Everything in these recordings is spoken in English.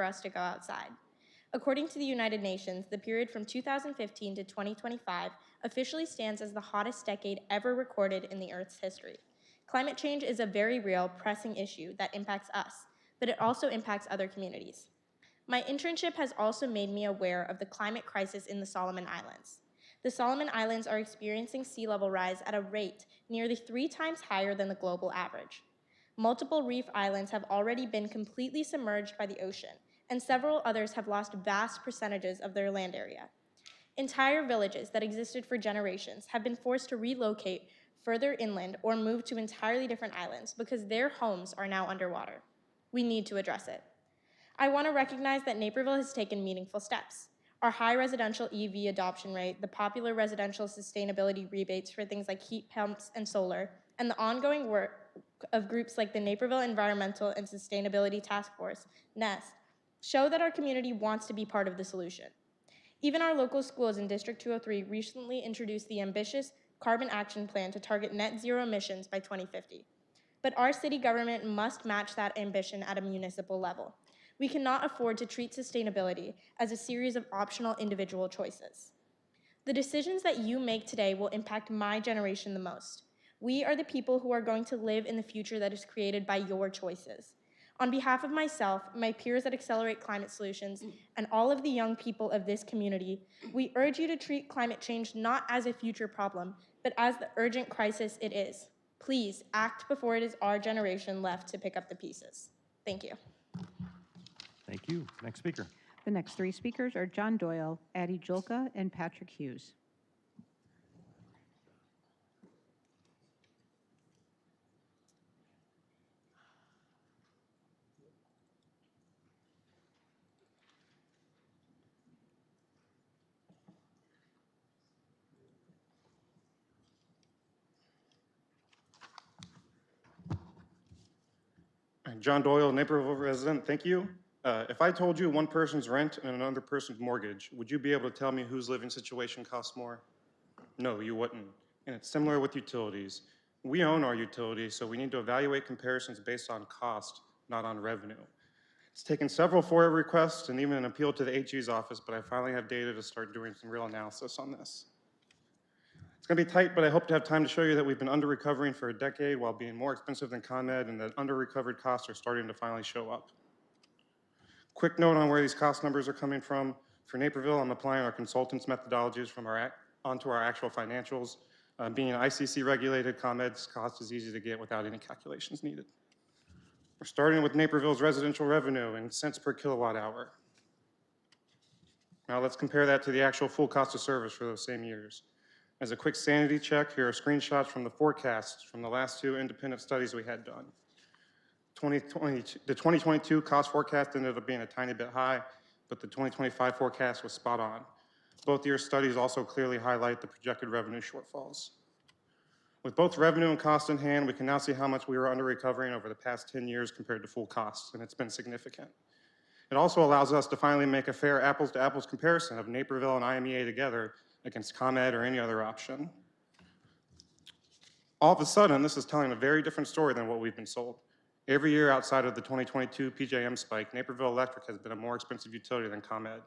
for us to go outside. According to the United Nations, the period from 2015 to 2025 officially stands as the hottest decade ever recorded in the Earth's history. Climate change is a very real, pressing issue that impacts us, but it also impacts other communities. My internship has also made me aware of the climate crisis in the Solomon Islands. The Solomon Islands are experiencing sea level rise at a rate nearly 3 times higher than the global average. Multiple reef islands have already been completely submerged by the ocean, and several others have lost vast percentages of their land area. Entire villages that existed for generations have been forced to relocate further inland or move to entirely different islands because their homes are now underwater. We need to address it. I want to recognize that Naperville has taken meaningful steps. Our high residential EV adoption rate, the popular residential sustainability rebates for things like heat pumps and solar, and the ongoing work of groups like the Naperville Environmental and Sustainability Task Force, NEST, show that our community wants to be part of the solution. Even our local schools in District 203 recently introduced the ambitious Carbon Action Plan to target net zero emissions by 2050. But our city government must match that ambition at a municipal level. We cannot afford to treat sustainability as a series of optional individual choices. The decisions that you make today will impact my generation the most. We are the people who are going to live in the future that is created by your choices. On behalf of myself, my peers at Accelerate Climate Solutions, and all of the young people of this community, we urge you to treat climate change not as a future problem, but as the urgent crisis it is. Please act before it is our generation left to pick up the pieces. Thank you. Thank you. Next speaker. The next 3 speakers are John Doyle, Addie Julka, and Patrick Hughes. John Doyle, Naperville resident, thank you. If I told you one person's rent and another person's mortgage, would you be able to tell me whose living situation costs more? No, you wouldn't. And it's similar with utilities. We own our utilities, so we need to evaluate comparisons based on cost, not on revenue. It's taken several FOIA requests and even an appeal to the AG's office, but I finally have data to start doing some real analysis on this. It's going to be tight, but I hope to have time to show you that we've been under-recovering for a decade while being more expensive than ComEd, and that under-recovered costs are starting to finally show up. Quick note on where these cost numbers are coming from. For Naperville, I'm applying our consultants' methodologies from onto our actual financials. Being ICC regulated, ComEd's cost is easy to get without any calculations needed. We're starting with Naperville's residential revenue in cents per kilowatt hour. Now let's compare that to the actual full cost of service for those same years. As a quick sanity check, here are screenshots from the forecasts from the last 2 independent studies we had done. The 2022 cost forecast ended up being a tiny bit high, but the 2025 forecast was spot on. Both year studies also clearly highlight the projected revenue shortfalls. With both revenue and cost in hand, we can now see how much we were under recovering over the past 10 years compared to full costs, and it's been significant. It also allows us to finally make a fair apples to apples comparison of Naperville and IMEA together against ComEd or any other option. All of a sudden, this is telling a very different story than what we've been sold. Every year outside of the 2022 PJM spike, Naperville Electric has been a more expensive utility than ComEd.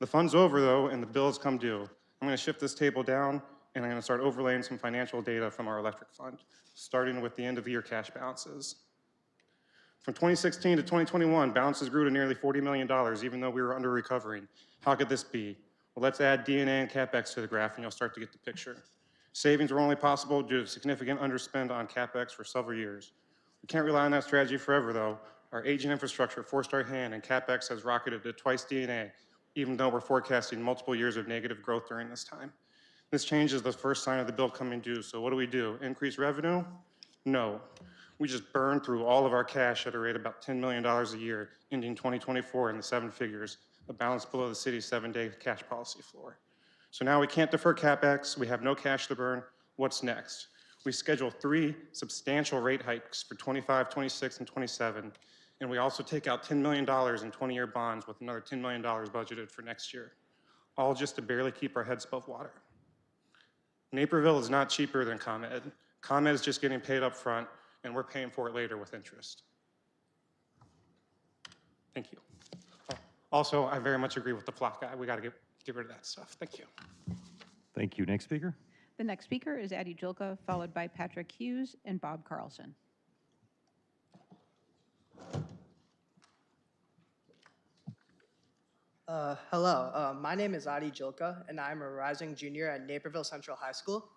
The fund's over though, and the bills come due. I'm gonna shift this table down, and I'm gonna start overlaying some financial data from our electric fund, starting with the end of year cash balances. From 2016 to 2021, balances grew to nearly $40 million, even though we were under recovering. How could this be? Well, let's add D&A and CapEx to the graph, and you'll start to get the picture. Savings were only possible due to significant underspend on CapEx for several years. We can't rely on that strategy forever, though. Our aging infrastructure forced our hand, and CapEx has rocketed to twice D&A, even though we're forecasting multiple years of negative growth during this time. This change is the first sign of the bill coming due, so what do? Increase revenue? No. We just burned through all of our cash at a rate about $10 million a year, ending 2024 in the 7 figures, a balance below the city's 7-day cash policy floor. So now we can't defer CapEx, we have no cash to burn. What's next? We schedule 3 substantial rate hikes for 25, 26, and 27, and we also take out $10 million in 20-year bonds with another $10 million budgeted for next year, all just to barely keep our heads above water. Naperville is not cheaper than ComEd. ComEd is just getting paid up front, and we're paying for it later with interest. Thank you. Also, I very much agree with the flock guy. We got to get rid of that stuff. Thank you. Thank you. Next speaker. The next speaker is Addie Julka, followed by Patrick Hughes and Bob Carlson. Hello, my name is Adi Julka, and I'm a rising junior at Naperville Central High School.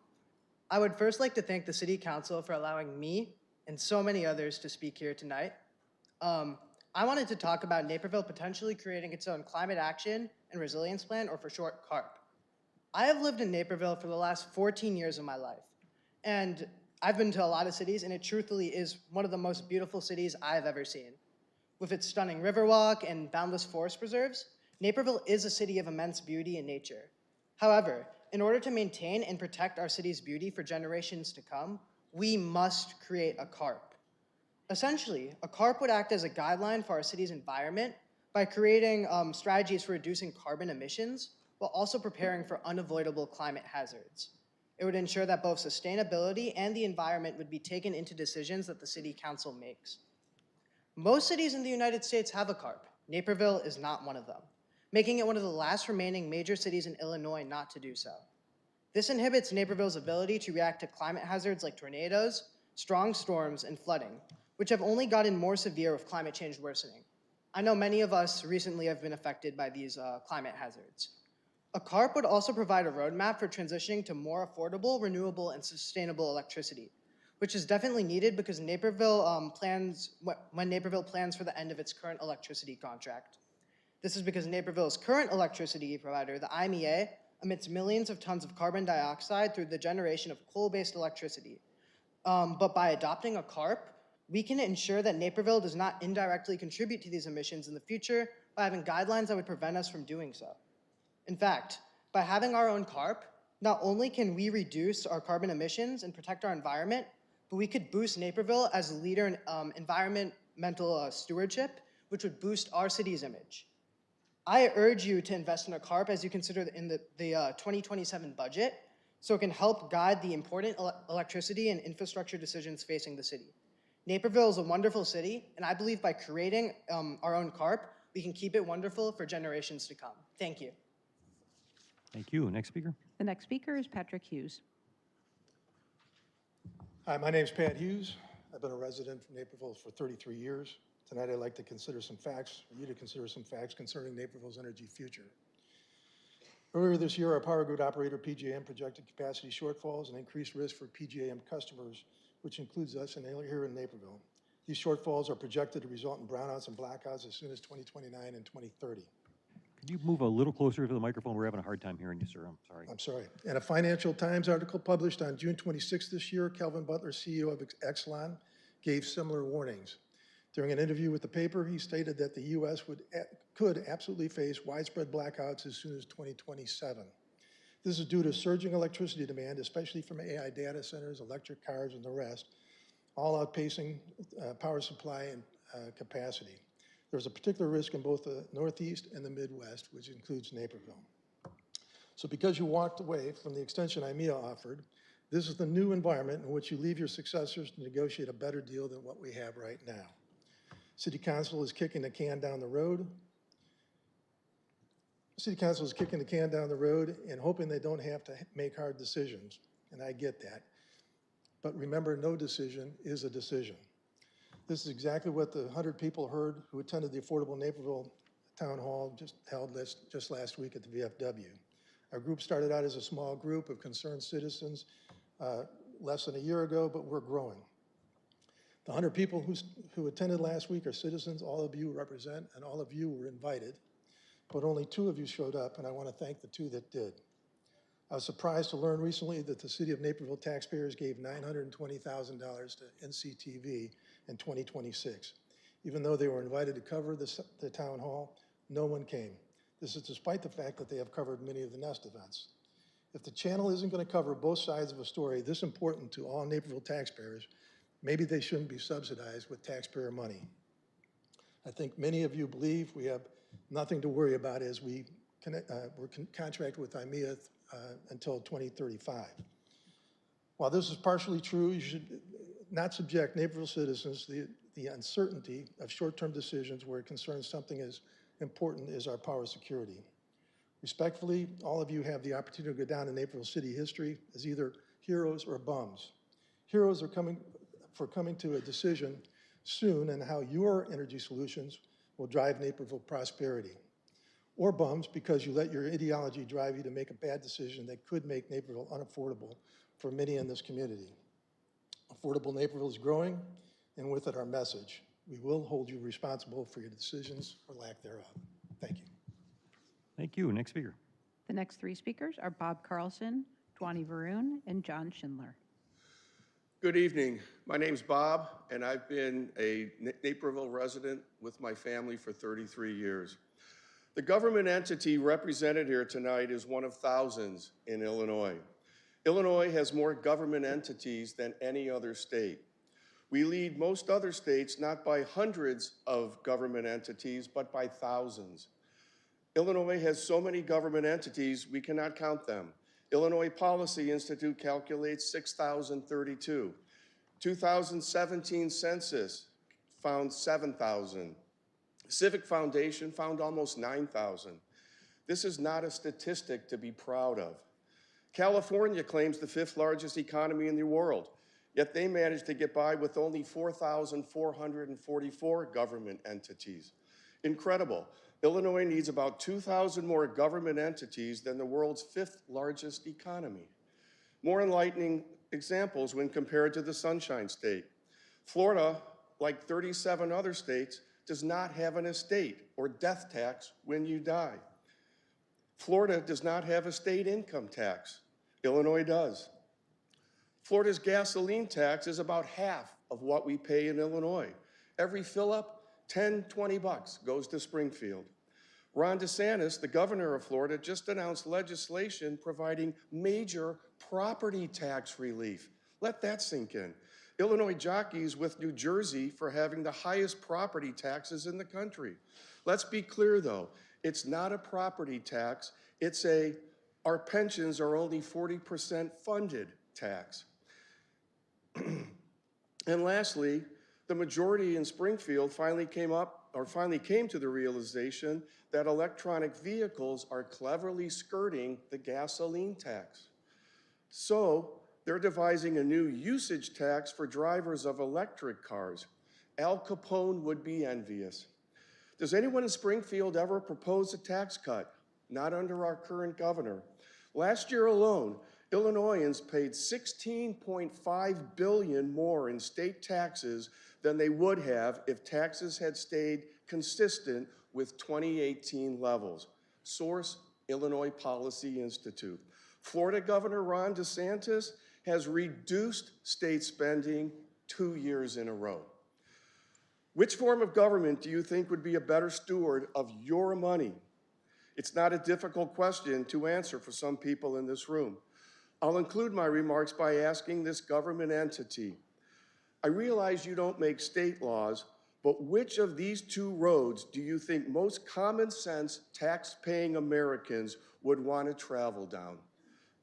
I would first like to thank the City Council for allowing me and so many others to speak here tonight. I wanted to talk about Naperville potentially creating its own climate action and resilience plan, or for short, CARP. I have lived in Naperville for the last 14 years of my life, and I've been to a lot of cities, and it truthfully is one of the most beautiful cities I've ever seen. With its stunning riverwalk and boundless forest preserves, Naperville is a city of immense beauty and nature. However, in order to maintain and protect our city's beauty for generations to come, we must create a CARP. Essentially, a CARP would act as a guideline for our city's environment by creating strategies for reducing carbon emissions while also preparing for unavoidable climate hazards. It would ensure that both sustainability and the environment would be taken into decisions that the City Council makes. Most cities in the United States have a CARP. Naperville is not one of them, making it one of the last remaining major cities in Illinois not to do so. This inhibits Naperville's ability to react to climate hazards like tornadoes, strong storms, and flooding, which have only gotten more severe with climate change worsening. I know many of us recently have been affected by these climate hazards. A CARP would also provide a roadmap for transitioning to more affordable, renewable, and sustainable electricity, which is definitely needed because Naperville when Naperville plans for the end of its current electricity contract. This is because Naperville's current electricity provider, the IMEA, emits millions of tons of carbon dioxide through the generation of coal-based electricity. But by adopting a CARP, we can ensure that Naperville does not indirectly contribute to these emissions in the future by having guidelines that would prevent us from doing so. In fact, by having our own CARP, not only can we reduce our carbon emissions and protect our environment, but we could boost Naperville as a leader in environmental stewardship, which would boost our city's image. I urge you to invest in a CARP as you consider in the 2027 budget, so it can help guide the important electricity and infrastructure decisions facing the city. Naperville is a wonderful city, and I believe by creating our own CARP, we can keep it wonderful for generations to come. Thank you. Thank you. Next speaker. The next speaker is Patrick Hughes. Hi, my name's Pat Hughes. I've been a resident from Naperville for 33 years. Tonight, I'd like to consider some facts, for you to consider some facts concerning Naperville's energy future. Earlier this year, our power grid operator, PJM, projected capacity shortfalls and increased risk for PJM customers, which includes us here in Naperville. These shortfalls are projected to result in brownouts and blackouts as soon as 2029 and 2030. Could you move a little closer to the microphone? We're having a hard time hearing you, sir. I'm sorry. I'm sorry. In a Financial Times article published on June 26 this year, Kelvin Butler, CEO of Exelon, gave similar warnings. During an interview with the paper, he stated that the U.S. could absolutely face widespread blackouts as soon as 2027. This is due to surging electricity demand, especially from AI data centers, electric cars, and the rest, all outpacing power supply and capacity. There's a particular risk in both the Northeast and the Midwest, which includes Naperville. So because you walked away from the extension IMEA offered, this is the new environment in which you leave your successors to negotiate a better deal than what we have right now. City Council is kicking the can down the road. City Council is kicking the can down the road and hoping they don't have to make hard decisions, and I get that. But remember, no decision is a decision. This is exactly what the 100 people heard who attended the Affordable Naperville Town Hall held just last week at the VFW. Our group started out as a small group of concerned citizens less than a year ago, but we're growing. The 100 people who attended last week are citizens all of you represent, and all of you were invited, but only 2 of you showed up, and I want to thank the 2 that did. I was surprised to learn recently that the City of Naperville taxpayers gave $920,000 to NCTV in 2026. Even though they were invited to cover the town hall, no one came. This is despite the fact that they have covered many of the Nest events. If the channel isn't going to cover both sides of a story this important to all Naperville taxpayers, maybe they shouldn't be subsidized with taxpayer money. I think many of you believe we have nothing to worry about as we're contract with IMEA until 2035. While this is partially true, you should not subject Naperville citizens to the uncertainty of short-term decisions where it concerns something as important is our power security. Respectfully, all of you have the opportunity to go down in Naperville City history as either heroes or bums. Heroes are coming to a decision soon on how your energy solutions will drive Naperville prosperity. Or bums because you let your ideology drive you to make a bad decision that could make Naperville unaffordable for many in this community. Affordable Naperville is growing, and with it our message. We will hold you responsible for your decisions or lack thereof. Thank you. Thank you. Next speaker. The next three speakers are Bob Carlson, Dwani Varun, and John Schindler. Good evening. My name's Bob, and I've been a Naperville resident with my family for 33 years. The government entity represented here tonight is one of thousands in Illinois. Illinois has more government entities than any other state. We lead most other states not by hundreds of government entities, but by thousands. Illinois has so many government entities, we cannot count them. Illinois Policy Institute calculates 6,032. 2017 census found 7,000. Civic Foundation found almost 9,000. This is not a statistic to be proud of. California claims the 5th largest economy in the world, yet they managed to get by with only 4,444 government entities. Incredible. Illinois needs about 2,000 more government entities than the world's 5th largest economy. More enlightening examples when compared to the Sunshine State. Florida, like 37 other states, does not have an estate or death tax when you die. Florida does not have a state income tax. Illinois does. Florida's gasoline tax is about half of what we pay in Illinois. Every fill-up, 10, 20 bucks goes to Springfield. Ron DeSantis, the governor of Florida, just announced legislation providing major property tax relief. Let that sink in. Illinois jockeys with New Jersey for having the highest property taxes in the country. Let's be clear though, it's not a property tax, it's our pensions are only 40% funded tax. And lastly, the majority in Springfield finally came to the realization that electronic vehicles are cleverly skirting the gasoline tax. So they're devising a new usage tax for drivers of electric cars. Al Capone would be envious. Does anyone in Springfield ever propose a tax cut? Not under our current governor. Last year alone, Illinoisans paid $16.5 billion more in state taxes than they would have if taxes had stayed consistent with 2018 levels. Source, Illinois Policy Institute. Florida Governor Ron DeSantis has reduced state spending 2 years in a row. Which form of government do you think would be a better steward of your money? It's not a difficult question to answer for some people in this room. I'll include my remarks by asking this government entity. I realize you don't make state laws, but which of these two roads do you think most common sense tax-paying Americans would want to travel down?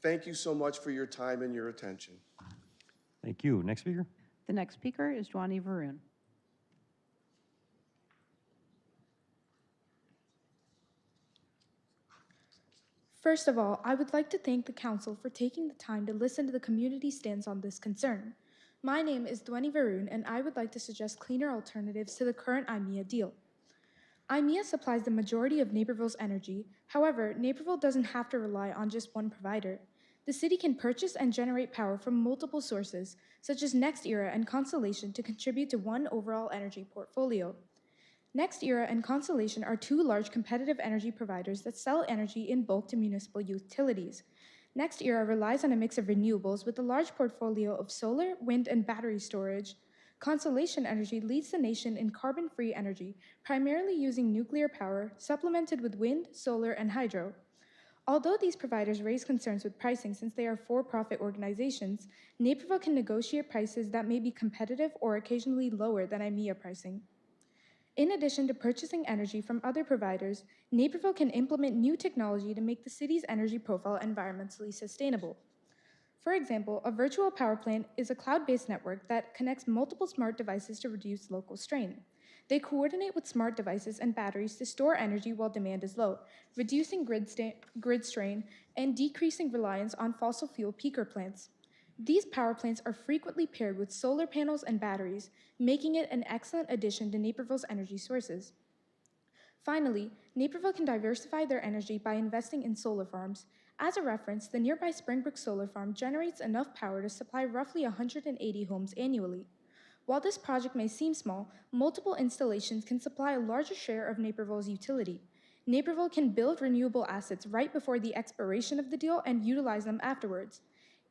Thank you so much for your time and your attention. Thank you. Next speaker. The next speaker is Dwani Varun. First of all, I would like to thank the Council for taking the time to listen to the community's stance on this concern. My name is Dwani Varun, and I would like to suggest cleaner alternatives to the current IMEA deal. IMEA supplies the majority of Naperville's energy. However, Naperville doesn't have to rely on just one provider. The city can purchase and generate power from multiple sources, such as NextEra and Constellation, to contribute to one overall energy portfolio. NextEra and Constellation are two large competitive energy providers that sell energy in bulk to municipal utilities. NextEra relies on a mix of renewables with a large portfolio of solar, wind, and battery storage. Constellation Energy leads the nation in carbon-free energy, primarily using nuclear power, supplemented with wind, solar, and hydro. Although these providers raise concerns with pricing since they are for-profit organizations, Naperville can negotiate prices that may be competitive or occasionally lower than IMEA pricing. In addition to purchasing energy from other providers, Naperville can implement new technology to make the city's energy profile environmentally sustainable. For example, a virtual power plant is a cloud-based network that connects multiple smart devices to reduce local strain. They coordinate with smart devices and batteries to store energy while demand is low, reducing grid strain and decreasing reliance on fossil fuel peaker plants. These power plants are frequently paired with solar panels and batteries, making it an excellent addition to Naperville's energy sources. Finally, Naperville can diversify their energy by investing in solar farms. As a reference, the nearby Springbrook Solar Farm generates enough power to supply roughly 180 homes annually. While this project may seem small, multiple installations can supply a larger share of Naperville's utility. Naperville can build renewable assets right before the expiration of the deal and utilize them afterwards.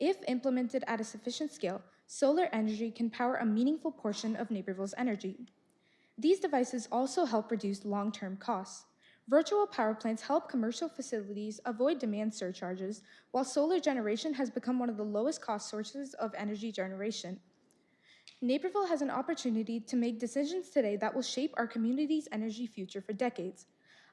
If implemented at a sufficient scale, solar energy can power a meaningful portion of Naperville's energy. These devices also help reduce long-term costs. Virtual power plants help commercial facilities avoid demand surcharges, while solar generation has become one of the lowest cost sources of energy generation. Naperville has an opportunity to make decisions today that will shape our community's energy future for decades.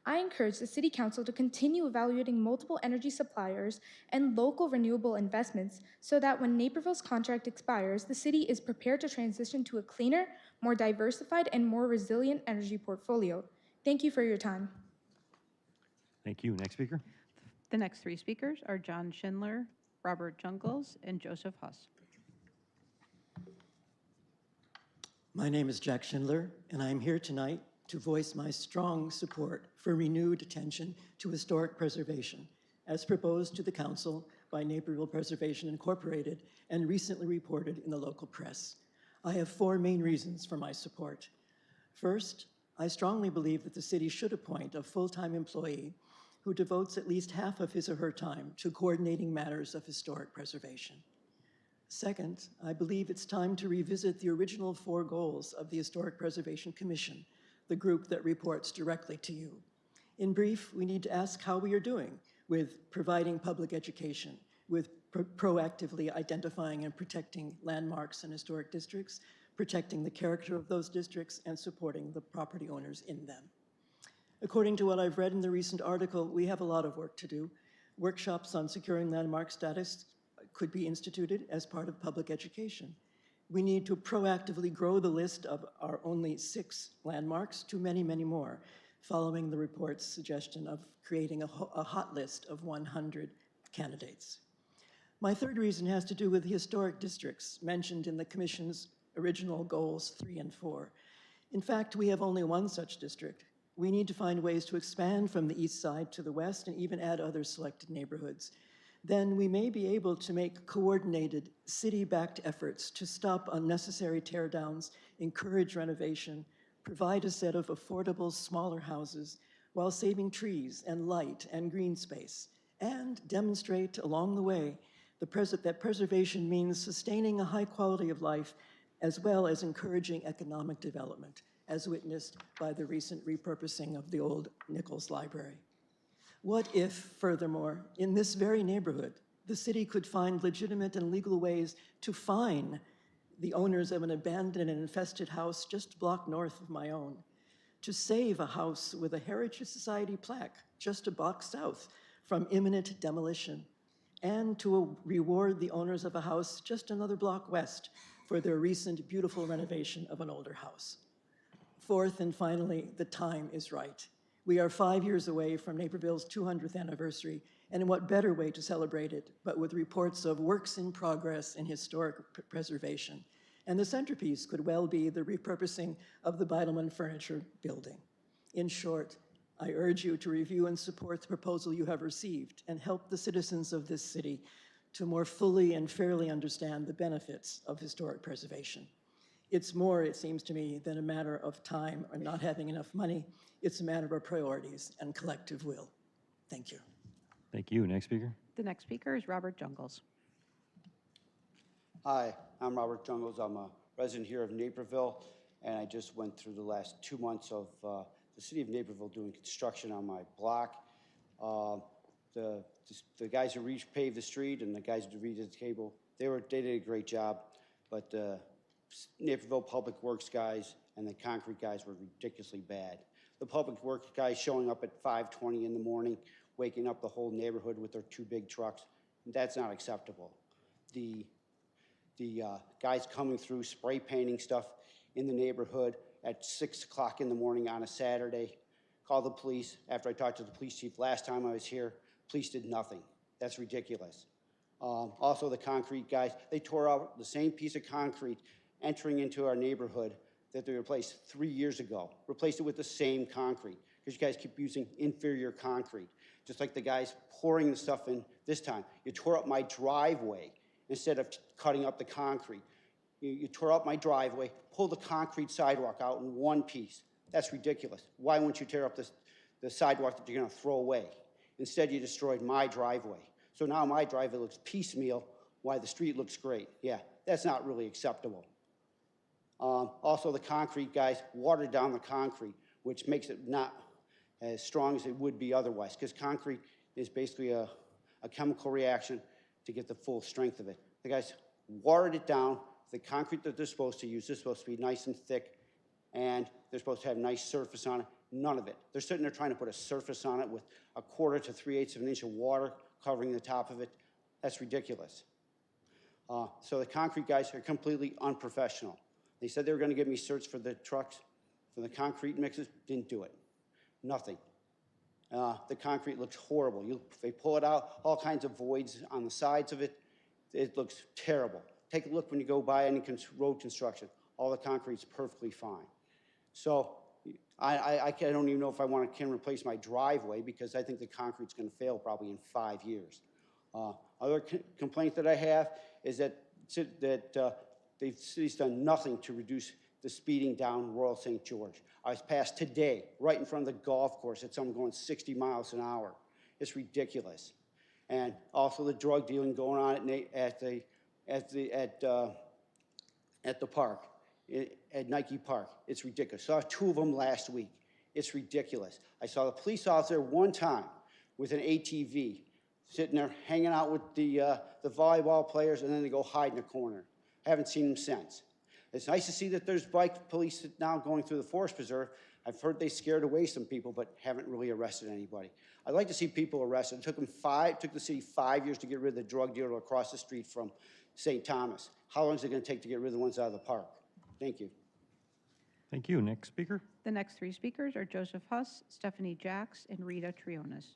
I encourage the City Council to continue evaluating multiple energy suppliers and local renewable investments so that when Naperville's contract expires, the city is prepared to transition to a cleaner, more diversified, and more resilient energy portfolio. Thank you for your time. Thank you. Next speaker. The next three speakers are John Schindler, Robert Jungles, and Joseph Huss. My name is Jack Schindler, and I am here tonight to voice my strong support for renewed attention to historic preservation, as proposed to the Council by Naperville Preservation Incorporated and recently reported in the local press. I have four main reasons for my support. First, I strongly believe that the city should appoint a full-time employee who devotes at least half of his or her time to coordinating matters of historic preservation. Second, I believe it's time to revisit the original four goals of the Historic Preservation Commission, the group that reports directly to you. In brief, we need to ask how we are doing with providing public education, with proactively identifying and protecting landmarks and historic districts, protecting the character of those districts, and supporting the property owners in them. According to what I've read in the recent article, we have a lot of work to do. Workshops on securing landmark status could be instituted as part of public education. We need to proactively grow the list of our only 6 landmarks to many, many more, following the report's suggestion of creating a hot list of 100 candidates. My third reason has to do with the historic districts mentioned in the Commission's original goals 3 and 4. In fact, we have only one such district. We need to find ways to expand from the east side to the west and even add other selected neighborhoods. Then we may be able to make coordinated city-backed efforts to stop unnecessary teardowns, encourage renovation, provide a set of affordable, smaller houses while saving trees and light and green space, and demonstrate along the way that preservation means sustaining a high quality of life as well as encouraging economic development, as witnessed by the recent repurposing of the old Nichols Library. What if, furthermore, in this very neighborhood, the city could find legitimate and legal ways to fine the owners of an abandoned and infested house just a block north of my own, to save a house with a Heritage Society plaque just a block south from imminent demolition, and to reward the owners of a house just another block west for their recent beautiful renovation of an older house. Fourth and finally, the time is right. We are 5 years away from Naperville's 200th anniversary, and what better way to celebrate it but with reports of works in progress in historic preservation. And the centerpiece could well be the repurposing of the Beidelman Furniture Building. In short, I urge you to review and support the proposal you have received and help the citizens of this city to more fully and fairly understand the benefits of historic preservation. It's more, it seems to me, than a matter of time or not having enough money. It's a matter of priorities and collective will. Thank you. Thank you. Next speaker. The next speaker is Robert Jungles. Hi, I'm Robert Jungles. I'm a resident here of Naperville, and I just went through the last 2 months of the City of Naperville doing construction on my block. The guys who paved the street and the guys who redid the cable, they did a great job, but Naperville Public Works guys and the concrete guys were ridiculously bad. The public works guys showing up at 5:20 in the morning, waking up the whole neighborhood with their 2 big trucks, that's not acceptable. The guys coming through spray painting stuff in the neighborhood at 6 o'clock in the morning on a Saturday. Called the police. After I talked to the police chief last time I was here, police did nothing. That's ridiculous. Also, the concrete guys, they tore out the same piece of concrete entering into our neighborhood that they replaced 3 years ago. Replaced it with the same concrete because you guys keep using inferior concrete. Just like the guys pouring the stuff in this time. You tore up my driveway instead of cutting up the concrete. You tore up my driveway, pulled the concrete sidewalk out in one piece. That's ridiculous. Why wouldn't you tear up the sidewalk that you're gonna throw away? Instead, you destroyed my driveway. So now my driveway looks piecemeal while the street looks great. Yeah, that's not really acceptable. Also, the concrete guys watered down the concrete, which makes it not as strong as it would be otherwise, because concrete is basically a chemical reaction to get the full strength of it. The guys watered it down. The concrete that they're supposed to use is supposed to be nice and thick, and they're supposed to have a nice surface on it. None of it. They're sitting there trying to put a surface on it with 1/4 to 3/8 of an inch of water covering the top of it. That's ridiculous. So the concrete guys are completely unprofessional. They said they were going to give me certs for the trucks, for the concrete mixes. Didn't do it. Nothing. The concrete looks horrible. They pull it out, all kinds of voids on the sides of it. It looks terrible. Take a look when you go by any road construction. All the concrete's perfectly fine. So I don't even know if I can replace my driveway because I think the concrete's going to fail probably in 5 years. Other complaint that I have is that the city's done nothing to reduce the speeding down Royal St. George. I was passed today right in front of the golf course at someone going 60 miles an hour. It's ridiculous. And also the drug dealing going on at the park, at Nike Park. It's ridiculous. Saw 2 of them last week. It's ridiculous. I saw the police officer one time with an ATV sitting there hanging out with the volleyball players, and then they go hide in a corner. Haven't seen them since. It's nice to see that there's bike police now going through the forest preserve. I've heard they scared away some people, but haven't really arrested anybody. I'd like to see people arrested. It took the city 5 years to get rid of the drug dealer across the street from St. Thomas. How long is it going to take to get rid of the ones out of the park? Thank you. Thank you. Next speaker. The next 3 speakers are Joseph Huss, Stephanie Jacks, and Rita Trionis.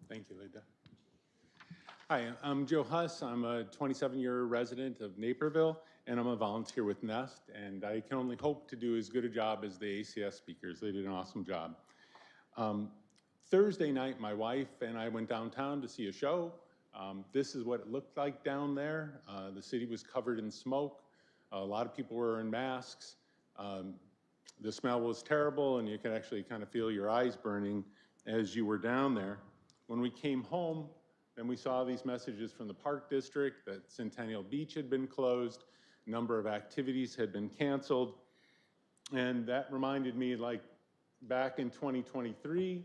Thank you, Linda. Hi, I'm Joe Huss. I'm a 27-year resident of Naperville, and I'm a volunteer with Nest, and I can only hope to do as good a job as the ACS speakers. They did an awesome job. Thursday night, my wife and I went downtown to see a show. This is what it looked like down there. The city was covered in smoke. A lot of people were in masks. The smell was terrible, and you could actually kind of feel your eyes burning as you were down there. When we came home, then we saw these messages from the Park District that Centennial Beach had been closed, a number of activities had been canceled, and that reminded me, like, back in 2023,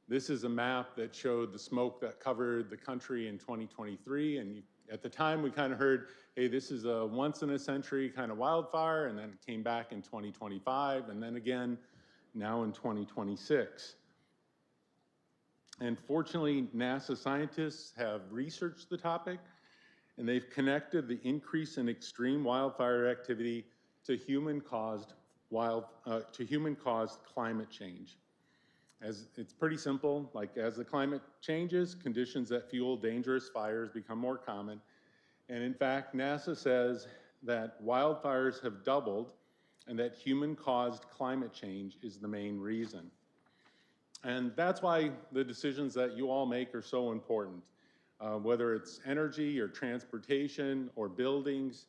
this is a map that showed the smoke that covered the country in 2023, and at the time we kind of heard, hey, this is a once-in-a-century kind of wildfire, and then it came back in 2025, and then again, now in 2026. And fortunately, NASA scientists have researched the topic, and they've connected the increase in extreme wildfire activity to human-caused climate change. As it's pretty simple, like as the climate changes, conditions that fuel dangerous fires become more common. And in fact, NASA says that wildfires have doubled and that human-caused climate change is the main reason. And that's why the decisions that you all make are so important. Whether it's energy or transportation or buildings,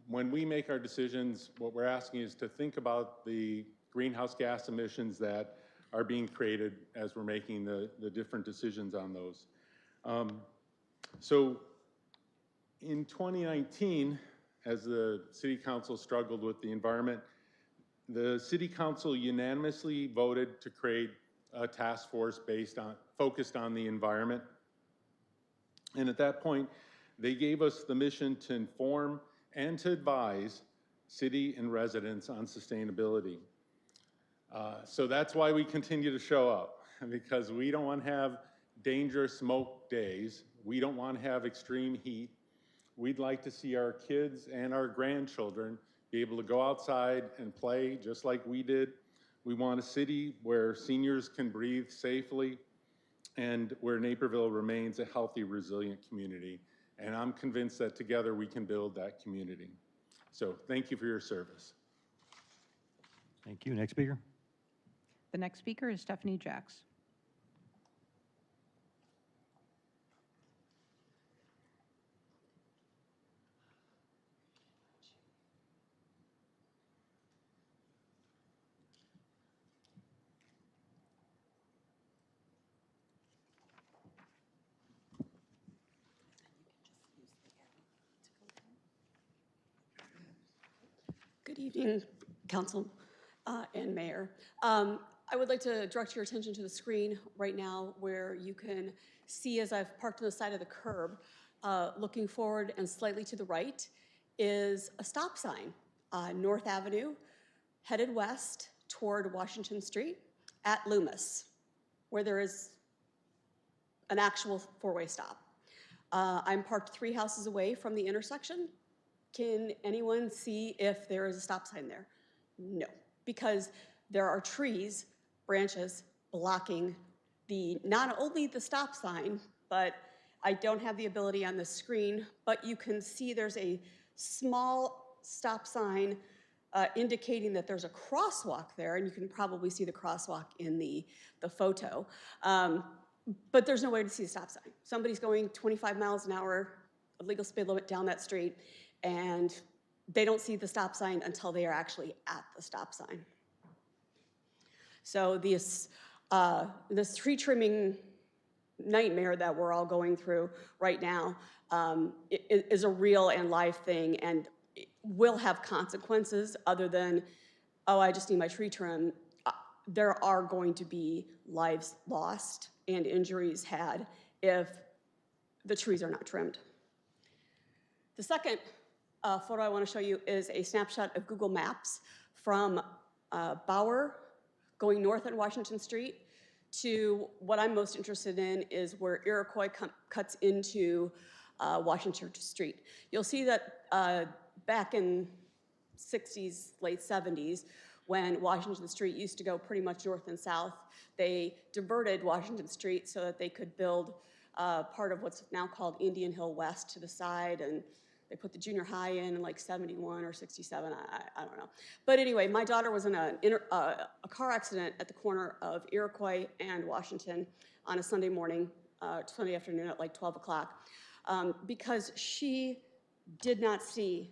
when we make our decisions, what we're asking is to think about the greenhouse gas emissions that are being created as we're making the different decisions on those. So in 2019, as the City Council struggled with the environment, the City Council unanimously voted to create a task force focused on the environment. And at that point, they gave us the mission to inform and to advise city and residents on sustainability. So that's why we continue to show up, because we don't want to have dangerous smoke days. We don't want to have extreme heat. We'd like to see our kids and our grandchildren be able to go outside and play just like we did. We want a city where seniors can breathe safely and where Naperville remains a healthy, resilient community. And I'm convinced that together we can build that community. So thank you for your service. Thank you. Next speaker. The next speaker is Stephanie Jacks. Good evening, Council and Mayor. I would like to direct your attention to the screen right now where you can see, as I've parked on the side of the curb, looking forward and slightly to the right, is a stop sign, North Avenue, headed west toward Washington Street at Loomis, where there is an actual four-way stop. I'm parked 3 houses away from the intersection. Can anyone see if there is a stop sign there? No, because there are trees, branches, blocking not only the stop sign, but I don't have the ability on the screen, but you can see there's a small stop sign indicating that there's a crosswalk there, and you can probably see the crosswalk in the photo. But there's no way to see the stop sign. Somebody's going 25 miles an hour, a legal speed limit down that street, and they don't see the stop sign until they are actually at the stop sign. So this tree trimming nightmare that we're all going through right now is a real and live thing, and it will have consequences other than, oh, I just need my tree trim. There are going to be lives lost and injuries had if the trees are not trimmed. The second photo I want to show you is a snapshot of Google Maps from Bauer going north on Washington Street to what I'm most interested in is where Iroquois cuts into Washington Street. You'll see that back in 60s, late 70s, when Washington Street used to go pretty much north and south, they diverted Washington Street so that they could build part of what's now called Indian Hill West to the side, and they put the junior high in like 71 or 67, I don't know. But anyway, my daughter was in a car accident at the corner of Iroquois and Washington on a Sunday morning, Sunday afternoon at like 12 o'clock, because she did not see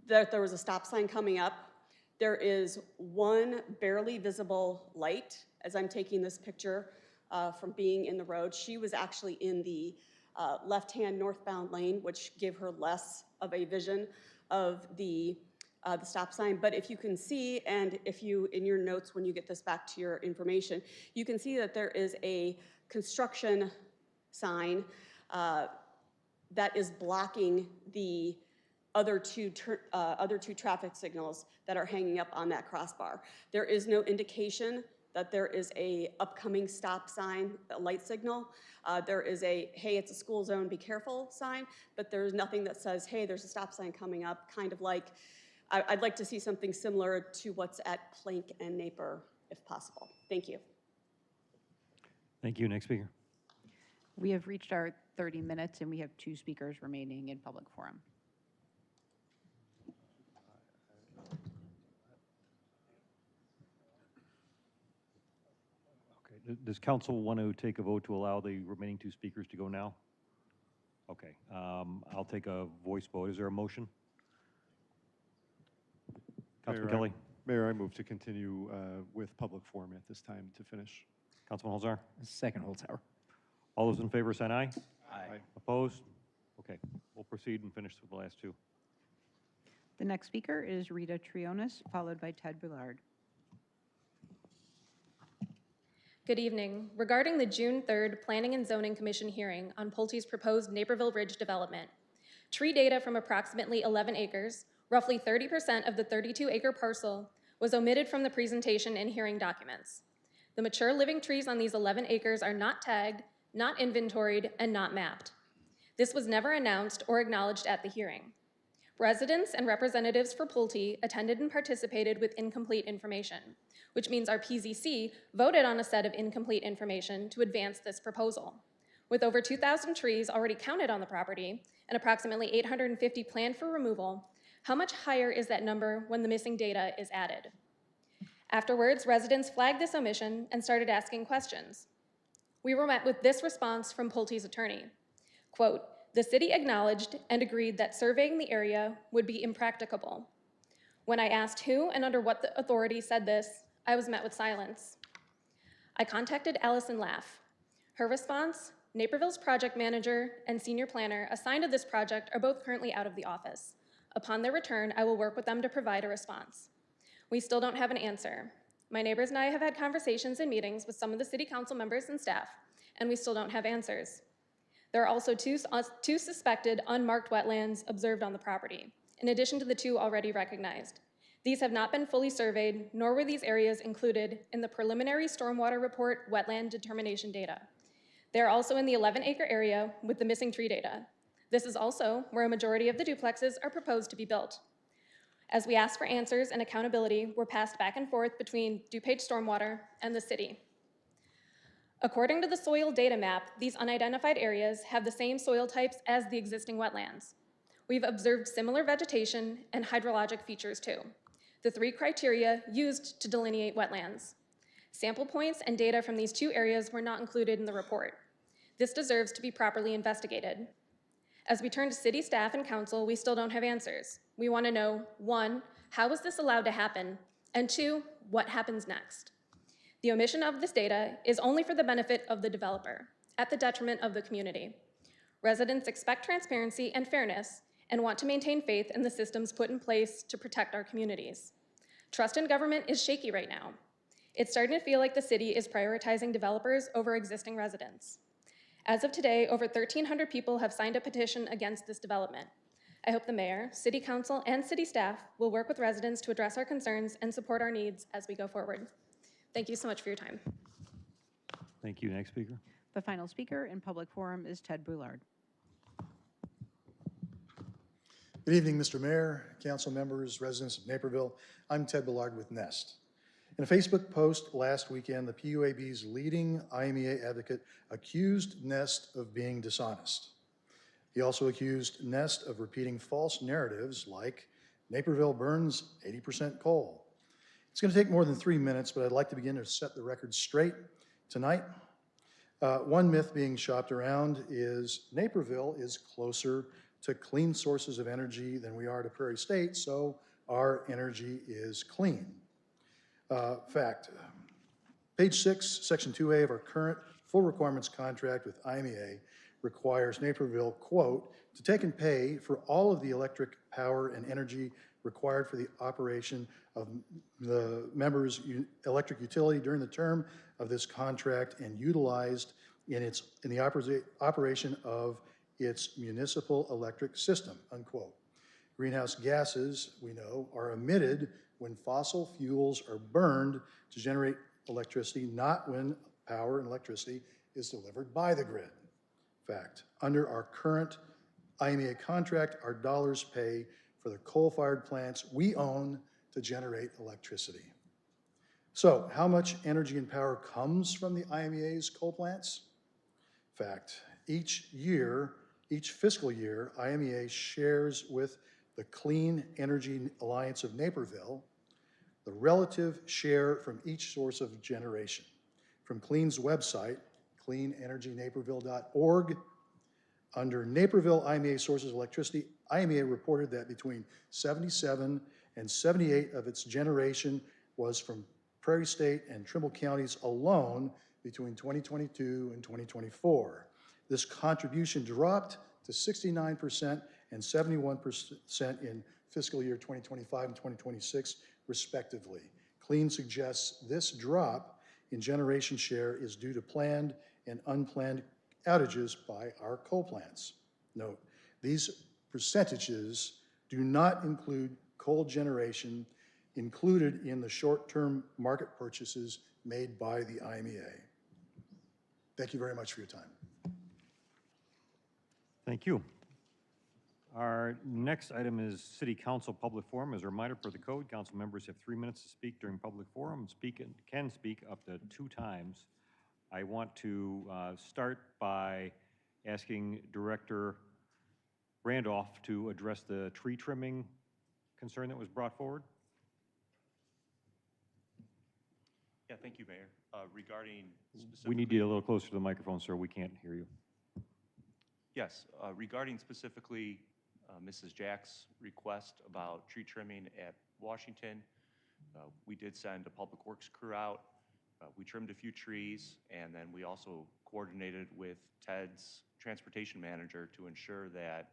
that there was a stop sign coming up. There is one barely visible light as I'm taking this picture from being in the road. She was actually in the left-hand northbound lane, which gave her less of a vision of the stop sign. But if you can see, and if you, in your notes when you get this back to your information, you can see that there is a construction sign that is blocking the other two traffic signals that are hanging up on that crossbar. There is no indication that there is a upcoming stop sign, a light signal. There is a, hey, it's a school zone, be careful sign, but there's nothing that says, hey, there's a stop sign coming up, kind of like, I'd like to see something similar to what's at Plank and Naper, if possible. Thank you. Thank you. Next speaker. We have reached our 30 minutes, and we have 2 speakers remaining in public forum. Okay. Does council want to take a vote to allow the remaining 2 speakers to go now? Okay. I'll take a voice vote. Is there a motion? Councilman Kelly. Mayor, I move to continue with public forum at this time to finish. Councilman Holzhauer. Second, Holzhauer. All those in favor say aye. Aye. Opposed? Okay. We'll proceed and finish with the last 2. The next speaker is Rita Trionis, followed by Ted Boulard. Good evening. Regarding the June 3rd Planning and Zoning Commission hearing on Pulte's proposed Naperville Ridge development, tree data from approximately 11 acres, roughly 30% of the 32-acre parcel, was omitted from the presentation and hearing documents. The mature living trees on these 11 acres are not tagged, not inventoried, and not mapped. This was never announced or acknowledged at the hearing. Residents and representatives for Pulte attended and participated with incomplete information, which means our PZC voted on a set of incomplete information to advance this proposal. With over 2,000 trees already counted on the property and approximately 850 planned for removal, how much higher is that number when the missing data is added? Afterwards, residents flagged this omission and started asking questions. We were met with this response from Pulte's attorney, quote, "The city acknowledged and agreed that surveying the area would be impracticable. When I asked who and under what the authority said this, I was met with silence. I contacted Allison Laff. Her response, Naperville's project manager and senior planner assigned to this project are both currently out of the office. Upon their return, I will work with them to provide a response. We still don't have an answer. My neighbors and I have had conversations and meetings with some of the city council members and staff, and we still don't have answers. There are also two suspected unmarked wetlands observed on the property, in addition to the 2 already recognized. These have not been fully surveyed, nor were these areas included in the preliminary stormwater report wetland determination data. They are also in the 11-acre area with the missing tree data. This is also where a majority of the duplexes are proposed to be built. As we ask for answers and accountability, we're passed back and forth between DuPage Stormwater and the city. According to the soil data map, these unidentified areas have the same soil types as the existing wetlands. We've observed similar vegetation and hydrologic features too, the 3 criteria used to delineate wetlands. Sample points and data from these 2 areas were not included in the report. This deserves to be properly investigated. As we turn to city staff and council, we still don't have answers. We want to know, 1, how was this allowed to happen? And 2, what happens next? The omission of this data is only for the benefit of the developer, at the detriment of the community. Residents expect transparency and fairness and want to maintain faith in the systems put in place to protect our communities. Trust in government is shaky right now. It's starting to feel like the city is prioritizing developers over existing residents. As of today, over 1,300 people have signed a petition against this development. I hope the mayor, city council, and city staff will work with residents to address our concerns and support our needs as we go forward. Thank you so much for your time. Thank you. Next speaker. The final speaker in public forum is Ted Boulard. Good evening, Mr. Mayor, council members, residents of Naperville. I'm Ted Boulard with Nest. In a Facebook post last weekend, the PUAB's leading IMEA advocate accused Nest of being dishonest. He also accused Nest of repeating false narratives like Naperville burns 80% coal. It's going to take more than 3 minutes, but I'd like to begin to set the record straight tonight. One myth being shopped around is Naperville is closer to clean sources of energy than we are to Prairie State, so our energy is clean. Fact, page 6, section 2A of our current full requirements contract with IMEA requires Naperville, quote, to take and pay for all of the electric power and energy required for the operation of the member's electric utility during the term of this contract and utilized in the operation of its municipal electric system, unquote. Greenhouse gases, we know, are emitted when fossil fuels are burned to generate electricity, not when power and electricity is delivered by the grid. Fact, under our current IMEA contract, our dollars pay for the coal-fired plants we own to generate electricity. So how much energy and power comes from the IMEA's coal plants? Fact, each fiscal year, IMEA shares with the Clean Energy Alliance of Naperville the relative share from each source of generation. From Clean's website, cleanenergynaperville.org, under Naperville IMEA sources of electricity, IMEA reported that between 77 and 78 of its generation was from Prairie State and Trimble counties alone between 2022 and 2024. This contribution dropped to 69% and 71% in fiscal year 2025 and 2026, respectively. Clean suggests this drop in generation share is due to planned and unplanned outages by our coal plants. Note, these percentages do not include coal generation included in the short-term market purchases made by the IMEA. Thank you very much for your time. Thank you. Our next item is City Council Public Forum. As a reminder, per the code, council members have 3 minutes to speak during public forum. Can speak up to 2 times. I want to start by asking Director Randolph to address the tree trimming concern that was brought forward. Yeah, thank you, Mayor. Regarding We need to get a little closer to the microphone, sir. We can't hear you. Yes, regarding specifically Mrs. Jack's request about tree trimming at Washington, we did send a public works crew out. We trimmed a few trees, and then we also coordinated with Ted's transportation manager to ensure that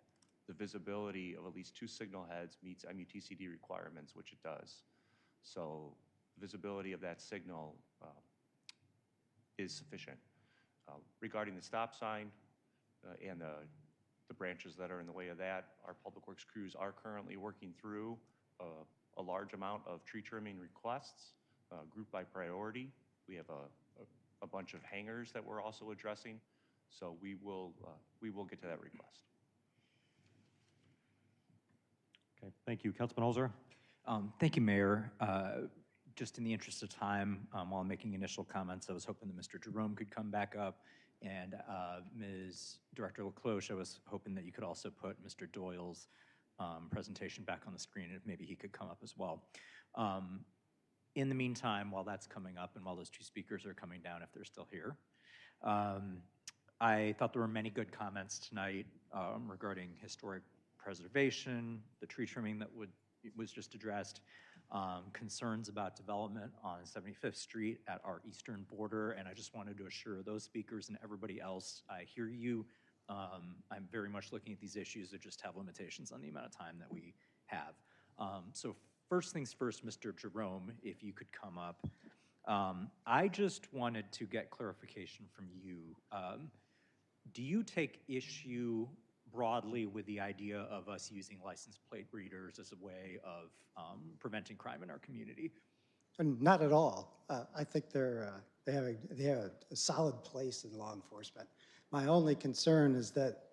the visibility of at least 2 signal heads meets MUTCD requirements, which it does. So visibility of that signal is sufficient. Regarding the stop sign and the branches that are in the way of that, our public works crews are currently working through a large amount of tree trimming requests, grouped by priority. We have a bunch of hangers that we're also addressing, so we will get to that request. Okay, thank you. Councilman Holzer? Thank you, Mayor. Just in the interest of time, while I'm making initial comments, I was hoping that Mr. Jerome could come back up, and Ms. Director LaCloche, I was hoping that you could also put Mr. Doyle's presentation back on the screen, and maybe he could come up as well. In the meantime, while that's coming up and while those 2 speakers are coming down, if they're still here, I thought there were many good comments tonight regarding historic preservation, the tree trimming that was just addressed, concerns about development on 75th Street at our eastern border, and I just wanted to assure those speakers and everybody else, I hear you. I'm very much looking at these issues that just have limitations on the amount of time that we have. So first things first, Mr. Jerome, if you could come up. I just wanted to get clarification from you. Do you take issue broadly with the idea of us using license plate readers as a way of preventing crime in our community? Not at all. I think they have a solid place in law enforcement. My only concern is that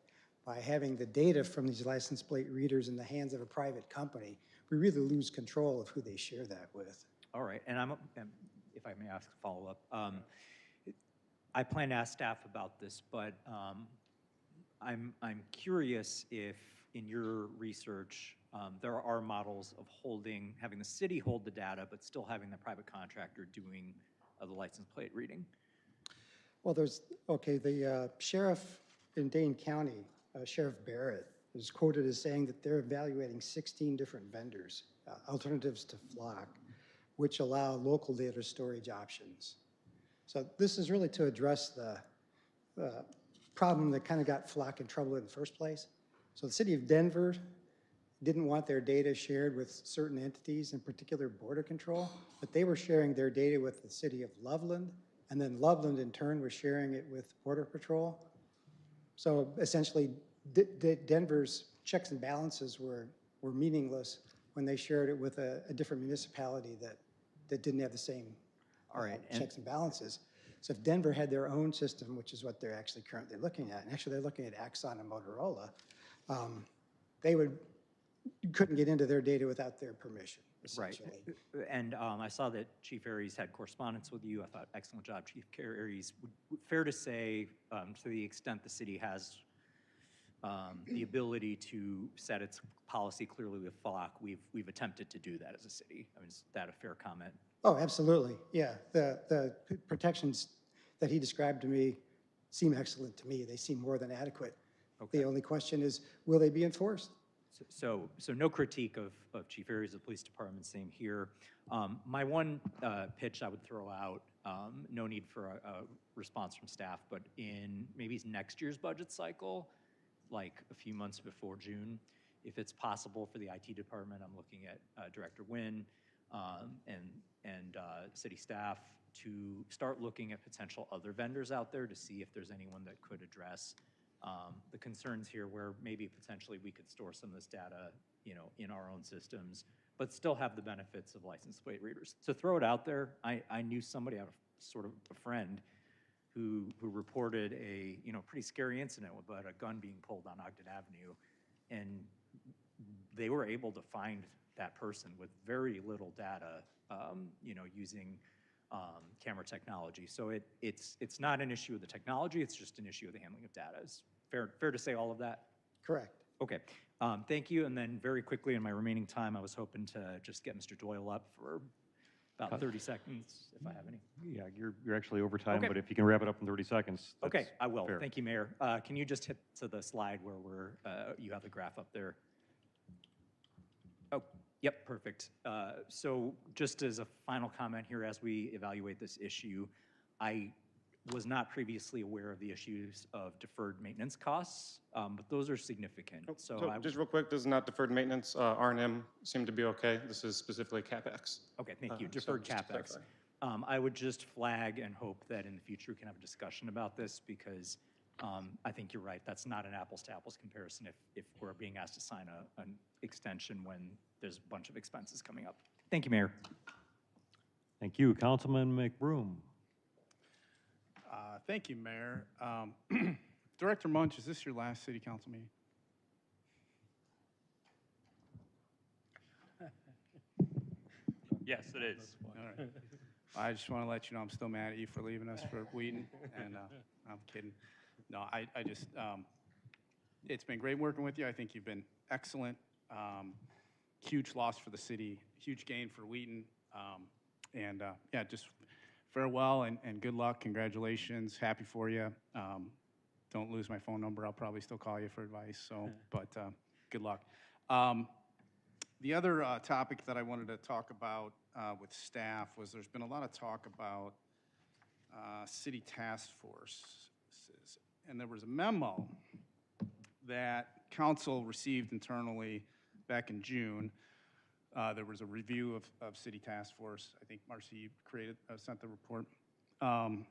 by having the data from these license plate readers in the hands of a private company, we really lose control of who they share that with. All right, and if I may ask a follow-up, I plan to ask staff about this, but I'm curious if in your research there are models of having the city hold the data, but still having the private contractor doing the license plate reading. Well, the sheriff in Dane County, Sheriff Barrett, is quoted as saying that they're evaluating 16 different vendors, alternatives to Flock, which allow local data storage options. So this is really to address the problem that kind of got Flock in trouble in the first place. So the city of Denver didn't want their data shared with certain entities, in particular Border Control, but they were sharing their data with the city of Loveland, and then Loveland in turn was sharing it with Border Patrol. So essentially, Denver's checks and balances were meaningless when they shared it with a different municipality that didn't have the same checks and balances. So if Denver had their own system, which is what they're actually currently looking at, and actually they're looking at Axon and Motorola, you couldn't get into their data without their permission, essentially. Right, and I saw that Chief Aries had correspondence with you. I thought, excellent job, Chief Aries. Fair to say, to the extent the city has the ability to set its policy clearly with Flock, we've attempted to do that as a city. I mean, is that a fair comment? Oh, absolutely, yeah. The protections that he described to me seem excellent to me. They seem more than adequate. Okay. The only question is, will they be enforced? So no critique of Chief Aries of the Police Department, same here. My one pitch I would throw out, no need for a response from staff, but in maybe next year's budget cycle, like a few months before June, if it's possible for the IT department, I'm looking at Director Nguyen and city staff to start looking at potential other vendors out there to see if there's anyone that could address the concerns here, where maybe potentially we could store some of this data, in our own systems, but still have the benefits of license plate readers. So throw it out there. I knew somebody out of sort of a friend who reported a, pretty scary incident about a gun being pulled on Ogden Avenue. And they were able to find that person with very little data, using camera technology. So it's not an issue of the technology, it's just an issue of the handling of data. Is fair to say all of that? Correct. Okay, thank you. And then very quickly in my remaining time, I was hoping to just get Mr. Doyle up for about 30 seconds, if I have any. Yeah, you're actually over time, Okay. but if you can wrap it up in 30 seconds, that's Okay, I will. fair. Thank you, Mayor. Can you just hit to the slide where you have the graph up there? Oh, yep, perfect. So just as a final comment here, as we evaluate this issue, I was not previously aware of the issues of deferred maintenance costs, but those are significant. So just real quick, this is not deferred maintenance. R&M seemed to be okay. This is specifically CapEx. Okay, thank you. So Deferred just to CapEx. clarify. I would just flag and hope that in the future we can have a discussion about this because I think you're right. That's not an apples to apples comparison if we're being asked to sign an extension when there's a bunch of expenses coming up. Thank you, Mayor. Thank you. Councilman McBroom. Thank you, Mayor. Director Munch, is this your last city council meeting? Yes, it is. All right. I just want to let you know I'm still mad at you for leaving us for Wheaton, and I'm kidding. No, I just, it's been great working with you. I think you've been excellent. Huge loss for the city, huge gain for Wheaton. Yeah, just farewell and good luck. Congratulations. Happy for you. Don't lose my phone number. I'll probably still call you for advice. So, but good luck. The other topic that I wanted to talk about with staff was there's been a lot of talk about city task forces. And there was a memo that council received internally back in June. There was a review of city task force. I think, Marcy, you sent the report. And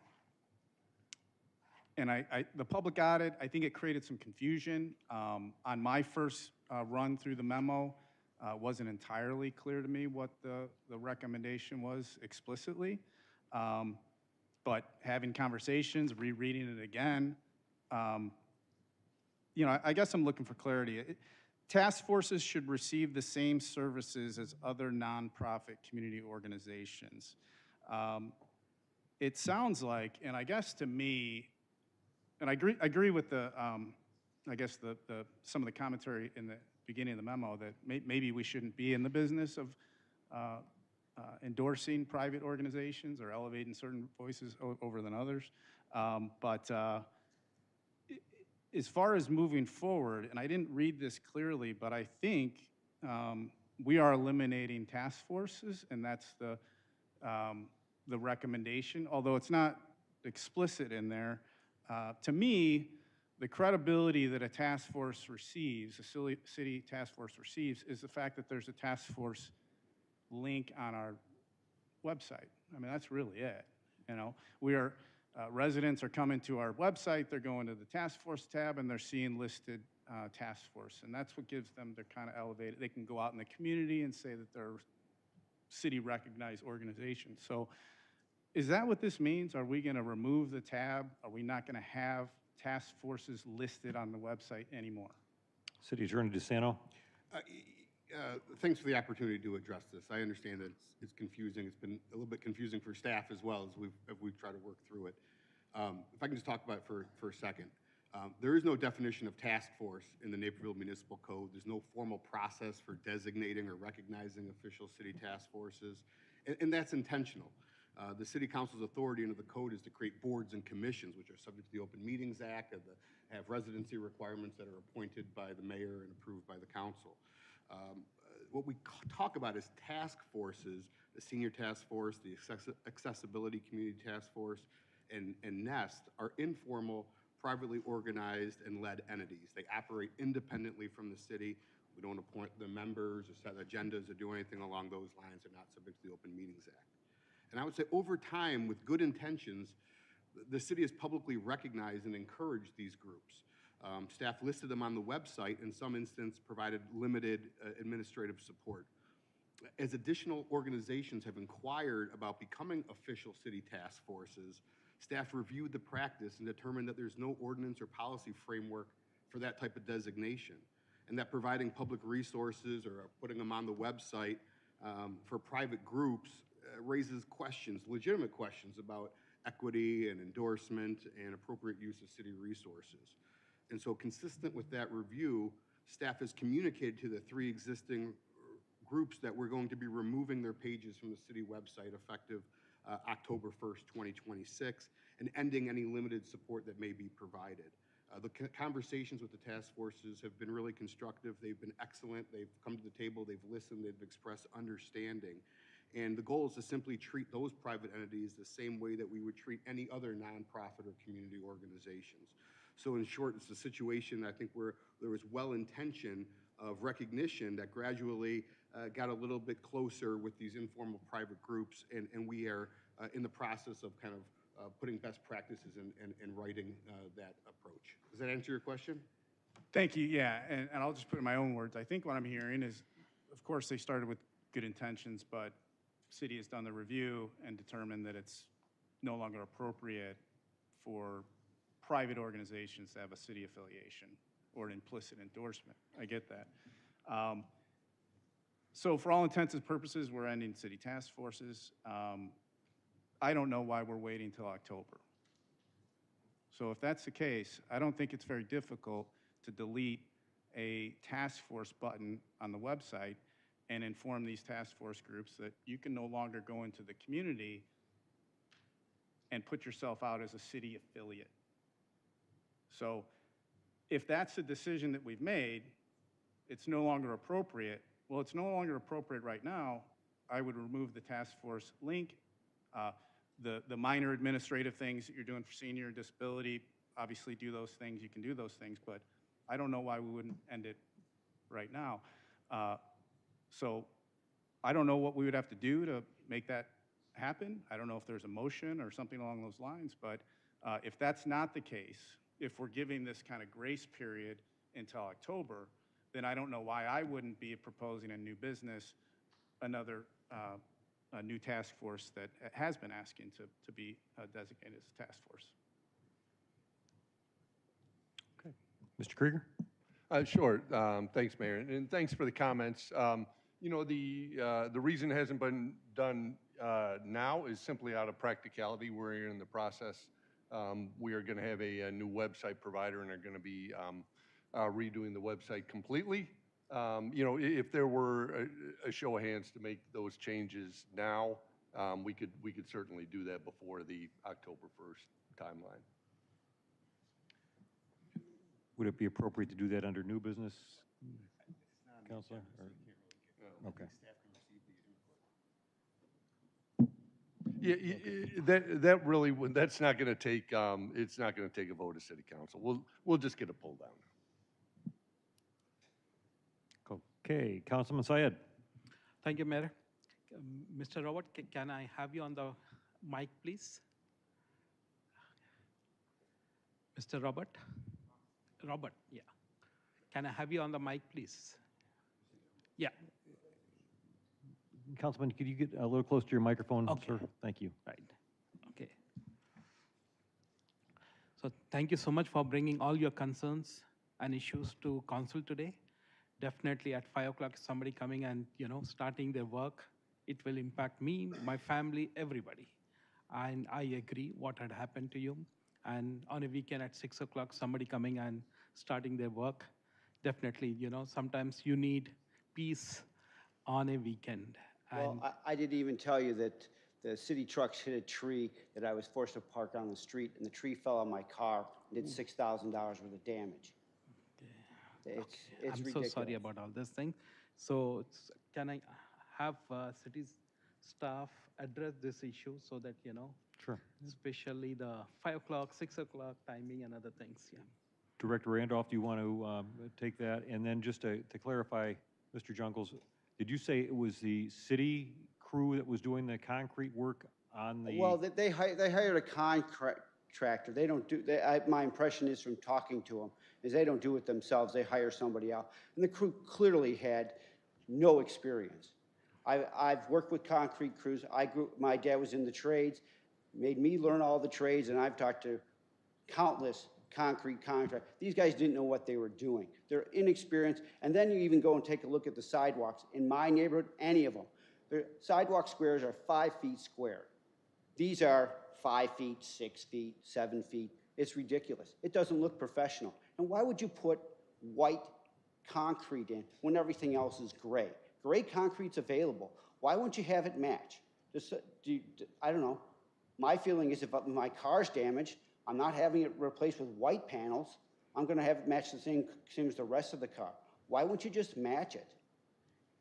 the public got it. I think it created some confusion. On my first run through the memo, wasn't entirely clear to me what the recommendation was explicitly. But having conversations, rereading it again, I guess I'm looking for clarity. Task forces should receive the same services as other nonprofit community organizations. It sounds like, and I guess to me, and I agree with I guess some of the commentary in the beginning of the memo that maybe we shouldn't be in the business of endorsing private organizations or elevating certain voices over than others. But as far as moving forward, and I didn't read this clearly, but I think we are eliminating task forces, and that's the recommendation, although it's not explicit in there. To me, the credibility that a task force receives, a city task force receives, is the fact that there's a task force link on our website. I mean, that's really it. Residents are coming to our website, they're going to the task force tab, and they're seeing listed task force. And that's what gives them, they're kind of elevated. They can go out in the community and say that they're city-recognized organizations. So is that what this means? Are we going to remove the tab? Are we not going to have task forces listed on the website anymore? City Attorney DeSanto. Thanks for the opportunity to address this. I understand that it's confusing. It's been a little bit confusing for staff as well as we've tried to work through it. If I can just talk about it for a second. There is no definition of task force in the Naperville Municipal Code. There's no formal process for designating or recognizing official city task forces, and that's intentional. The City Council's authority under the code is to create boards and commissions, which are subject to the Open Meetings Act, and have residency requirements that are appointed by the mayor and approved by the council. What we talk about is task forces, the Senior Task Force, the Accessibility Community Task Force, and NEST are informal, privately organized and led entities. They operate independently from the city. We don't appoint the members or set agendas or do anything along those lines. They're not subject to the Open Meetings Act. And I would say over time, with good intentions, the city has publicly recognized and encouraged these groups. Staff listed them on the website, in some instances provided limited administrative support. as additional organizations have inquired about becoming official city task forces, staff reviewed the practice and determined that there's no ordinance or policy framework for that type of designation, and that providing public resources or putting them on the website for private groups raises questions, legitimate questions about equity and endorsement and appropriate use of city resources. And so consistent with that review, staff has communicated to the 3 existing groups that we're going to be removing their pages from the city website effective October 1st, 2026, and ending any limited support that may be provided. The conversations with the task forces have been really constructive. They've been excellent. They've come to the table, they've listened, they've expressed understanding. And the goal is to simply treat those private entities the same way that we would treat any other nonprofit or community organizations. So in short, it's a situation I think where there was well-intentioned of recognition that gradually got a little bit closer with these informal private groups, and we are in the process of kind of putting best practices and writing that approach. Does that answer your question? Thank you, yeah, and I'll just put it in my own words. I think what I'm hearing is, of course, they started with good intentions, but city has done the review and determined that it's no longer appropriate for private organizations to have a city affiliation or an implicit endorsement. I get that. So for all intents and purposes, we're ending city task forces. I don't know why we're waiting till October. So if that's the case, I don't think it's very difficult to delete a task force button on the website and inform these task force groups that you can no longer go into the community and put yourself out as a city affiliate. So if that's the decision that we've made, it's no longer appropriate. Well, it's no longer appropriate right now. I would remove the task force link. The minor administrative things that you're doing for senior disability, obviously do those things. You can do those things, but I don't know why we wouldn't end it right now. So I don't know what we would have to do to make that happen. I don't know if there's a motion or something along those lines, but if that's not the case, if we're giving this kind of grace period until October, then I don't know why I wouldn't be proposing a new business, another a new task force that has been asking to be designated as a task force. Okay. Mr. Krieger? Sure. Thanks, Mayor, and thanks for the comments. You know, the reason it hasn't been done now is simply out of practicality. We're in the process. We are going to have a new website provider and are going to be redoing the website completely. You know, if there were a show of hands to make those changes now, we could certainly do that before the October 1st timeline. Would it be appropriate to do that under new business, Counselor? Okay. Yeah, that really would. That's not going to take. It's not going to take a vote of City Council. We'll just get a pull down. Okay, Councilman Syed. Thank you, Mayor. Mr. Robert, can I have you on the mic, please? Mr. Robert? Robert, yeah. Can I have you on the mic, please? Yeah. Councilman, could you get a little closer to your microphone, sir? Thank you. Right. Okay. So thank you so much for bringing all your concerns and issues to council today. Definitely at 5 o'clock, somebody coming and, you know, starting their work, it will impact me, my family, everybody. And I agree what had happened to you. And on a weekend at 6 o'clock, somebody coming and starting their work, definitely, you know, sometimes you need peace on a weekend. Well, I didn't even tell you that the city trucks hit a tree that I was forced to park on the street, and the tree fell on my car and did $6,000 worth of damage. It's I'm ridiculous. so sorry about all this thing. So can I have city staff address this issue so that, you know, sure, especially the 5 o'clock, 6 o'clock timing and other things, yeah. Director Randolph, do you want to take that? And then just to clarify, Mr. Jungles, did you say it was the city crew that was doing the concrete work on the? Well, they hired a contractor. They don't do. My impression is from talking to them is they don't do it themselves. They hire somebody out, and the crew clearly had no experience. I've worked with concrete crews. My dad was in the trades, made me learn all the trades, and I've talked to countless concrete contractors. These guys didn't know what they were doing. They're inexperienced. And then you even go and take a look at the sidewalks. In my neighborhood, any of them, the sidewalk squares are 5 feet square. These are 5 feet, 6 feet, 7 feet. It's ridiculous. It doesn't look professional. And why would you put white concrete in when everything else is gray? Gray concrete's available. Why wouldn't you have it match? I don't know. My feeling is if my car's damaged, I'm not having it replaced with white panels. I'm going to have it match the same as the rest of the car. Why wouldn't you just match it?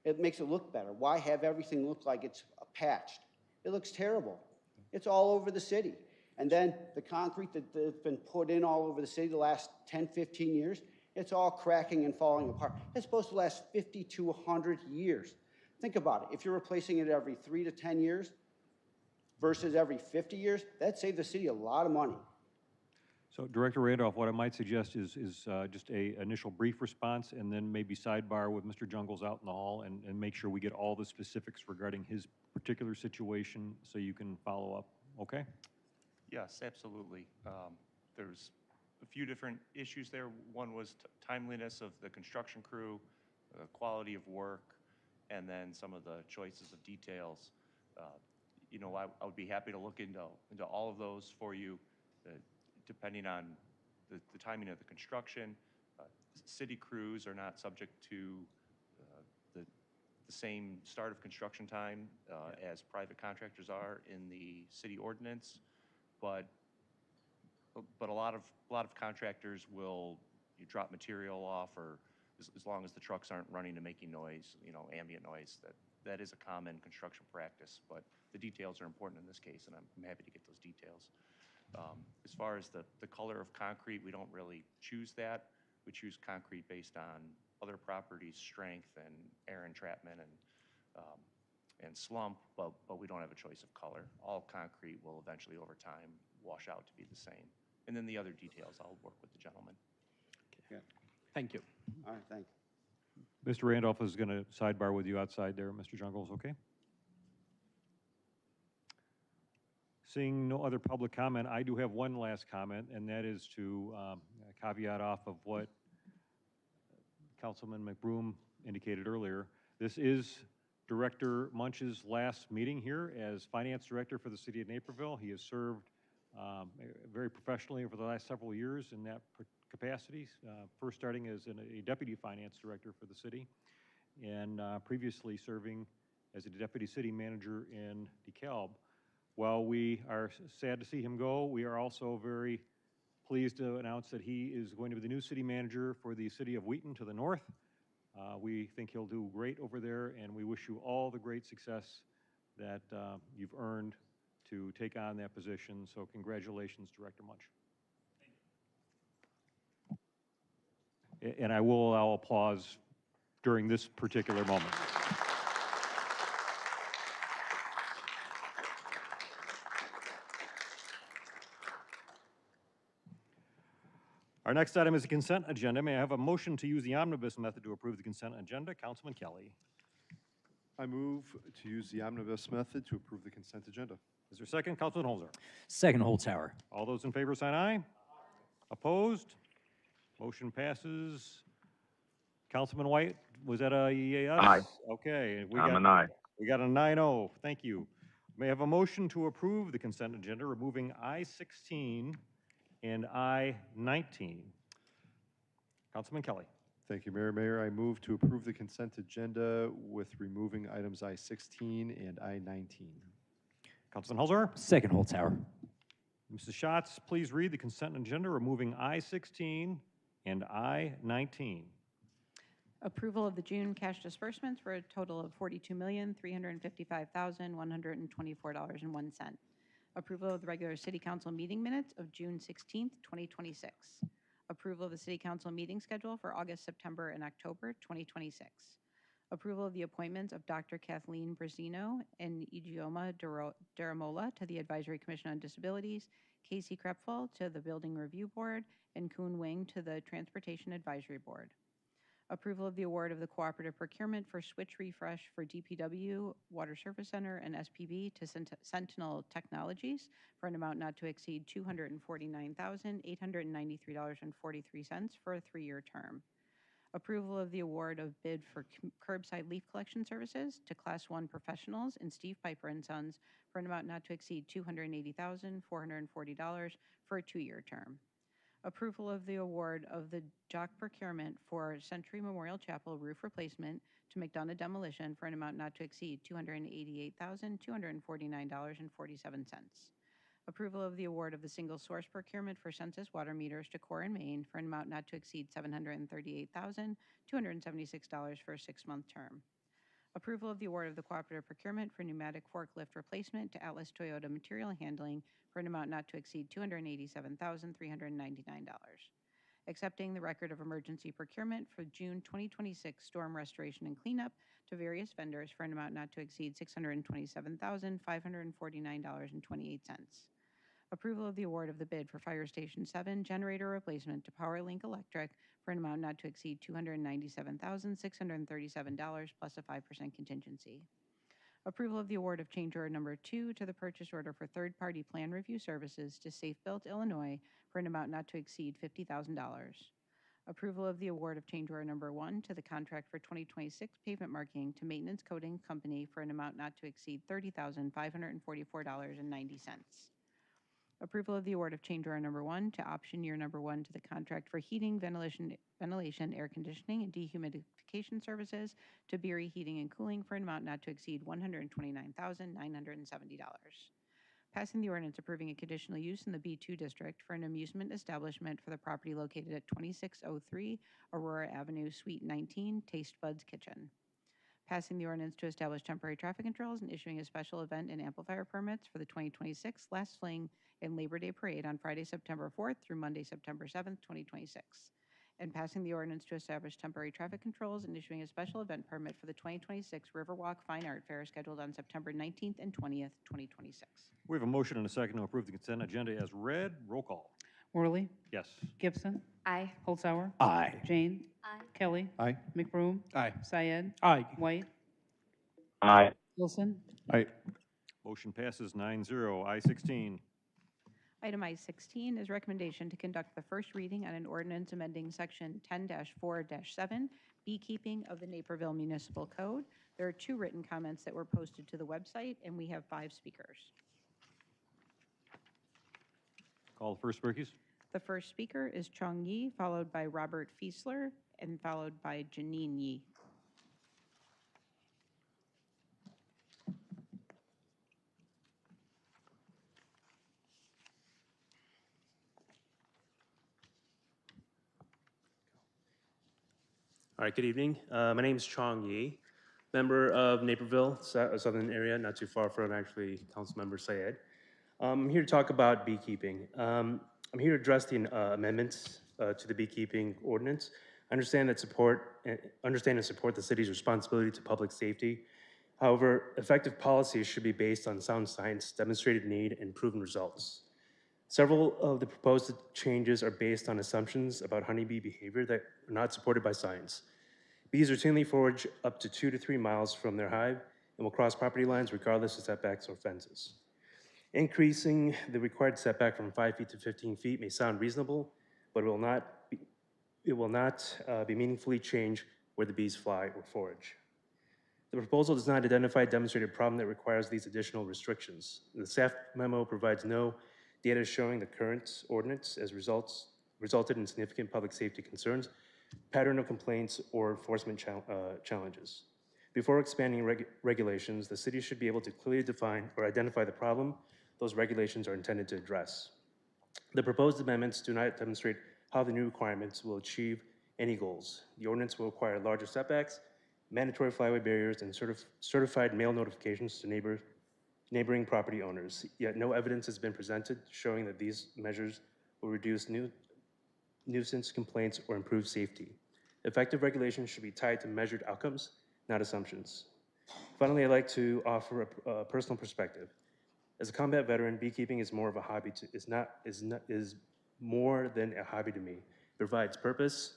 It makes it look better. Why have everything look like it's patched? It looks terrible. It's all over the city. And then the concrete that's been put in all over the city the last 10, 15 years, it's all cracking and falling apart. It's supposed to last 50 to 100 years. Think about it. If you're replacing it every 3 to 10 years versus every 50 years, that saved the city a lot of money. So Director Randolph, what I might suggest is just a initial brief response and then maybe sidebar with Mr. Jungles out in the hall and make sure we get all the specifics regarding his particular situation so you can follow up, okay? Yes, absolutely. There's a few different issues there. One was timeliness of the construction crew, quality of work, and then some of the choices of details. You know, I would be happy to look into all of those for you, depending on the timing of the construction. City crews are not subject to the same start of construction time as private contractors are in the city ordinance, but a lot of contractors will drop material off, or as long as the trucks aren't running and making noise, you know, ambient noise. That is a common construction practice, but the details are important in this case, and I'm happy to get those details. As far as the color of concrete, we don't really choose that. We choose concrete based on other properties, strength and air entrapment and slump, but we don't have a choice of color. All concrete will eventually, over time, wash out to be the same. And then the other details, I'll work with the gentleman. Yeah. Thank you. All right, thank you. Mr. Randolph is going to sidebar with you outside there, Mr. Jungles, okay? Seeing no other public comment, I do have one last comment, and that is to caveat off of what Councilman McBroom indicated earlier. This is Director Munch's last meeting here as Finance Director for the City of Naperville. He has served very professionally over the last several years in that capacity, first starting as a Deputy Finance Director for the city, and previously serving as a Deputy City Manager in DeKalb. While we are sad to see him go, we are also very pleased to announce that he is going to be the new city manager for the city of Wheaton to the north. We think he'll do great over there, and we wish you all the great success that you've earned to take on that position. So congratulations, Director Munch. And I will allow applause during this particular moment. Our next item is the consent agenda. May I have a motion to use the omnibus method to approve the consent agenda? Councilman Kelly. I move to use the omnibus method to approve the consent agenda. Is there a second? Councilman Holzer. Second, Holzhauer. All those in favor sign aye. Opposed? Motion passes. Councilman White, was that a yes? Aye. Okay. I'm an aye. We got a 9-0. Thank you. May I have a motion to approve the consent agenda, removing I-16 and I-19? Councilman Kelly. Thank you, Mayor. I move to approve the consent agenda with removing items I-16 and I-19. Councilman Holzer. Second, Holzhauer. Mrs. Schatz, please read the consent agenda, removing I-16 and I-19. Approval of the June cash disbursements for a total of $42,355,124.01. Approval of the regular City Council meeting minutes of June 16th, 2026. Approval of the City Council meeting schedule for August, September, and October 2026. Approval of the appointments of Dr. Kathleen Brazino and Igioma Daramola to the Advisory Commission on Disabilities, Casey Krepfel to the Building Review Board, and Kuhn Wing to the Transportation Advisory Board. Approval of the award of the cooperative procurement for switch refresh for DPW, Water Service Center, and SPB to Sentinel Technologies for an amount not to exceed $249,893.43 for a 3-year term. Approval of the award of bid for curbside leaf collection services to Class 1 professionals and Steve Piper and Sons for an amount not to exceed $280,440 for a 2-year term. Approval of the award of the jock procurement for Century Memorial Chapel roof replacement to McDonough Demolition for an amount not to exceed $288,249.47. Approval of the award of the single source procurement for census water meters to Core and Maine for an amount not to exceed $738,276 for a 6-month term. Approval of the award of the cooperative procurement for pneumatic forklift replacement to Atlas Toyota Material Handling for an amount not to exceed $287,399. Accepting the record of emergency procurement for June 2026 storm restoration and cleanup to various vendors for an amount not to exceed $627,549.28. Approval of the award of the bid for Fire Station 7 generator replacement to PowerLink Electric for an amount not to exceed $297,637 plus a 5% contingency. Approval of the award of change order number 2 to the purchase order for third-party plan review services to Safe Built Illinois for an amount not to exceed $50,000. Approval of the award of change order number 1 to the contract for 2026 pavement marking to Maintenance Coating Company for an amount not to exceed $30,544.90. Approval of the award of change order number 1 to option year number 1 to the contract for heating, ventilation, air conditioning, and dehumidification services to Beery Heating and Cooling for an amount not to exceed $129,970. Passing the ordinance approving a conditional use in the B2 district for an amusement establishment for the property located at 2603 Aurora Avenue, Suite 19, Taste Buds Kitchen. Passing the ordinance to establish temporary traffic controls and issuing a special event and amplifier permits for the 2026 Last Fling and Labor Day Parade on Friday, September 4th through Monday, September 7th, 2026. And passing the ordinance to establish temporary traffic controls and issuing a special event permit for the 2026 Riverwalk Fine Art Fair scheduled on September 19th and 20th, 2026. We have a motion and a second to approve the consent agenda as read. Roll call. Worley. Yes. Gibson. Aye. Holzhauer. Aye. Jane. Aye. Kelly. Aye. McBroom. Aye. Syed. Aye. White. Aye. Wilson. Aye. Motion passes 9-0. I-16. Item I-16 is recommendation to conduct the first reading on an ordinance amending Section 10-4-7, beekeeping of the Naperville Municipal Code. There are 2 written comments that were posted to the website, and we have 5 speakers. Call the first speaker. The first speaker is Chong Yi, followed by Robert Fiesler, and followed by Janine Yi. All right, good evening. My name is Chong Yi, member of Naperville, southern area, not too far from actually Councilmember Syed. I'm here to talk about beekeeping. I'm here to address the amendments to the beekeeping ordinance. I understand and support the city's responsibility to public safety. However, effective policies should be based on sound science, demonstrated need, and proven results. Several of the proposed changes are based on assumptions about honeybee behavior that are not supported by science. Bees routinely forage up to 2 to 3 miles from their hive and will cross property lines regardless of setbacks or fences. Increasing the required setback from 5 feet to 15 feet may sound reasonable, but it will not be meaningfully change where the bees fly or forage. The proposal does not identify a demonstrated problem that requires these additional restrictions. The staff memo provides no data showing the current ordinance as resulted in significant public safety concerns, pattern of complaints, or enforcement challenges. Before expanding regulations, the city should be able to clearly define or identify the problem those regulations are intended to address. The proposed amendments do not demonstrate how the new requirements will achieve any goals. The ordinance will require larger setbacks, mandatory flyway barriers, and certified mail notifications to neighboring property owners, yet no evidence has been presented showing that these measures will reduce nuisance complaints or improve safety. Effective regulation should be tied to measured outcomes, not assumptions. Finally, I'd like to offer a personal perspective. As a combat veteran, beekeeping is more of a hobby is more than a hobby to me. It provides purpose,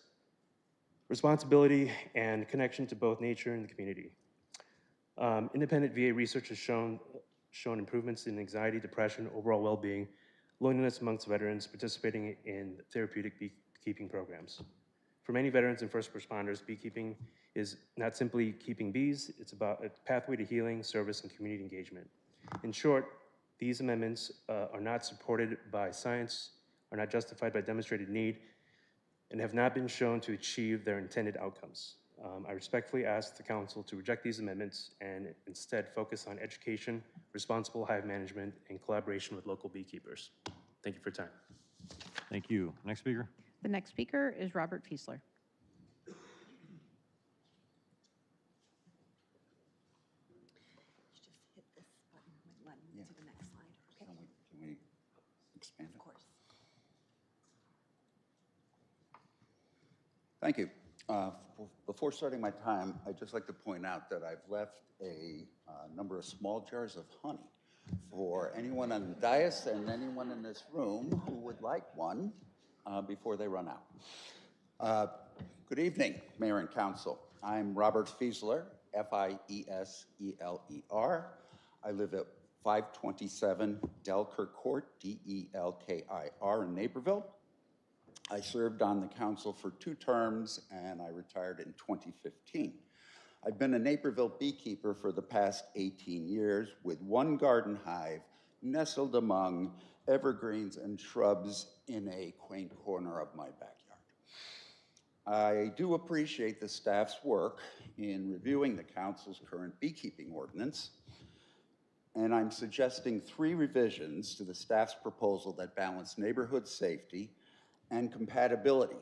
responsibility, and connection to both nature and the community. Independent VA research has shown improvements in anxiety, depression, overall well-being, loneliness amongst veterans participating in therapeutic beekeeping programs. For many veterans and first responders, beekeeping is not simply keeping bees, it's about a pathway to healing, service, and community engagement. In short, these amendments are not supported by science, are not justified by demonstrated need, and have not been shown to achieve their intended outcomes. I respectfully ask the Council to reject these amendments and instead focus on education, responsible hive management, and collaboration with local beekeepers. Thank you for your time. Thank you. Next speaker. The next speaker is Robert Fiesler. Can we expand it? Of course. Thank you. Before starting my time, I'd just like to point out that I've left a number of small jars of honey for anyone on the dais and anyone in this room who would like one before they run out. Good evening, Mayor and Council. I'm Robert Fiesler, F-I-E-S-E-L-E-R. I live at 527 Delker Court, D-E-L-K-I-R in Naperville. I served on the council for 2 terms and I retired in 2015. I've been a Naperville beekeeper for the past 18 years with 1 garden hive nestled among evergreens and shrubs in a quaint corner of my backyard. I do appreciate the staff's work in reviewing the council's current beekeeping ordinance, and I'm suggesting 3 revisions to the staff's proposal that balance neighborhood safety and compatibility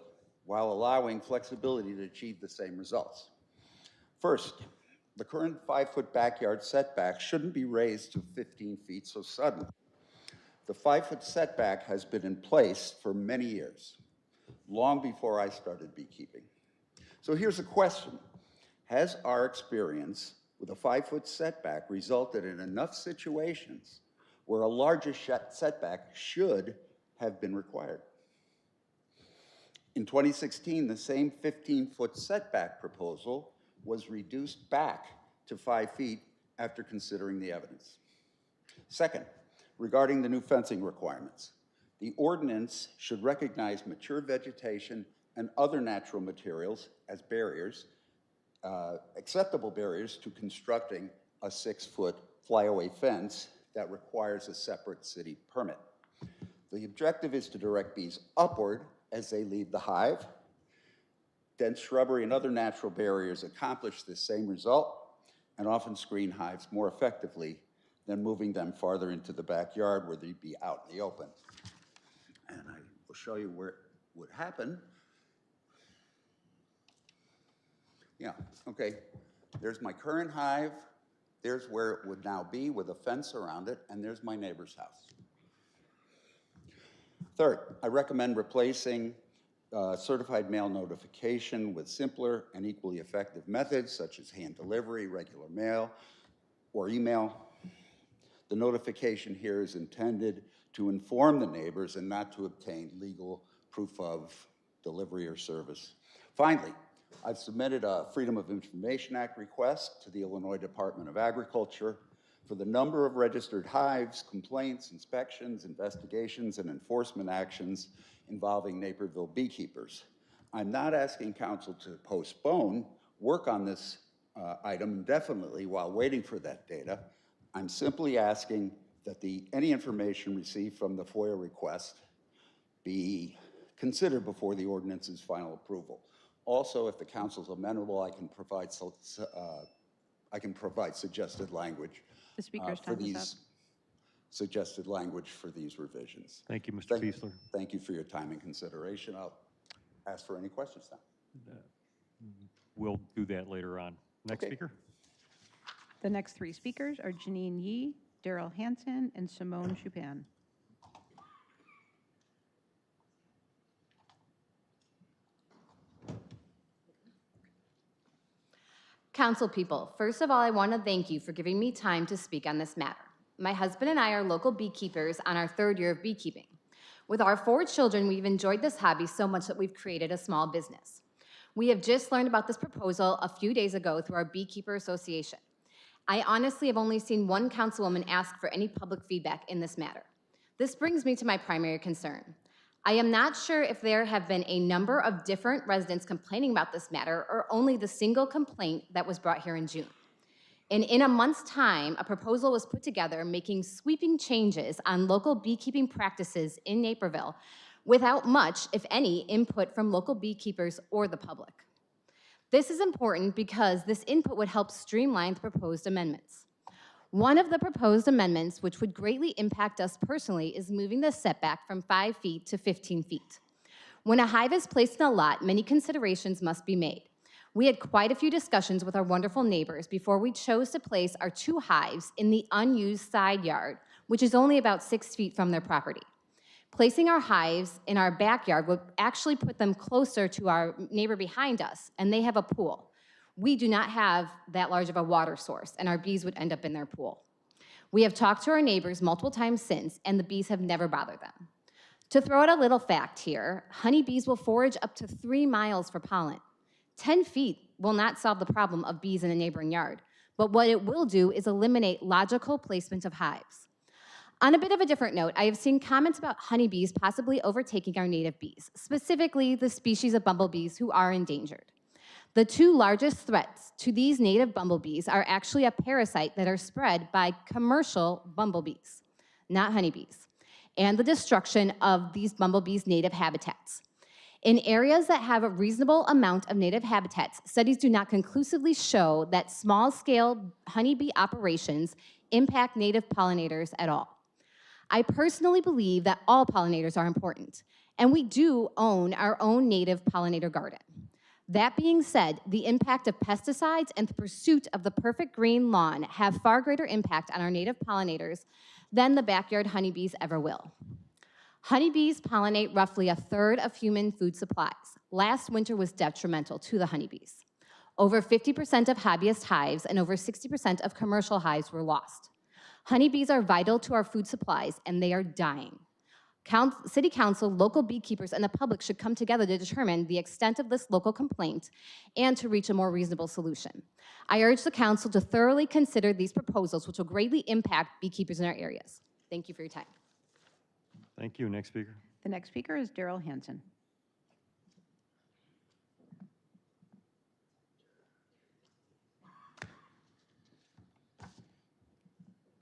while allowing flexibility to achieve the same results. First, the current 5-foot backyard setback shouldn't be raised to 15 feet so suddenly. The 5-foot setback has been in place for many years, long before I started beekeeping. So here's a question. Has our experience with a 5-foot setback resulted in enough situations where a larger setback should have been required? In 2016, the same 15-foot setback proposal was reduced back to 5 feet after considering the evidence. Second, regarding the new fencing requirements, the ordinance should recognize mature vegetation and other natural materials as barriers, acceptable barriers to constructing a 6-foot flyaway fence that requires a separate city permit. The objective is to direct bees upward as they leave the hive. Dense shrubbery and other natural barriers accomplish this same result and often screen hives more effectively than moving them farther into the backyard where they'd be out in the open. And I will show you where it would happen. Yeah, okay, there's my current hive, there's where it would now be with a fence around it, and there's my neighbor's house. Third, I recommend replacing certified mail notification with simpler and equally effective methods such as hand delivery, regular mail, or email. The notification here is intended to inform the neighbors and not to obtain legal proof of delivery or service. Finally, I've submitted a Freedom of Information Act request to the Illinois Department of Agriculture for the number of registered hives, complaints, inspections, investigations, and enforcement actions involving Naperville beekeepers. I'm not asking council to postpone work on this item indefinitely while waiting for that data. I'm simply asking that any information received from the FOIA request be considered before the ordinance's final approval. Also, if the council's amenable, I can provide suggested language. The speaker's time is up. Suggested language for these revisions. Thank you, Mr. Fiesler. Thank you for your time and consideration. I'll ask for any questions now. We'll do that later on. Next speaker. The next 3 speakers are Janine Yee, Daryl Hansen, and Simone Chupin. Council people, first of all, I want to thank you for giving me time to speak on this matter. My husband and I are local beekeepers on our 3rd year of beekeeping. With our 4 children, we've enjoyed this hobby so much that we've created a small business. We have just learned about this proposal a few days ago through our Beekeeper Association. I honestly have only seen one councilwoman ask for any public feedback in this matter. This brings me to my primary concern. I am not sure if there have been a number of different residents complaining about this matter or only the single complaint that was brought here in June. And in a month's time, a proposal was put together making sweeping changes on local beekeeping practices in Naperville without much, if any, input from local beekeepers or the public. This is important because this input would help streamline the proposed amendments. One of the proposed amendments, which would greatly impact us personally, is moving the setback from 5 feet to 15 feet. When a hive is placed in a lot, many considerations must be made. We had quite a few discussions with our wonderful neighbors before we chose to place our 2 hives in the unused side yard, which is only about 6 feet from their property. Placing our hives in our backyard would actually put them closer to our neighbor behind us, and they have a pool. We do not have that large of a water source, and our bees would end up in their pool. We have talked to our neighbors multiple times since, and the bees have never bothered them. To throw out a little fact here, honeybees will forage up to 3 miles for pollen. 10 feet will not solve the problem of bees in a neighboring yard, but what it will do is eliminate logical placement of hives. On a bit of a different note, I have seen comments about honeybees possibly overtaking our native bees, specifically the species of bumblebees who are endangered. The 2 largest threats to these native bumblebees are actually a parasite that are spread by commercial bumblebees, not honeybees, and the destruction of these bumblebees' native habitats. In areas that have a reasonable amount of native habitats, studies do not conclusively show that small-scale honeybee operations impact native pollinators at all. I personally believe that all pollinators are important, and we do own our own native pollinator garden. That being said, the impact of pesticides and the pursuit of the perfect green lawn have far greater impact on our native pollinators than the backyard honeybees ever will. Honeybees pollinate roughly 1/3 of human food supplies. Last winter was detrimental to the honeybees. Over 50% of hobbyist hives and over 60% of commercial hives were lost. Honeybees are vital to our food supplies, and they are dying. City Council, local beekeepers, and the public should come together to determine the extent of this local complaint and to reach a more reasonable solution. I urge the Council to thoroughly consider these proposals, which will greatly impact beekeepers in our areas. Thank you for your time. Thank you. Next speaker. The next speaker is Daryl Hansen.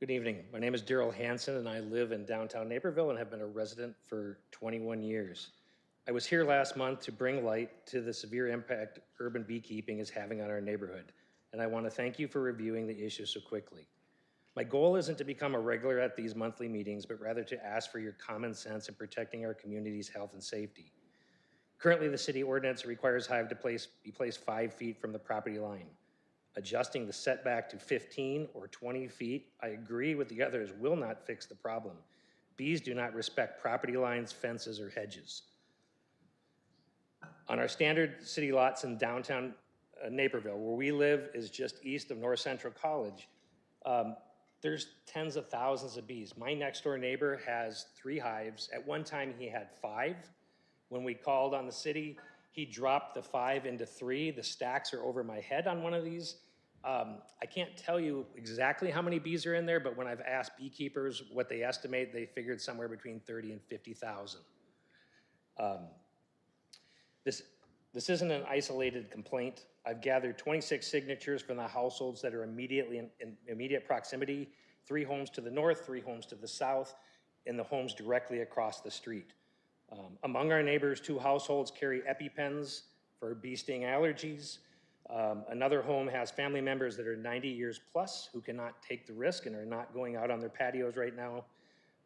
Good evening. My name is Daryl Hansen, and I live in downtown Naperville and have been a resident for 21 years. I was here last month to bring light to the severe impact urban beekeeping is having on our neighborhood, and I want to thank you for reviewing the issue so quickly. My goal isn't to become a regular at these monthly meetings, but rather to ask for your common sense in protecting our community's health and safety. Currently, the city ordinance requires hive to be placed 5 feet from the property line. Adjusting the setback to 15 or 20 feet, I agree with the others, will not fix the problem. Bees do not respect property lines, fences, or hedges. On our standard city lots in downtown Naperville, where we live is just east of North Central College, there's tens of thousands of bees. My next door neighbor has 3 hives. At one time, he had 5. When we called on the city, he dropped the 5 into 3. The stacks are over my head on one of these. I can't tell you exactly how many bees are in there, but when I've asked beekeepers what they estimate, they figured somewhere between 30 and 50,000. This isn't an isolated complaint. I've gathered 26 signatures from the households that are immediately in immediate proximity, 3 homes to the north, 3 homes to the south, and the homes directly across the street. Among our neighbors, 2 households carry EpiPens for bee sting allergies. Another home has family members that are 90 years plus who cannot take the risk and are not going out on their patios right now.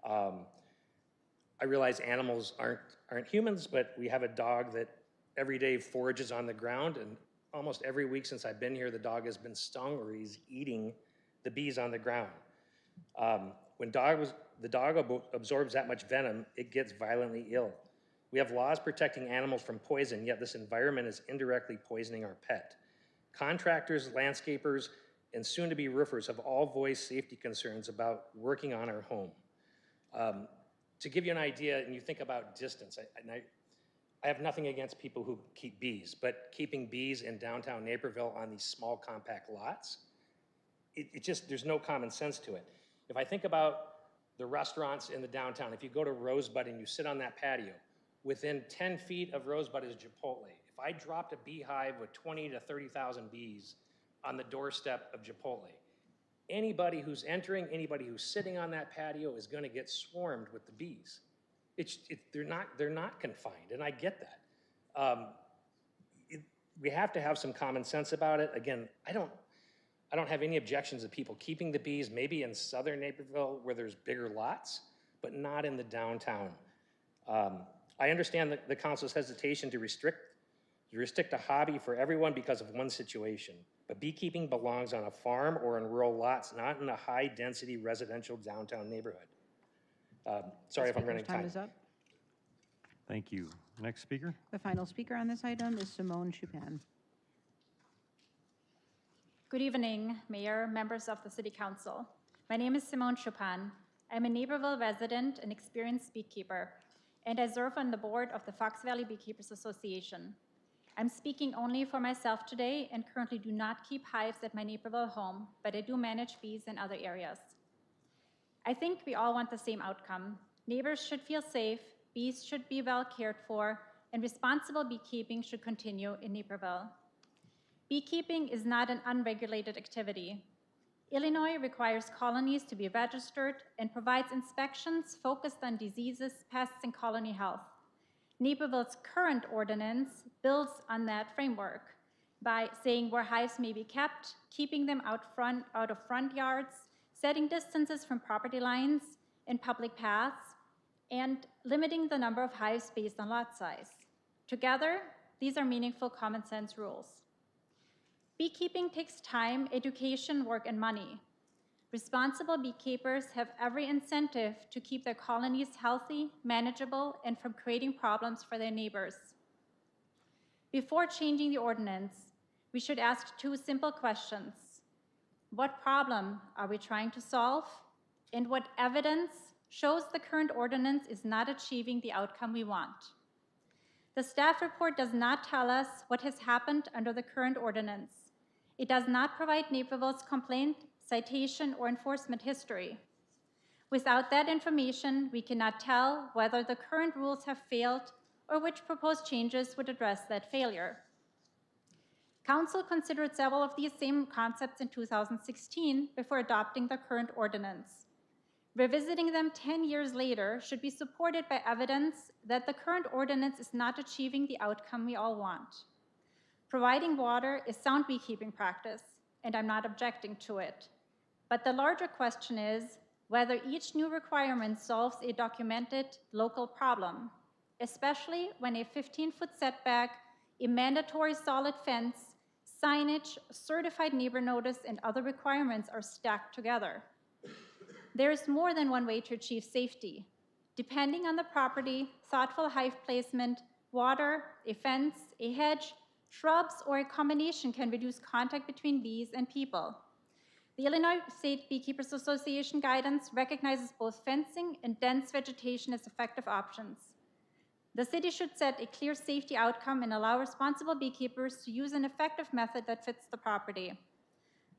I realize animals aren't humans, but we have a dog that every day forages on the ground, and almost every week since I've been here, the dog has been stung or he's eating the bees on the ground. When the dog absorbs that much venom, it gets violently ill. We have laws protecting animals from poison, yet this environment is indirectly poisoning our pet. Contractors, landscapers, and soon-to-be roofers have all voiced safety concerns about working on our home. To give you an idea, and you think about distance, I have nothing against people who keep bees, but keeping bees in downtown Naperville on these small compact lots, it just, there's no common sense to it. If I think about the restaurants in the downtown, if you go to Rosebud and you sit on that patio, within 10 feet of Rosebud is Chipotle. If I dropped a beehive with 20 to 30,000 bees on the doorstep of Chipotle, anybody who's entering, anybody who's sitting on that patio is gonna get swarmed with the bees. They're not confined, and I get that. We have to have some common sense about it. Again, I don't have any objections to people keeping the bees, maybe in southern Naperville where there's bigger lots, but not in the downtown. I understand the council's hesitation to restrict a hobby for everyone because of one situation, but beekeeping belongs on a farm or in rural lots, not in a high-density residential downtown neighborhood. Sorry if I'm running Time time. is up. Thank you. Next speaker? The final speaker on this item is Simone Chupin. Good evening, Mayor, members of the City Council. My name is Simone Chupin. I'm a Naperville resident and experienced beekeeper, and I serve on the board of the Fox Valley Beekeepers Association. I'm speaking only for myself today and currently do not keep hives at my Naperville home, but I do manage bees in other areas. I think we all want the same outcome. Neighbors should feel safe, bees should be well cared for, and responsible beekeeping should continue in Naperville. Beekeeping is not an unregulated activity. Illinois requires colonies to be registered and provides inspections focused on diseases, pests, and colony health. Naperville's current ordinance builds on that framework by saying where hives may be kept, keeping them out of front yards, setting distances from property lines and public paths, and limiting the number of hives based on lot size. Together, these are meaningful common sense rules. Beekeeping takes time, education, work, and money. Responsible beekeepers have every incentive to keep their colonies healthy, manageable, and from creating problems for their neighbors. Before changing the ordinance, we should ask two simple questions. What problem are we trying to solve? And what evidence shows the current ordinance is not achieving the outcome we want? The staff report does not tell us what has happened under the current ordinance. It does not provide Naperville's complaint, citation, or enforcement history. Without that information, we cannot tell whether the current rules have failed or which proposed changes would address that failure. Council considered several of these same concepts in 2016 before adopting the current ordinance. Revisiting them 10 years later should be supported by evidence that the current ordinance is not achieving the outcome we all want. Providing water is sound beekeeping practice, and I'm not objecting to it. But the larger question is whether each new requirement solves a documented local problem, especially when a 15-foot setback, a mandatory solid fence, signage, certified neighbor notice, and other requirements are stacked together. There is more than one way to achieve safety. Depending on the property, thoughtful hive placement, water, a fence, a hedge, shrubs, or a combination can reduce contact between bees and people. The Illinois State Beekeepers Association guidance recognizes both fencing and dense vegetation as effective options. The city should set a clear safety outcome and allow responsible beekeepers to use an effective method that fits the property.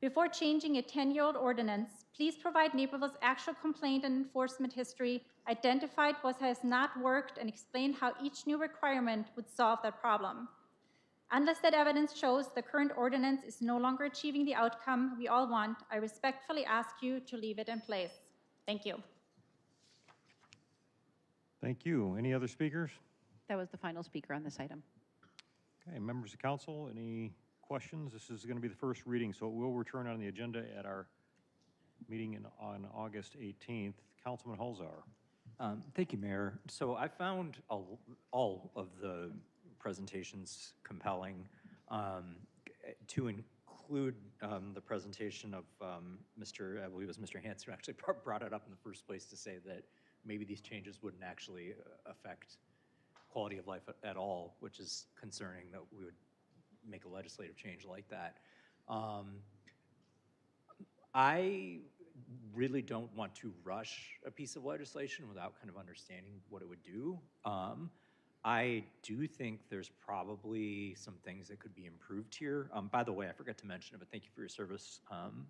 Before changing a 10-year-old ordinance, please provide Naperville's actual complaint and enforcement history, identify what has not worked, and explain how each new requirement would solve that problem. Unless that evidence shows the current ordinance is no longer achieving the outcome we all want, I respectfully ask you to leave it in place. Thank you. Thank you. Any other speakers? That was the final speaker on this item. Okay, members of council, any questions? This is going to be the first reading, so it will return on the agenda at our meeting on August 18th. Councilman Holzauer. Thank you, Mayor. So I found all of the presentations compelling, to include the presentation of I believe it was Mr. Hanson who actually brought it up in the first place to say that maybe these changes wouldn't actually affect quality of life at all, which is concerning that we would make a legislative change like that. I really don't want to rush a piece of legislation without kind of understanding what it would do. I do think there's probably some things that could be improved here. By the way, I forgot to mention it, but thank you for your service,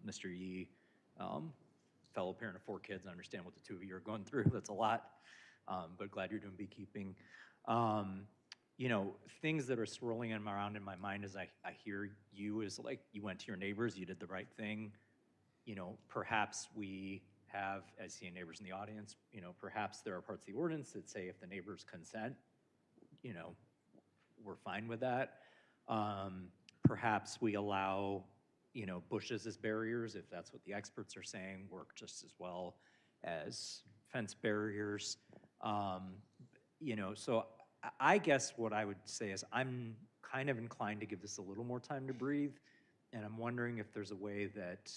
Mr. Yee. Fellow parent of 4 kids, I understand what the 2 of you are going through. That's a lot, but glad you're doing beekeeping. You know, things that are swirling around in my mind as I hear you is like, you went to your neighbors, you did the right thing. You know, perhaps we have, I see neighbors in the audience, you know, perhaps there are parts of the ordinance that say if the neighbors consent, you know, we're fine with that. Perhaps we allow, you know, bushes as barriers, if that's what the experts are saying, work just as well as fence barriers. You know, so I guess what I would say is I'm kind of inclined to give this a little more time to breathe, and I'm wondering if there's a way that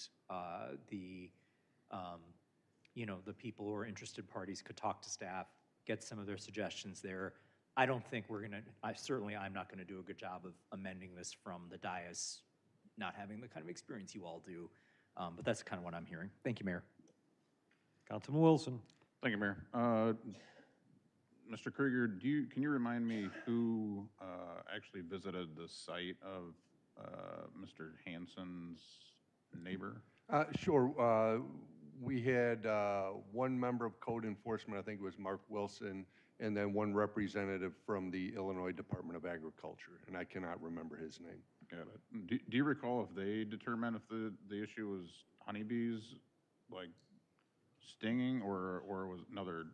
you know, the people who are interested parties could talk to staff, get some of their suggestions there. I don't think we're gonna, I'm not gonna do a good job of amending this from the dais, not having the kind of experience you all do. But that's kind of what I'm hearing. Thank you, Mayor. Councilman Wilson. Thank you, Mayor. Mr. Krieger, can you remind me who actually visited the site of Mr. Hansen's neighbor? Sure. We had one member of code enforcement, I think it was Mark Wilson, and then one representative from the Illinois Department of Agriculture, and I cannot remember his name. Got it. Do you recall if they determined if the issue was honeybees, like stinging, or was another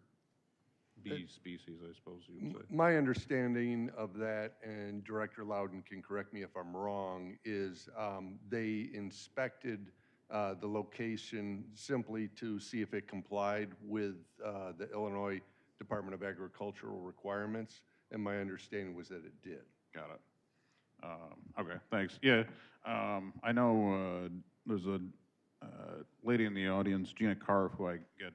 bee species, I suppose you would say? My understanding of that, and Director Loudon can correct me if I'm wrong, is they inspected the location simply to see if it complied with the Illinois Department of Agricultural requirements, and my understanding was that it did. Got it. Okay, thanks. Yeah, I know there's a lady in the audience, Gina Carf, who I get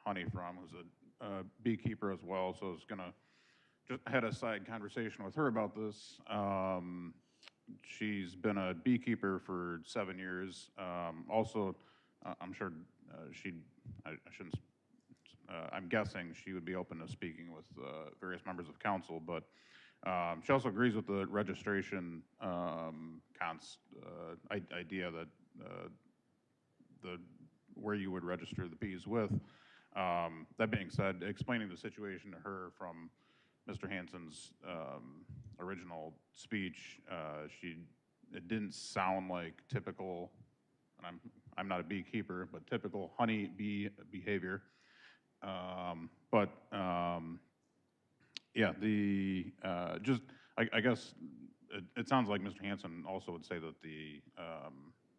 honey from, who's a beekeeper as well, so I was gonna just had a side conversation with her about this. She's been a beekeeper for 7 years. Also, I'm sure I shouldn't, I'm guessing she would be open to speaking with various members of council, but she also agrees with the registration idea that where you would register the bees with. That being said, explaining the situation to her from Mr. Hansen's original speech, it didn't sound like typical, and I'm not a beekeeper, but typical honey bee behavior. Yeah, I guess it sounds like Mr. Hansen also would say that the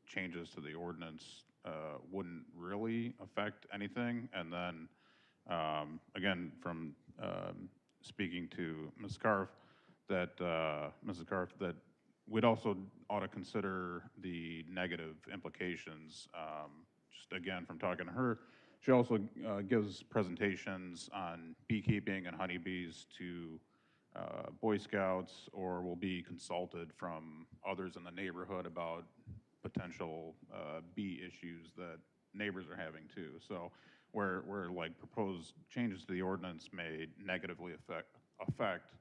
changes to the ordinance wouldn't really affect anything. And then, again, from speaking to Ms. Carf, Mrs. Carf, that we'd also ought to consider the negative implications. Just again, from talking to her, she also gives presentations on beekeeping and honeybees to Boy Scouts, or will be consulted from others in the neighborhood about potential bee issues that neighbors are having too. So where like proposed changes to the ordinance may negatively affect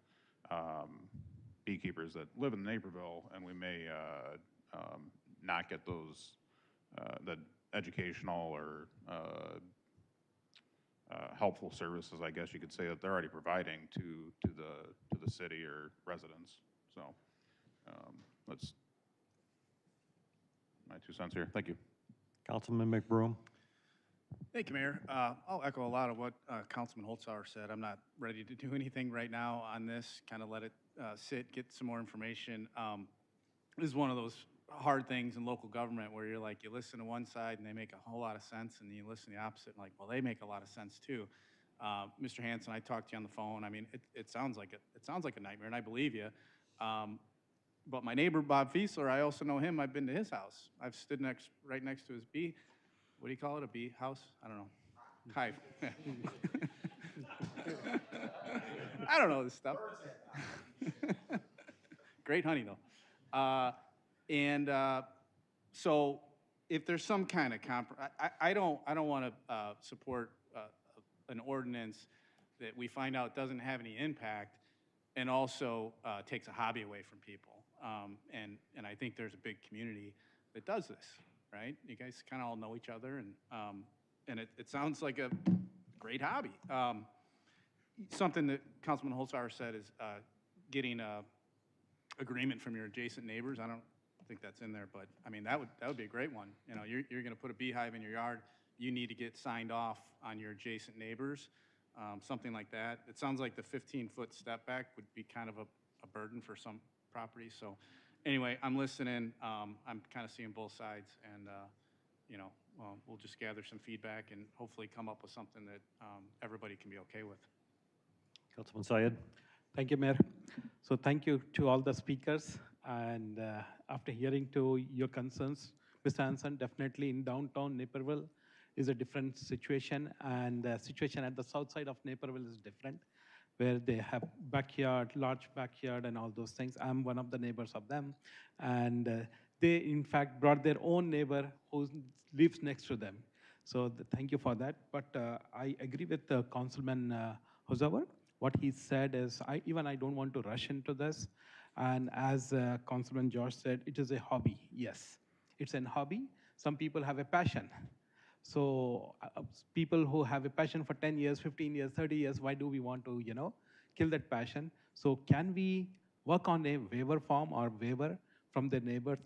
beekeepers that live in Naperville, and we may not get those that educational or helpful services, I guess you could say, that they're already providing to the city or residents. So that's my 2 cents here. Thank you. Councilman McBroom. Thank you, Mayor. I'll echo a lot of what Councilman Holzhauer said. I'm not ready to do anything right now on this, kind of let it sit, get some more information. This is one of those hard things in local government where you're like, you listen to one side and they make a whole lot of sense, and then you listen to the opposite and like, well, they make a lot of sense too. Mr. Hansen, I talked to you on the phone. I mean, it sounds like a nightmare, and I believe you. But my neighbor, Bob Fiesler, I also know him. I've been to his house. I've stood right next to his bee. What do you call it? A bee house? I don't know. Hive. I don't know this stuff. Great honey though. So if there's some kind of I don't want to support an ordinance that we find out doesn't have any impact, and also takes a hobby away from people. And I think there's a big community that does this, right? You guys kind of all know each other, and it sounds like a great hobby. Something that Councilman Holzhauer said is getting a agreement from your adjacent neighbors. I don't think that's in there, but I mean, that would be a great one. You know, you're going to put a beehive in your yard. You need to get signed off on your adjacent neighbors, something like that. It sounds like the 15-foot step back would be kind of a burden for some properties. So anyway, I'm listening. I'm kind of seeing both sides, and you know, we'll just gather some feedback and hopefully come up with something that everybody can be okay with. Councilman Syed. Thank you, Mayor. So thank you to all the speakers. And after hearing to your concerns, Mr. Hanson, definitely in downtown Naperville is a different situation. And the situation at the south side of Naperville is different, where they have backyard, large backyard and all those things. I'm one of the neighbors of them. And they, in fact, brought their own neighbor who lives next to them. So thank you for that. But I agree with Councilman Holzhauer. What he said is, I don't want to rush into this. And as Councilman Josh said, it is a hobby. Yes, it's a hobby. Some people have a passion. So people who have a passion for 10 years, 15 years, 30 years, why do we want to, kill that passion? So can we work on a waiver form or waiver from their neighbors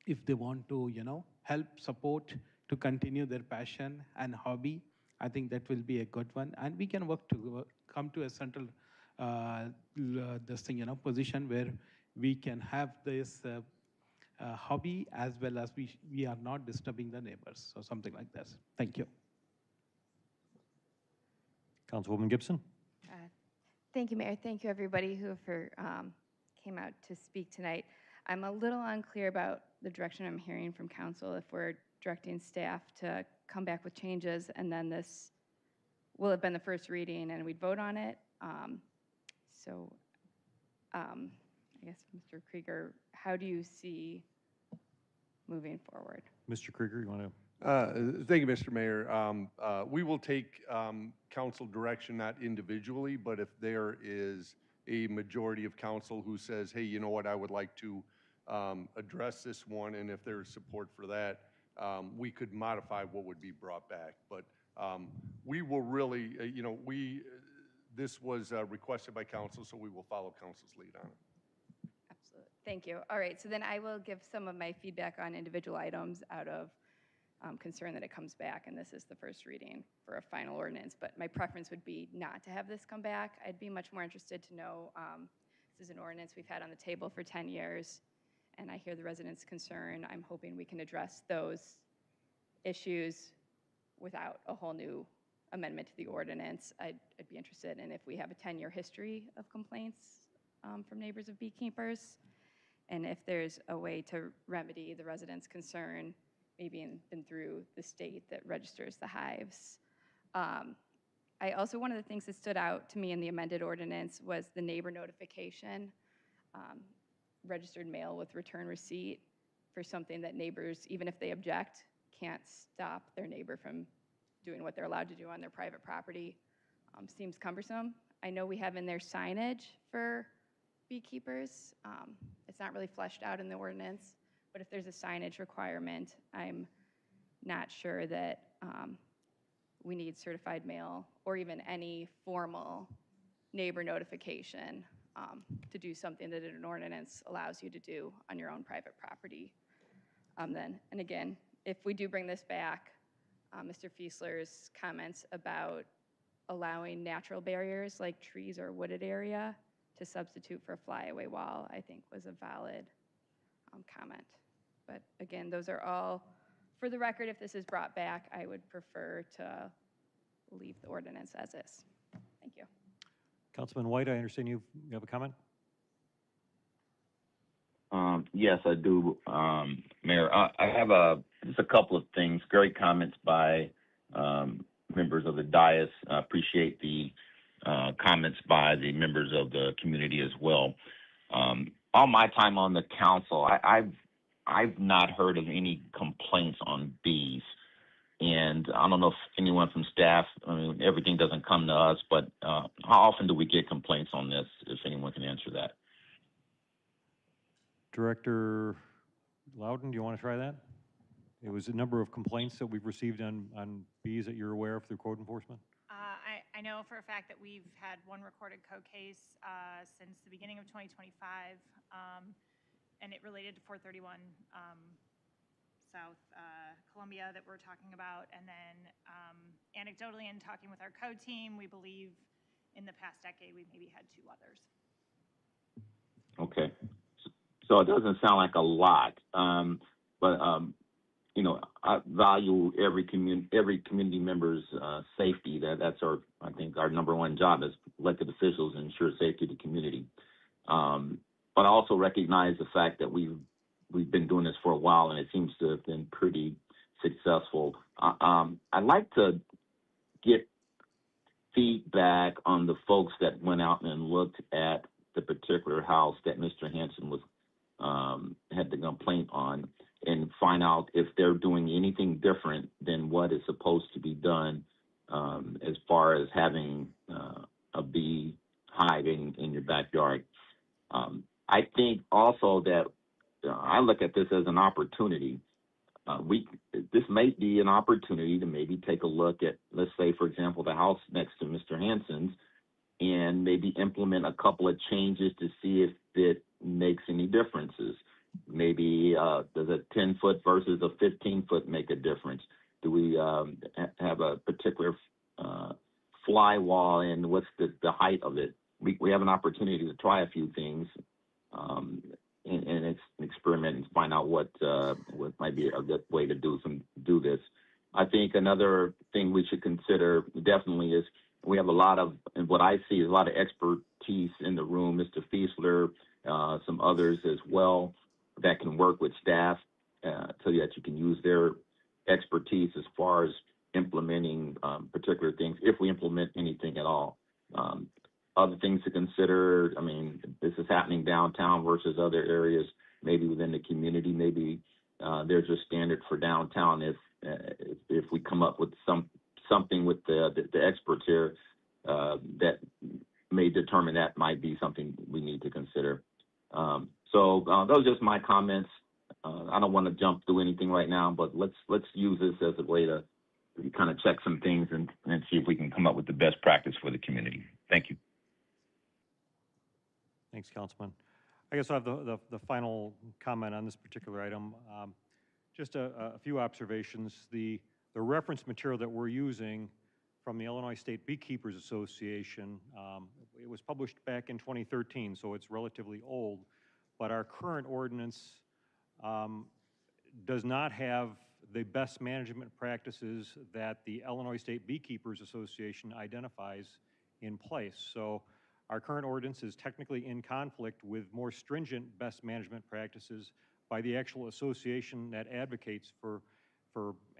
if they want to, help support to continue their passion and hobby? I think that will be a good one. And we can work to come to a central position where we can have this hobby as well as we are not disturbing the neighbors. So something like this. Thank you. Councilwoman Gibson. Thank you, Mayor. Thank you, everybody who came out to speak tonight. I'm a little unclear about the direction I'm hearing from council, if we're directing staff to come back with changes, and then this will have been the first reading and we'd vote on it. I guess, Mr. Krieger, how do you see moving forward? Mr. Krieger, you want to? Thank you, Mr. Mayor. We will take council direction, not individually, but if there is a majority of council who says, hey, you know what, I would like to address this one, and if there's support for that, we could modify what would be brought back. But we will really, this was requested by council, so we will follow council's lead on it. Absolutely. Thank you. All right, so then I will give some of my feedback on individual items out of concern that it comes back, and this is the first reading for a final ordinance, but my preference would be not to have this come back. I'd be much more interested to know, this is an ordinance we've had on the table for 10 years, and I hear the residents' concern. I'm hoping we can address those issues without a whole new amendment to the ordinance. I'd be interested in if we have a 10-year history of complaints from neighbors of beekeepers, and if there's a way to remedy the residents' concern, maybe been through the state that registers the hives. I also, one of the things that stood out to me in the amended ordinance was the neighbor notification, registered mail with return receipt for something that neighbors, even if they object, can't stop their neighbor from doing what they're allowed to do on their private property. Seems cumbersome. I know we have in there signage for beekeepers. It's not really fleshed out in the ordinance, but if there's a signage requirement, I'm not sure that we need certified mail or even any formal neighbor notification to do something that an ordinance allows you to do on your own private property. And again, if we do bring this back, Mr. Fiesler's comments about allowing natural barriers like trees or wooded area to substitute for a flyaway wall, I think was a valid comment. But again, those are all, for the record, if this is brought back, I would prefer to leave the ordinance as is. Thank you. Councilman White, I understand you have a comment? Yes, I do, Mayor. I have just a couple of things. Great comments by members of the dais. I appreciate the comments by the members of the community as well. All my time on the council, I've not heard of any complaints on bees, and I don't know if anyone from staff, I mean, everything doesn't come to us, but how often do we get complaints on this, if anyone can answer that? Director Loudon, do you want to try that? It was a number of complaints that we've received on bees that you're aware of through code enforcement? I know for a fact that we've had one recorded code case since the beginning of 2025, and it related to 431 South Columbia that we're talking about. And then anecdotally, in talking with our code team, we believe in the past decade we've maybe had 2 others. Okay. So it doesn't sound like a lot, but you know, I value every community member's safety. That's I think our number one job as elected officials, ensure safety to the community. But I also recognize the fact that we've been doing this for a while, and it seems to have been pretty successful. I'd like to get feedback on the folks that went out and looked at the particular house that Mr. Hanson was had the complaint on, and find out if they're doing anything different than what is supposed to be done as far as having a bee hive in your backyard. I think also that I look at this as an opportunity. This may be an opportunity to maybe take a look at, let's say, for example, the house next to Mr. Hanson's, and maybe implement a couple of changes to see if it makes any differences. Maybe does a 10-foot versus a 15-foot make a difference? Do we have a particular fly wall, and what's the height of it? We have an opportunity to try a few things and experiment and find out what might be a good way to do this. I think another thing we should consider definitely is we have a lot of, and what I see is a lot of expertise in the room, Mr. Fiesler, some others as well, that can work with staff so that you can use their expertise as far as implementing particular things, if we implement anything at all. Other things to consider, I mean, this is happening downtown versus other areas, maybe within the community. Maybe there's a standard for downtown if we come up with something with the experts here that may determine that might be something we need to consider. So those are just my comments. I don't want to jump through anything right now, but let's use this as a way to kind of check some things and see if we can come up with the best practice for the community. Thank you. Thanks, Councilman. I guess I'll have the final comment on this particular item. Just a few observations. The reference material that we're using from the Illinois State Beekeepers Association, it was published back in 2013, so it's relatively old, but our current ordinance does not have the best management practices that the Illinois State Beekeepers Association identifies in place. So our current ordinance is technically in conflict with more stringent best management practices by the actual association that advocates for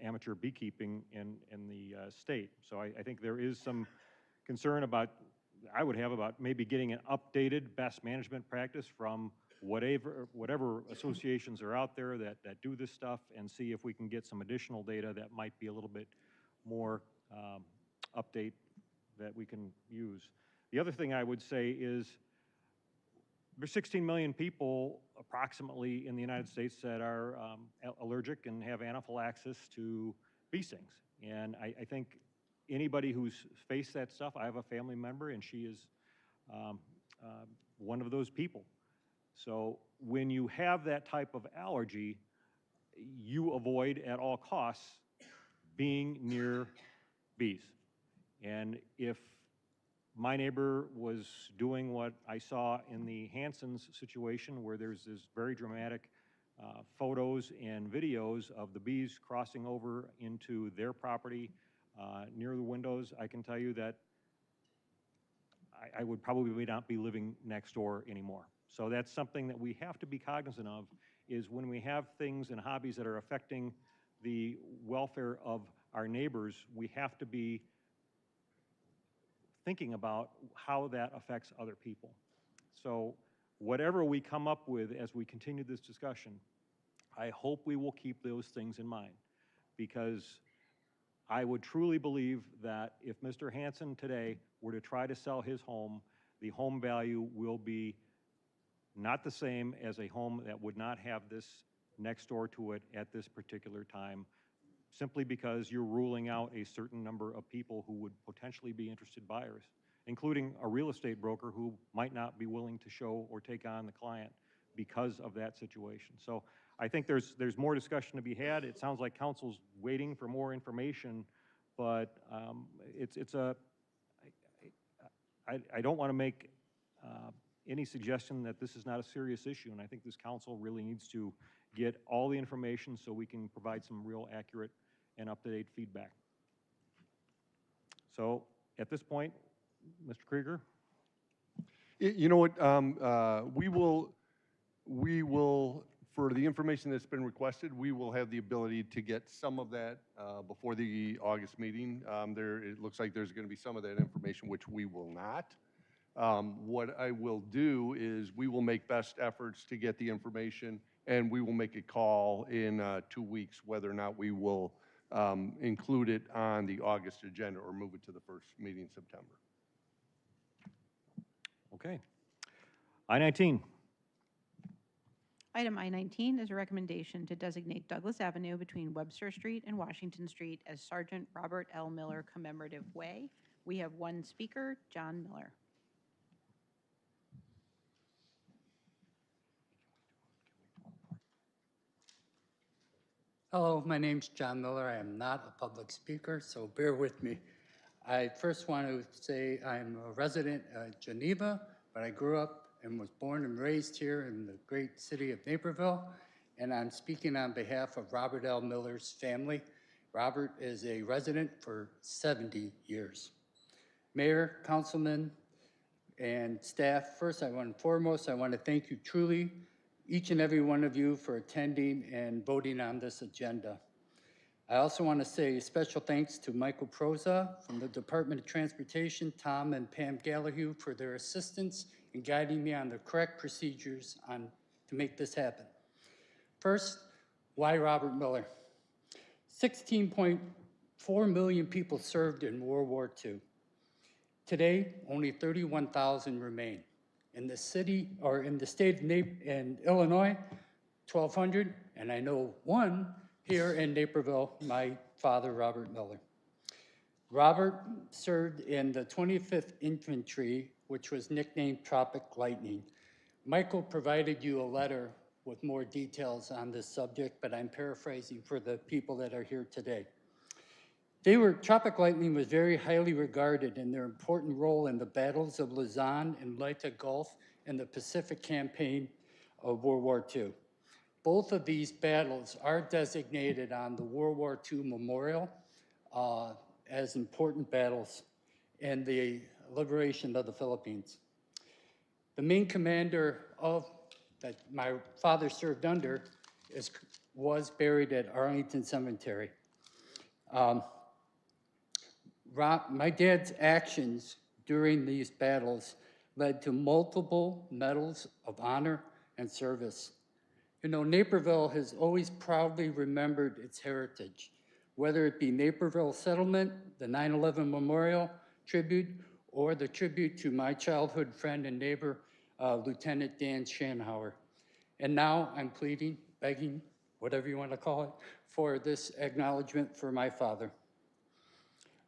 amateur beekeeping in the state. So I think there is some concern I would have about maybe getting an updated best management practice from whatever associations are out there that do this stuff, and see if we can get some additional data that might be a little bit more update that we can use. The other thing I would say is there's 16 million people approximately in the United States that are allergic and have anaphylaxis to bee stings. And I think anybody who's faced that stuff, I have a family member and she is one of those people. So when you have that type of allergy, you avoid at all costs being near bees. And if my neighbor was doing what I saw in the Hanson's situation, where there's this very dramatic photos and videos of the bees crossing over into their property near the windows, I can tell you that I would probably not be living next door anymore. So that's something that we have to be cognizant of, is when we have things and hobbies that are affecting the welfare of our neighbors, we have to be thinking about how that affects other people. So whatever we come up with as we continue this discussion, I hope we will keep those things in mind, because I would truly believe that if Mr. Hanson today were to try to sell his home, the home value will be not the same as a home that would not have this next door to it at this particular time, simply because you're ruling out a certain number of people who would potentially be interested buyers, including a real estate broker who might not be willing to show or take on the client because of that situation. So I think there's more discussion to be had. It sounds like council's waiting for more information, but I don't want to make any suggestion that this is not a serious issue, and I think this council really needs to get all the information so we can provide some real accurate and up-to-date feedback. So at this point, Mr. Krieger? You know what, we will, for the information that's been requested, we will have the ability to get some of that before the August meeting. It looks like there's going to be some of that information which we will not. What I will do is we will make best efforts to get the information, and we will make a call in 2 weeks whether or not we will include it on the August agenda or move it to the first meeting in September. Okay. I-19. Item I-19 is a recommendation to designate Douglas Avenue between Webster Street and Washington Street as Sergeant Robert L. Miller Commemorative Way. We have one speaker, John Miller. Hello, my name's John Miller. I am not a public speaker, so bear with me. I first want to say I'm a resident of Geneva, but I grew up and was born and raised here in the great city of Naperville, and I'm speaking on behalf of Robert L. Miller's family. Robert is a resident for 70 years. Mayor, councilman, and staff, first and foremost, I want to thank you truly, each and every one of you, for attending and voting on this agenda. I also want to say special thanks to Michael Proza from the Department of Transportation, Tom and Pam Gallagher for their assistance in guiding me on the correct procedures to make this happen. First, why Robert Miller? 16.4 million people served in World War II. Today, only 31,000 remain. In the city, or in the state of Illinois, 1,200, and I know one here in Naperville, my father, Robert Miller. Robert served in the 25th Infantry, which was nicknamed Tropic Lightning. Michael provided you a letter with more details on this subject, but I'm paraphrasing for the people that are here today. Tropic Lightning was very highly regarded in their important role in the battles of Luzon and Leyte Gulf and the Pacific Campaign of World War II. Both of these battles are designated on the World War II Memorial as important battles in the liberation of the Philippines. The main commander that my father served under was buried at Arlington Cemetery. My dad's actions during these battles led to multiple medals of honor and service. You know, Naperville has always proudly remembered its heritage, whether it be Naperville Settlement, the 9/11 Memorial Tribute, or the tribute to my childhood friend and neighbor, Lieutenant Dan Schanhauer. And now I'm pleading, begging, whatever you want to call it, for this acknowledgement for my father.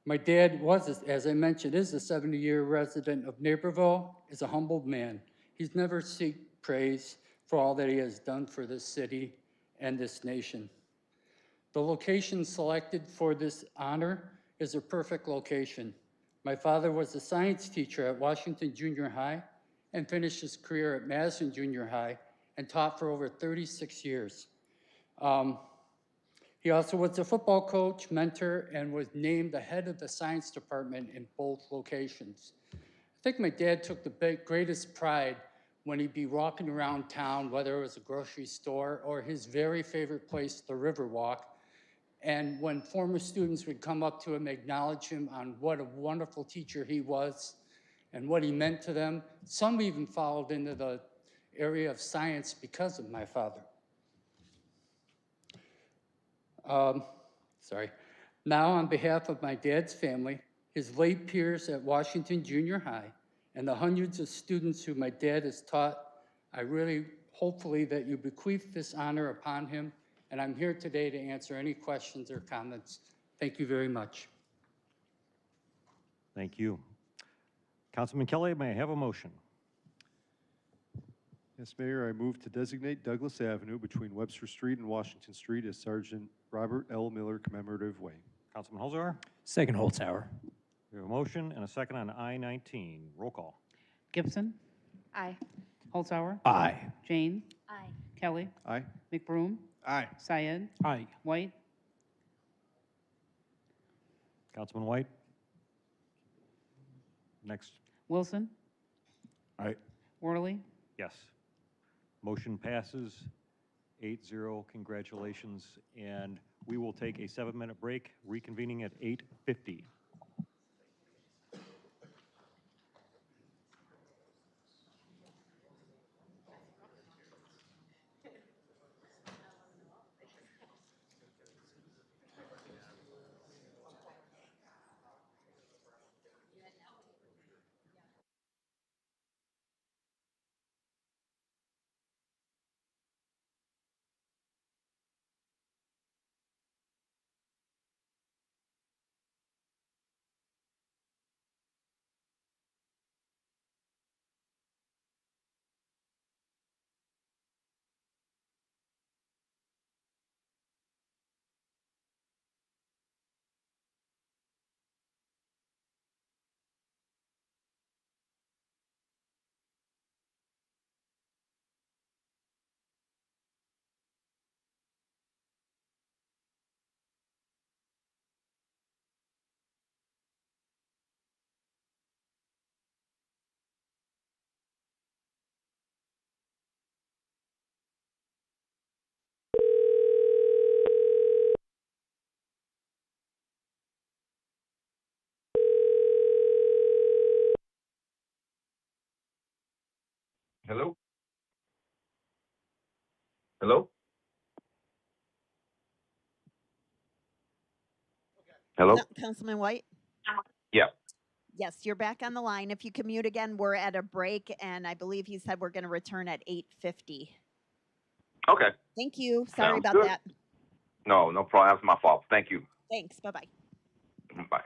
My dad was, as I mentioned, is a 70-year resident of Naperville, is a humbled man. He's never sought praise for all that he has done for this city and this nation. The location selected for this honor is a perfect location. My father was a science teacher at Washington Junior High and finished his career at Madison Junior High and taught for over 36 years. He also was a football coach, mentor, and was named the head of the science department in both locations. I think my dad took the greatest pride when he'd be walking around town, whether it was a grocery store or his very favorite place, the Riverwalk, and when former students would come up to him, acknowledge him on what a wonderful teacher he was and what he meant to them. Some even followed into the area of science because of my father. Now, on behalf of my dad's family, his late peers at Washington Junior High, and the hundreds of students who my dad has taught, I really, hopefully, that you bequeath this honor upon him, and I'm here today to answer any questions or comments. Thank you very much. Thank you. Councilman Kelly, may I have a motion? Yes, Mayor, I move to designate Douglas Avenue between Webster Street and Washington Street as Sergeant Robert L. Miller Commemorative Way. Councilman Holzhauer? Second Holzhauer. We have a motion and a second on I-19. Roll call. Gibson. Aye. Holzhauer. Aye. Jane. Aye. Kelly. Aye. McBroom. Aye. Syed. Aye. White. Councilman White? Next. Wilson. Aye. Worley. Yes. Motion passes 8-0. Congratulations. And we will take a 7-minute break, reconvening at 8:50. Hello? Hello? Hello? Councilman White? Yeah. Yes, you're back on the line. If you can mute again, we're at a break, and I believe he said we're going to return at 8:50. Okay. Thank you. Sorry Sounds about good. that. No problem. That's my fault. Thank you. Thanks. Bye-bye. Bye.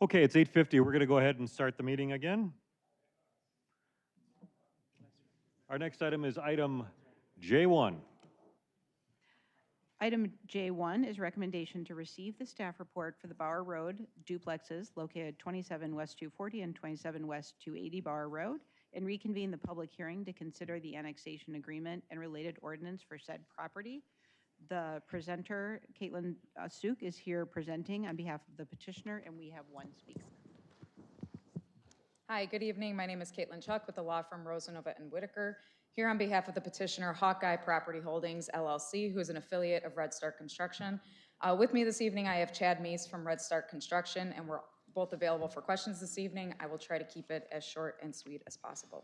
Okay, it's 8:50. We're going to go ahead and start the meeting again. Our next item is item J1. Item J1 is recommendation to receive the staff report for the Bauer Road duplexes located 27 West 240 and 27 West 280 Bauer Road, and reconvene the public hearing to consider the annexation agreement and related ordinance for said property. The presenter, Caitlin Suk, is here presenting on behalf of the petitioner, and we have one speaker. Hi, good evening. My name is Caitlin Chuck with the law firm Rosenova and Whitaker, here on behalf of the petitioner Hawkeye Property Holdings, LLC, who is an affiliate of Red Start Construction. With me this evening, I have Chad Meese from Red Start Construction, and we're both available for questions this evening. I will try to keep it as short and sweet as possible.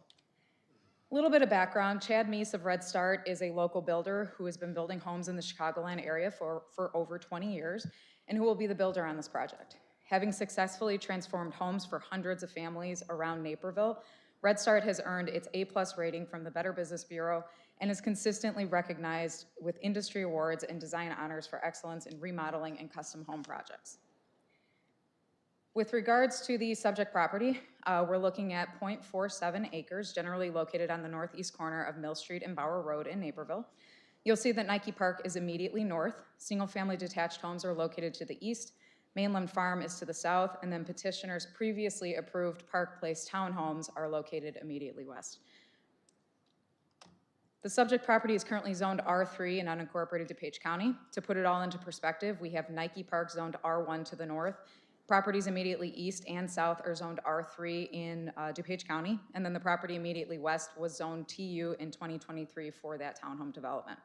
A little bit of background. Chad Meese of Red Start is a local builder who has been building homes in the Chicagoland area for over 20 years, and who will be the builder on this project. Having successfully transformed homes for hundreds of families around Naperville, Red Start has earned its A+ rating from the Better Business Bureau and is consistently recognized with industry awards and design honors for excellence in remodeling and custom home projects. With regards to the subject property, we're looking at 0.47 acres, generally located on the northeast corner of Mill Street and Bauer Road in Naperville. You'll see that Nike Park is immediately north. Single-family detached homes are located to the east. Mainland Farm is to the south, and then petitioner's previously approved Park Place townhomes are located immediately west. The subject property is currently zoned R3 in unincorporated DuPage County. To put it all into perspective, we have Nike Park zoned R1 to the north. Properties immediately east and south are zoned R3 in DuPage County, and then the property immediately west was zoned TU in 2023 for that townhome development.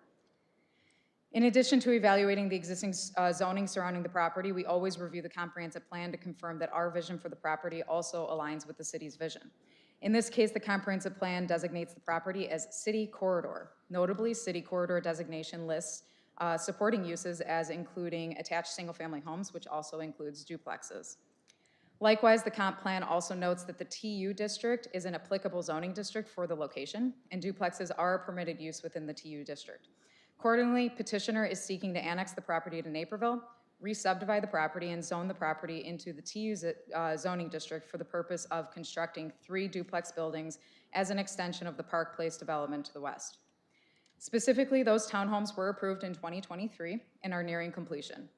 In addition to evaluating the existing zoning surrounding the property, we always review the comprehensive plan to confirm that our vision for the property also aligns with the city's vision. In this case, the comprehensive plan designates the property as city corridor. Notably, city corridor designation lists supporting uses as including attached single-family homes, which also includes duplexes. Likewise, the comp plan also notes that the TU district is an applicable zoning district for the location, and duplexes are a permitted use within the TU district. Accordingly, petitioner is seeking to annex the property to Naperville, re-subdivide the property, and zone the property into the TU zoning district for the purpose of constructing 3 duplex buildings as an extension of the Park Place development to the west. Specifically, those townhomes were approved in 2023 and are nearing completion.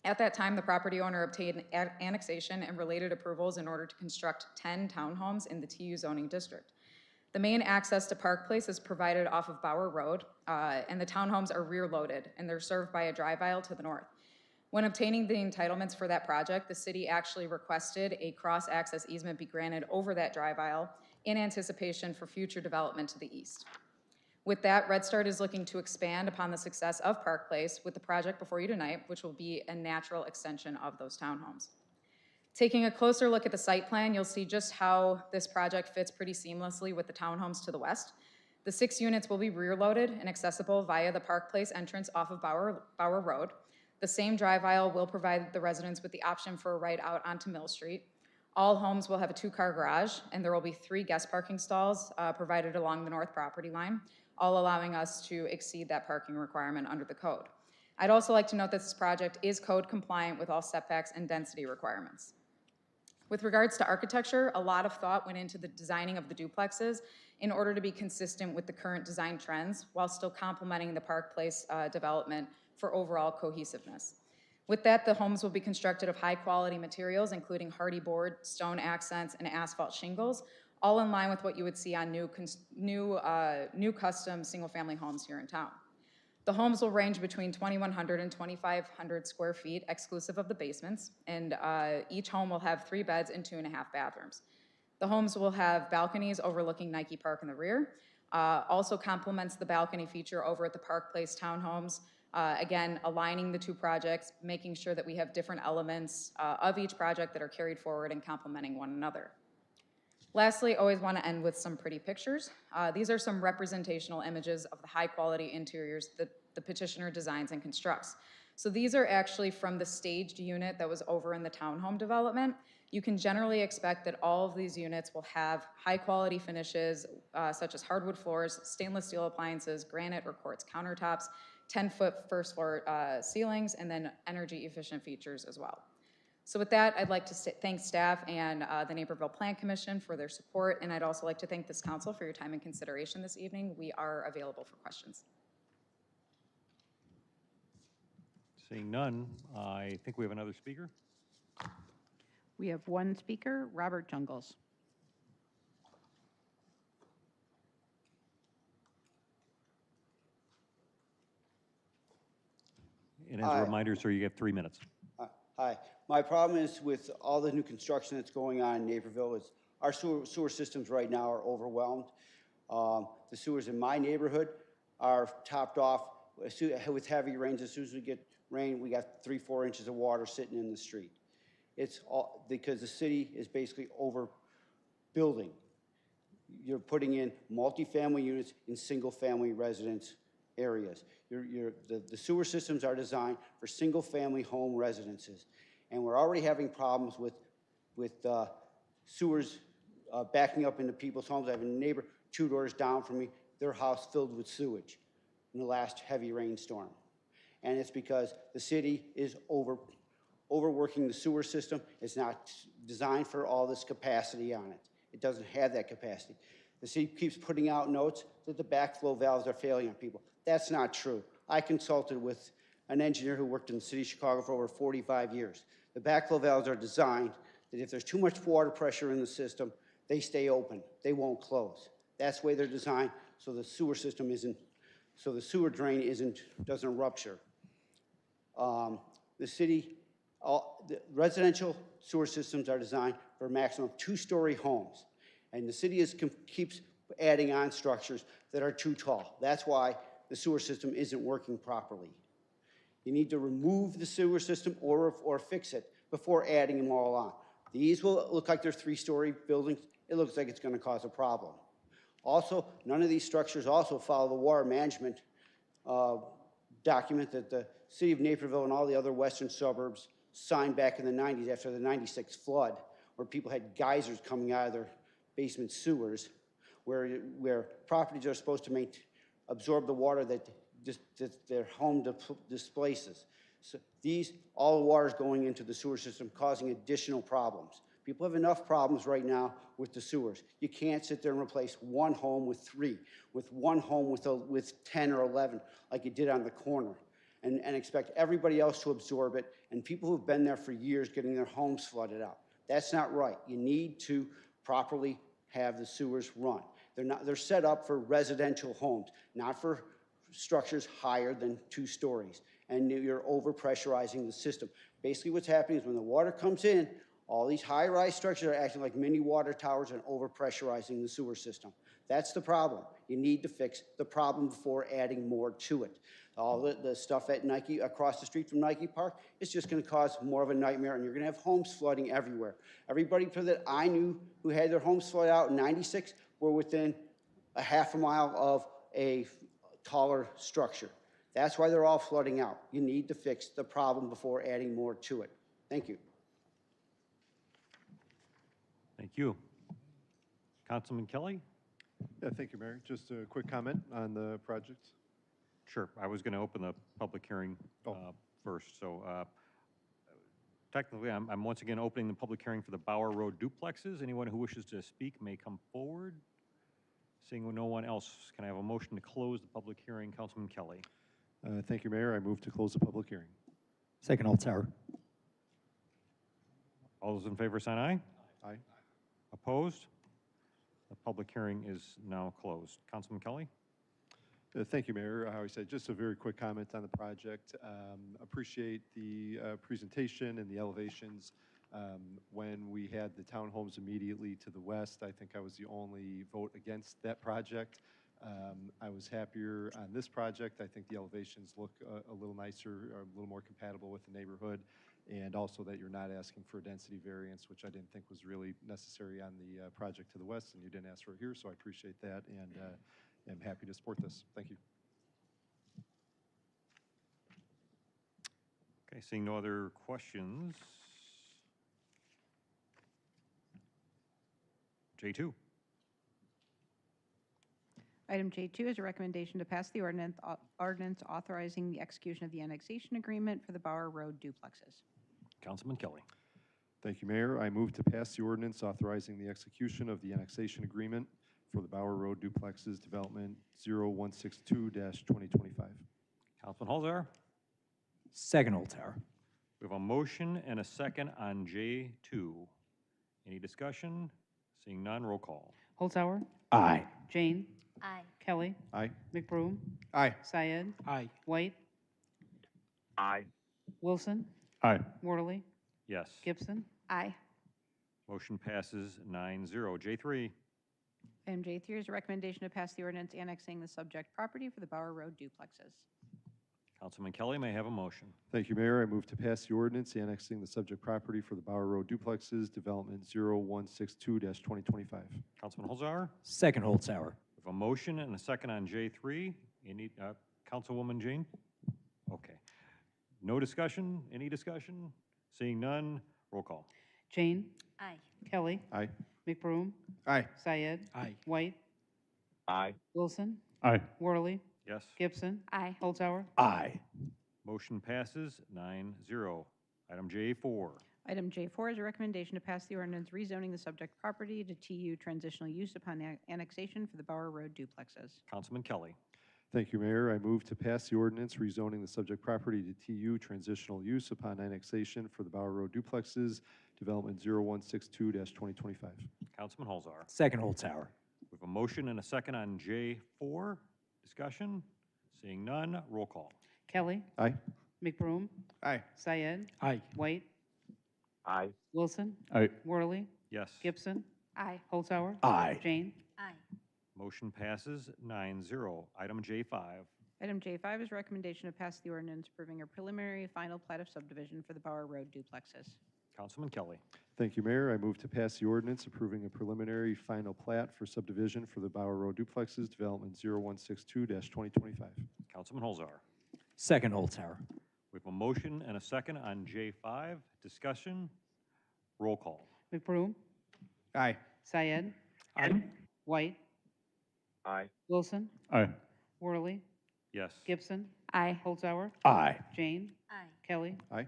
At that time, the property owner obtained annexation and related approvals in order to construct 10 townhomes in the TU zoning district. The main access to Park Place is provided off of Bauer Road, and the townhomes are rear-loaded, and they're served by a drive aisle to the north. When obtaining the entitlements for that project, the city actually requested a cross-access easement be granted over that drive aisle in anticipation for future development to the east. With that, Red Start is looking to expand upon the success of Park Place with the project before you tonight, which will be a natural extension of those townhomes. Taking a closer look at the site plan, you'll see just how this project fits pretty seamlessly with the townhomes to the west. The 6 units will be rear-loaded and accessible via the Park Place entrance off of Bauer Road. The same drive aisle will provide the residents with the option for a ride out onto Mill Street. All homes will have a 2-car garage, and there will be 3 guest parking stalls provided along the north property line, all allowing us to exceed that parking requirement under the code. I'd also like to note that this project is code compliant with all setbacks and density requirements. With regards to architecture, a lot of thought went into the designing of the duplexes in order to be consistent with the current design trends while still complementing the Park Place development for overall cohesiveness. With that, the homes will be constructed of high-quality materials, including hardy board, stone accents, and asphalt shingles, all in line with what you would see on new custom single-family homes here in town. The homes will range between 2,100 and 2,500 square feet, exclusive of the basements, and each home will have 3 beds and 2.5 bathrooms. The homes will have balconies overlooking Nike Park in the rear. Also complements the balcony feature over at the Park Place townhomes, again, aligning the 2 projects, making sure that we have different elements of each project that are carried forward and complementing one another. Lastly, always want to end with some pretty pictures. These are some representational images of the high-quality interiors that the petitioner designs and constructs. So these are actually from the staged unit that was over in the townhome development. You can generally expect that all of these units will have high-quality finishes, such as hardwood floors, stainless steel appliances, granite or quartz countertops, 10-foot first-floor ceilings, and then energy-efficient features as well. So with that, I'd like to thank staff and the Naperville Plan Commission for their support, and I'd also like to thank this council for your time and consideration this evening. We are available for questions. Seeing none, I think we have another speaker. We have one speaker, Robert Jungles. And as a reminder, sir, you have 3 minutes. Hi. My problem is with all the new construction that's going on in Naperville is our sewer systems right now are overwhelmed. The sewers in my neighborhood are topped off with heavy rains. As soon as we get rain, we got 3-4 inches of water sitting in the street. It's all because the city is basically overbuilding. You're putting in multifamily units in single-family residence areas. The sewer systems are designed for single-family home residences, and we're already having problems with sewers backing up into people's homes. I have a neighbor 2 doors down from me, their house filled with sewage in the last heavy rainstorm. And it's because the city is overworking the sewer system. It's not designed for all this capacity on it. It doesn't have that capacity. The city keeps putting out notes that the backflow valves are failing on people. That's not true. I consulted with an engineer who worked in the city of Chicago for over 45 years. The backflow valves are designed that if there's too much water pressure in the system, they stay open. They won't close. That's the way they're designed, so the sewer system so the sewer drain doesn't rupture. The residential sewer systems are designed for a maximum of 2-story homes, and the city keeps adding on structures that are too tall. That's why the sewer system isn't working properly. You need to remove the sewer system or fix it before adding them all on. These will look like they're 3-story buildings. It looks like it's going to cause a problem. Also, none of these structures also follow the water management document that the City of Naperville and all the other western suburbs signed back in the 90s after the 96 flood, where people had geysers coming out of their basement sewers, where properties are supposed to absorb the water that their home displaces. So all the water is going into the sewer system, causing additional problems. People have enough problems right now with the sewers. You can't sit there and replace one home with 3, with one home with 10 or 11, like you did on the corner, and expect everybody else to absorb it, and people who've been there for years getting their homes flooded out. That's not right. You need to properly have the sewers run. They're set up for residential homes, not for structures higher than 2 stories, and you're overpressurizing the system. Basically what's happening is when the water comes in, all these high-rise structures are acting like mini water towers and overpressurizing the sewer system. That's the problem. You need to fix the problem before adding more to it. All the stuff at Nike, across the street from Nike Park, is just going to cause more of a nightmare, and you're going to have homes flooding everywhere. Everybody that I knew who had their homes flooded out in 96 were within a half a mile of a taller structure. That's why they're all flooding out. You need to fix the problem before adding more to it. Thank you. Thank you. Councilman Kelly? Yeah, thank you, Mayor. Just a quick comment on the project. Sure. I was going to open the public hearing first. So technically, I'm once again opening the public hearing for the Bauer Road duplexes. Anyone who wishes to speak may come forward. Seeing no one else, can I have a motion to close the public hearing? Councilman Kelly. Thank you, Mayor. I move to close the public hearing. Second, Holzhauer. All those in favor sign aye. Aye. Opposed? The public hearing is now closed. Councilman Kelly? Thank you, Mayor. I always say just a very quick comment on the project. Appreciate the presentation and the elevations. When we had the townhomes immediately to the west, I think I was the only vote against that project. I was happier on this project. I think the elevations look a little nicer, or a little more compatible with the neighborhood, and also that you're not asking for a density variance, which I didn't think was really necessary on the project to the west, and you didn't ask for it here, so I appreciate that, and am happy to support this. Thank you. Okay, seeing no other questions. J2. Item J2 is a recommendation to pass the ordinance authorizing the execution of the annexation agreement for the Bauer Road duplexes. Councilman Kelly. Thank you, Mayor. I move to pass the ordinance authorizing the execution of the annexation agreement for the Bauer Road duplexes development 0162-2025. Councilman Holzhauer? Second Holzhauer. We have a motion and a second on J2. Any discussion? Seeing none, roll call. Holzhauer, Aye. Jane, Aye. Kelly, Aye. McBroom, Aye. Syed, Aye. White, Aye. Wilson, Aye. Worley, Yes. Gibson. Aye. Motion passes 9-0. J3. Item J3 is a recommendation to pass the ordinance annexing the subject property for the Bauer Road duplexes. Councilman Kelly may have a motion. Thank you, Mayor. I move to pass the ordinance annexing the subject property for the Bauer Road duplexes development 0162-2025. Councilman Holzhauer? Second Holzhauer. We have a motion and a second on J3. Any, Councilwoman Jane? Okay. No discussion? Any discussion? Seeing none, roll call. Jane, Aye. Kelly, Aye. McBroom, Aye. Syed, Aye. White, Aye. Wilson, Aye. Worley, Yes. Gibson, Aye. Holzhauer. Aye. Motion passes 9-0. Item J4. Item J4 is a recommendation to pass the ordinance rezoning the subject property to TU transitional use upon annexation for the Bauer Road duplexes. Councilman Kelly. Thank you, Mayor. I move to pass the ordinance rezoning the subject property to TU transitional use upon annexation for the Bauer Road duplexes, development 0162-2025. Councilman Holzhauer. Second Holzhauer. We have a motion and a second on J4. Discussion? Seeing none, roll call. Kelly, Aye. McBroom, Aye. Syed, Aye. White, Aye. Wilson, Aye. Worley, Yes. Gibson, Aye. Holzhauer. Aye. Jane. Aye. Motion passes 9-0. Item J5. Item J5 is a recommendation to pass the ordinance approving a preliminary final plat of subdivision for the Bauer Road duplexes. Councilman Kelly. Thank you, Mayor. I move to pass the ordinance approving a preliminary final plat for subdivision for the Bauer Road duplexes, development 0162-2025. Councilman Holzhauer. Second Holzhauer. We have a motion and a second on J5. Discussion? Roll call. McBroom, Aye. Syed, Aye. White, Aye. Wilson, Aye. Worley, Yes. Gibson, Aye. Holzhauer, Aye. Jane, Aye. Kelly. Aye.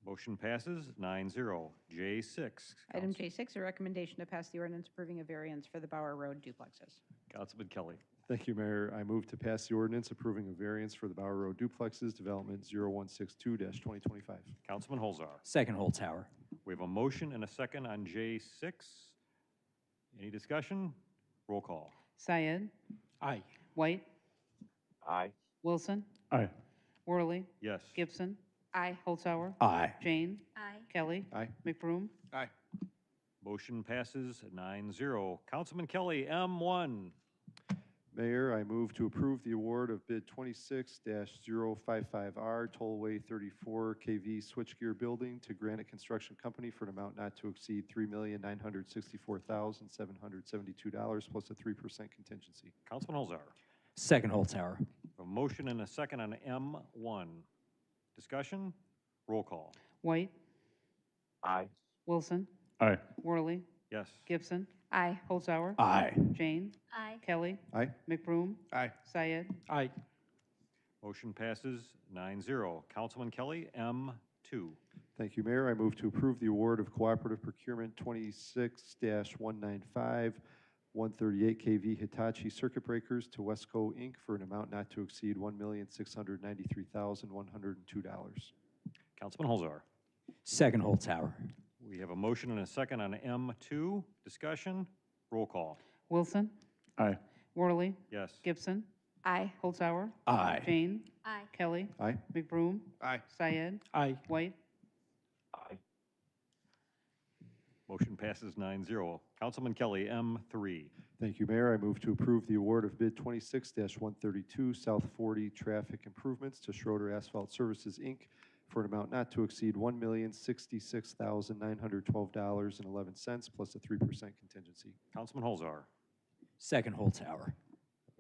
Motion passes 9-0. J6. Item J6 is a recommendation to pass the ordinance approving a variance for the Bauer Road duplexes. Councilman Kelly. Thank you, Mayor. I move to pass the ordinance approving a variance for the Bauer Road duplexes, development 0162-2025. Councilman Holzhauer. Second Holzhauer. We have a motion and a second on J6. Any discussion? Roll call. Syed, Aye. White, Aye. Wilson, Aye. Worley, Yes. Gibson, Aye. Holzhauer, Aye. Jane, Aye. Kelly, Aye. McBroom. Aye. Motion passes 9-0. Councilman Kelly, M1. Mayor, I move to approve the award of bid 26-055R Tollway 34 kV switchgear building to Granite Construction Company for an amount not to exceed $3,964,772 plus a 3% contingency. Councilman Holzhauer. Second Holzhauer. A motion and a second on M1. Discussion? Roll call. White, Aye. Wilson, Aye. Worley, Yes. Gibson, Aye. Holzhauer, Aye. Jane, Aye. Kelly, Aye. McBroom, Aye. Syed, Aye. Motion passes 9-0. Councilman Kelly, M2. Thank you, Mayor. I move to approve the award of cooperative procurement 26-195 138 kV Hitachi circuit breakers to Wesco Inc. for an amount not to exceed $1,693,102. Councilman Holzhauer. Second Holzhauer. We have a motion and a second on M2. Discussion? Roll call. Wilson, Aye. Worley, Yes. Gibson, Aye. Holzhauer, Aye. Jane, Aye. Kelly, Aye. McBroom, Aye. Syed, Aye. White, Aye. Motion passes 9-0. Councilman Kelly, M3. Thank you, Mayor. I move to approve the award of bid 26-132 South 40 traffic improvements to Schroeder Asphalt Services, Inc. for an amount not to exceed $1,066,912.11 plus a 3% contingency. Councilman Holzhauer. Second Holzhauer.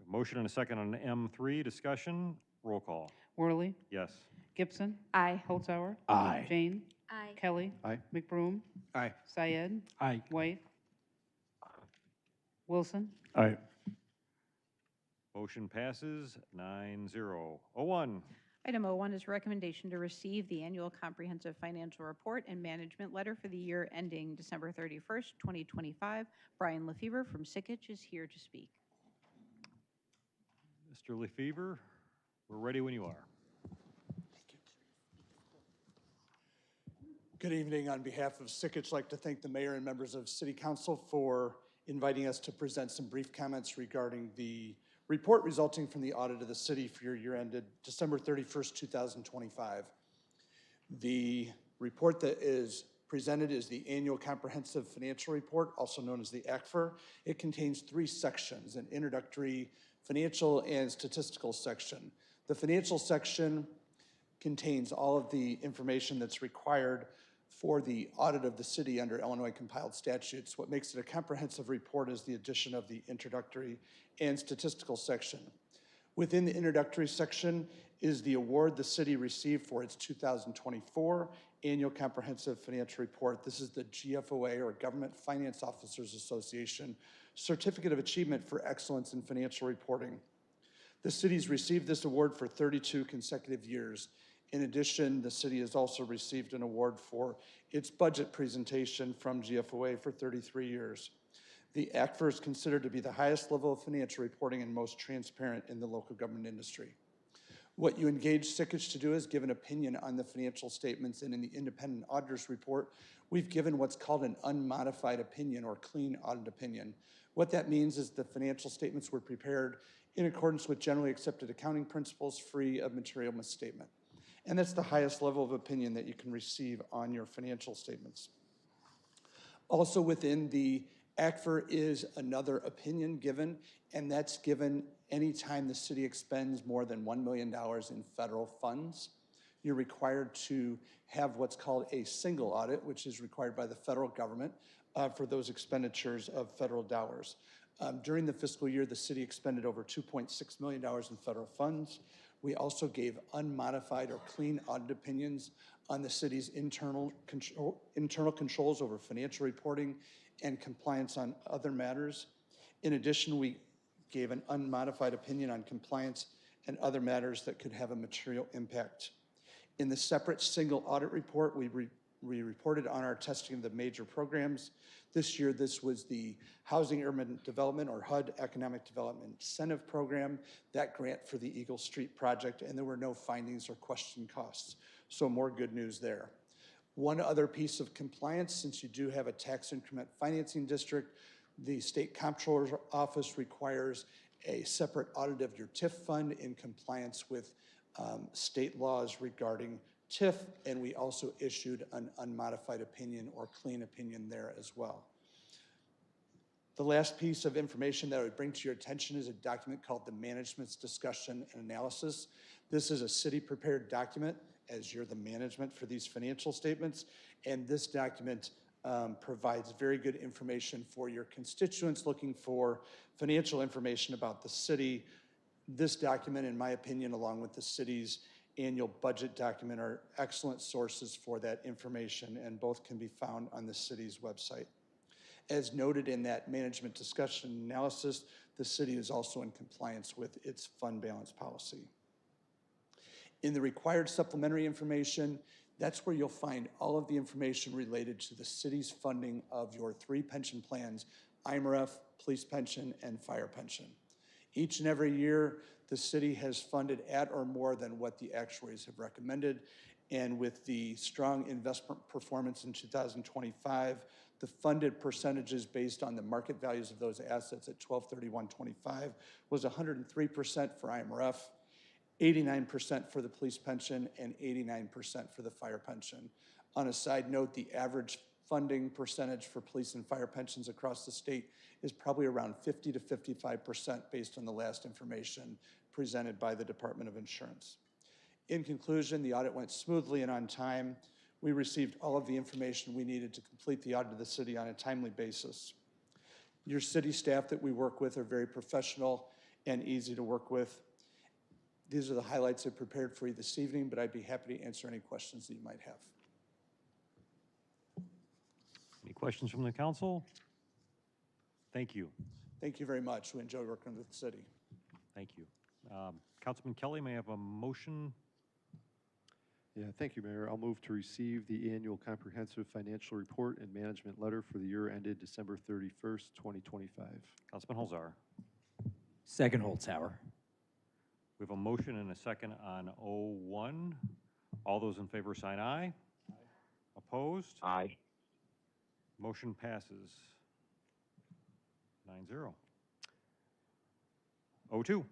Motion and a second on M3. Discussion? Roll call. Worley, Yes. Gibson, Aye. Holzhauer, Aye. Jane, Aye. Kelly, Aye. McBroom, Aye. Syed, Aye. White, Wilson, Aye. Motion passes 9-0. 01. Item O1 is recommendation to receive the annual comprehensive financial report and management letter for the year ending December 31st, 2025. Brian Lefevre from Sikich is here to speak. Mr. Lefevre, we're ready when you are. Good evening. On behalf of Sikich, I'd like to thank the mayor and members of City Council for inviting us to present some brief comments regarding the report resulting from the audit of the city for your year ended December 31st, 2025. The report that is presented is the Annual Comprehensive Financial Report, also known as the ACFR. It contains 3 sections, an introductory, financial, and statistical section. The financial section contains all of the information that's required for the audit of the city under Illinois compiled statutes. What makes it a comprehensive report is the addition of the introductory and statistical section. Within the introductory section is the award the city received for its 2024 Annual Comprehensive Financial Report. This is the GFOA, or Government Finance Officers Association, Certificate of Achievement for Excellence in Financial Reporting. The city's received this award for 32 consecutive years. In addition, the city has also received an award for its budget presentation from GFOA for 33 years. The ACFR is considered to be the highest level of financial reporting and most transparent in the local government industry. What you engage Sikich to do is give an opinion on the financial statements, and in the independent auditor's report, we've given what's called an unmodified opinion or clean audit opinion. What that means is the financial statements were prepared in accordance with generally accepted accounting principles, free of material misstatement. And that's the highest level of opinion that you can receive on your financial statements. Also within the ACFR is another opinion given, and that's given anytime the city expends more than $1 million in federal funds. You're required to have what's called a single audit, which is required by the federal government for those expenditures of federal dollars. During the fiscal year, the city expended over $2.6 million in federal funds. We also gave unmodified or clean audit opinions on the city's internal controls over financial reporting and compliance on other matters. In addition, we gave an unmodified opinion on compliance and other matters that could have a material impact. In the separate single audit report, we reported on our testing of the major programs. This year, this was the Housing Urban Development, or HUD, Economic Development Incentive Program, that grant for the Eagle Street project, and there were no findings or question costs. So more good news there. One other piece of compliance, since you do have a tax increment financing district, the State Comptroller's Office requires a separate audit of your TIF fund in compliance with state laws regarding TIF, and we also issued an unmodified opinion or clean opinion there as well. The last piece of information that I would bring to your attention is a document called the Management's Discussion and Analysis. This is a city-prepared document, as you're the management for these financial statements, and this document provides very good information for your constituents looking for financial information about the city. This document, in my opinion, along with the city's annual budget document, are excellent sources for that information, and both can be found on the city's website. As noted in that management discussion analysis, the city is also in compliance with its fund balance policy. In the required supplementary information, that's where you'll find all of the information related to the city's funding of your 3 pension plans: IMRF, police pension, and fire pension. Each and every year, the city has funded at or more than what the actuaries have recommended. And with the strong investment performance in 2025, the funded percentages based on the market values of those assets at 12/31/25 was 103% for IMRF, 89% for the police pension, and 89% for the fire pension. On a side note, the average funding percentage for police and fire pensions across the state is probably around 50 to 55% based on the last information presented by the Department of Insurance. In conclusion, the audit went smoothly and on time. We received all of the information we needed to complete the audit of the city on a timely basis. Your city staff that we work with are very professional and easy to work with. These are the highlights I prepared for you this evening, but I'd be happy to answer any questions that you might have. Any questions from the council? Thank you. Thank you very much. We enjoy working with the city. Thank you. Councilman Kelly, may I have a motion Yeah, thank you, Mayor. I'll move to receive the annual comprehensive financial report and management letter for the year ended December 31st, 2025. Councilman Holzhauer. Second Holzhauer. We have a motion and a second on O1. All those in favor sign aye. Opposed? Aye. Motion passes 9-0. O2.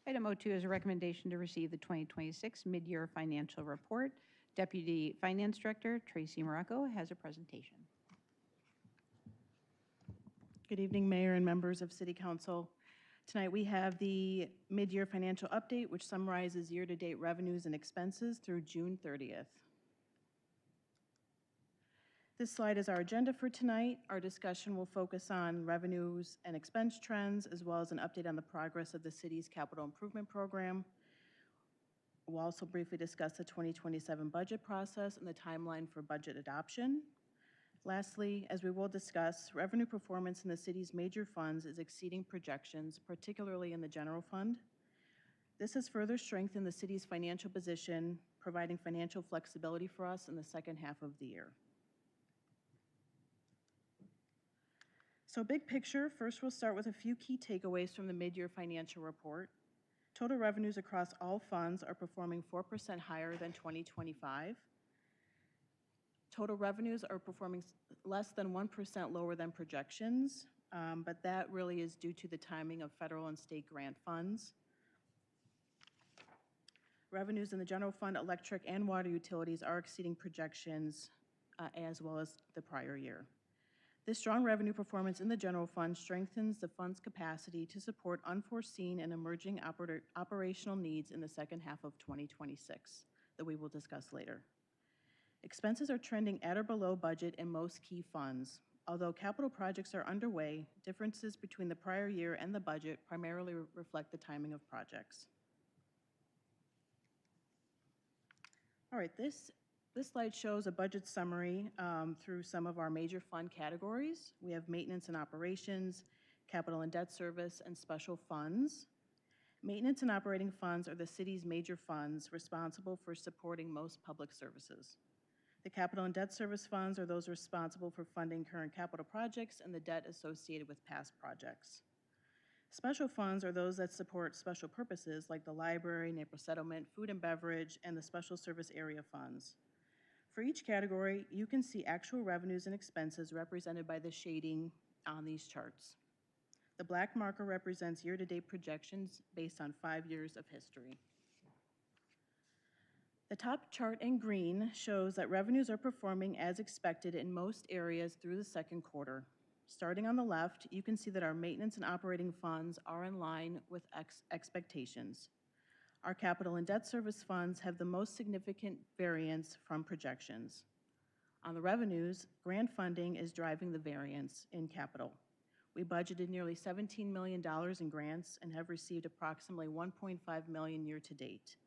Item O2 is a recommendation to receive the 2026 mid-year financial report. Deputy Finance Director Tracy Morocco has a presentation. Good evening, Mayor and members of City Council. Tonight we have the mid-year financial update, which summarizes year-to-date revenues and expenses through June 30th. This slide is our agenda for tonight. Our discussion will focus on revenues and expense trends, as well as an update on the progress of the city's capital improvement program. We'll also briefly discuss the 2027 budget process and the timeline for budget adoption. Lastly, as we will discuss, revenue performance in the city's major funds is exceeding projections, particularly in the general fund. This has further strengthened the city's financial position, providing financial flexibility for us in the second half of the year. So big picture, first we'll start with a few key takeaways from the mid-year financial report. Total revenues across all funds are performing 4% higher than 2025. Total revenues are performing less than 1% lower than projections, but that really is due to the timing of federal and state grant funds. Revenues in the general fund, electric and water utilities are exceeding projections as well as the prior year. This strong revenue performance in the general fund strengthens the fund's capacity to support unforeseen and emerging operational needs in the second half of 2026 that we will discuss later. Expenses are trending at or below budget in most key funds. Although capital projects are underway, differences between the prior year and the budget primarily reflect the timing of projects. All right, this slide shows a budget summary through some of our major fund categories. We have maintenance and operations, capital and debt service, and special funds. Maintenance and operating funds are the city's major funds responsible for supporting most public services. The capital and debt service funds are those responsible for funding current capital projects and the debt associated with past projects. Special funds are those that support special purposes like the library, Naperville Settlement, food and beverage, and the special service area funds. For each category, you can see actual revenues and expenses represented by the shading on these charts. The black marker represents year-to-date projections based on 5 years of history. The top chart in green shows that revenues are performing as expected in most areas through the second quarter. Starting on the left, you can see that our maintenance and operating funds are in line with expectations. Our capital and debt service funds have the most significant variance from projections. On the revenues, grant funding is driving the variance in capital. We budgeted nearly $17 million in grants and have received approximately $1.5 million year to date.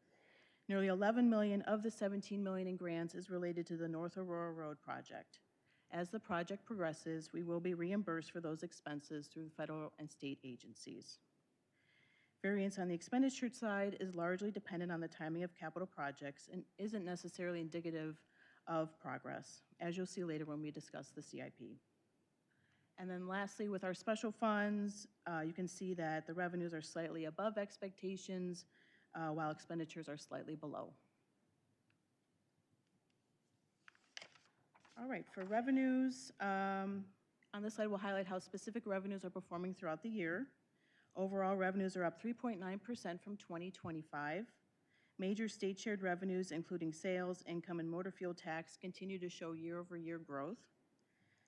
Nearly $11 million of the $17 million in grants is related to the North Aurora Road project. As the project progresses, we will be reimbursed for those expenses through federal and state agencies. Variance on the expenditure side is largely dependent on the timing of capital projects and isn't necessarily indicative of progress, as you'll see later when we discuss the CIP. And then lastly, with our special funds, you can see that the revenues are slightly above expectations, while expenditures are slightly below. All right, for revenues, on this slide we'll highlight how specific revenues are performing throughout the year. Overall revenues are up 3.9% from 2025. Major state shared revenues, including sales, income, and motor fuel tax, continue to show year-over-year growth.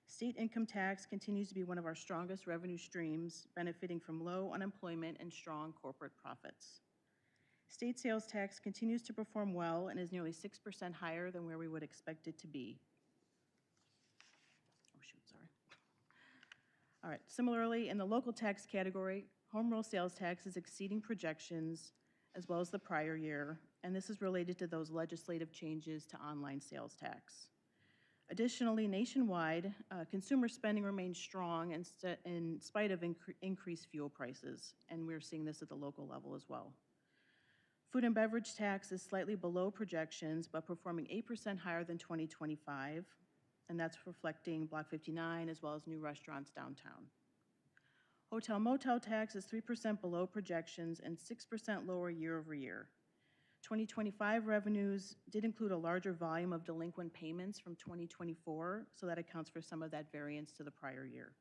State income tax continues to be one of our strongest revenue streams, benefiting from low unemployment and strong corporate profits. State sales tax continues to perform well and is nearly 6% higher than where we would expect it to be. Oh, shoot, sorry. All right, similarly, in the local tax category, home rule sales tax is exceeding projections as well as the prior year, and this is related to those legislative changes to online sales tax. Additionally, nationwide, consumer spending remains strong in spite of increased fuel prices, and we're seeing this at the local level as well. Food and beverage tax is slightly below projections, but performing 8% higher than 2025, and that's reflecting Block 59 as well as new restaurants downtown. Hotel motel tax is 3% below projections and 6% lower year over year. 2025 revenues did include a larger volume of delinquent payments from 2024, so that accounts for some of that variance to the prior year.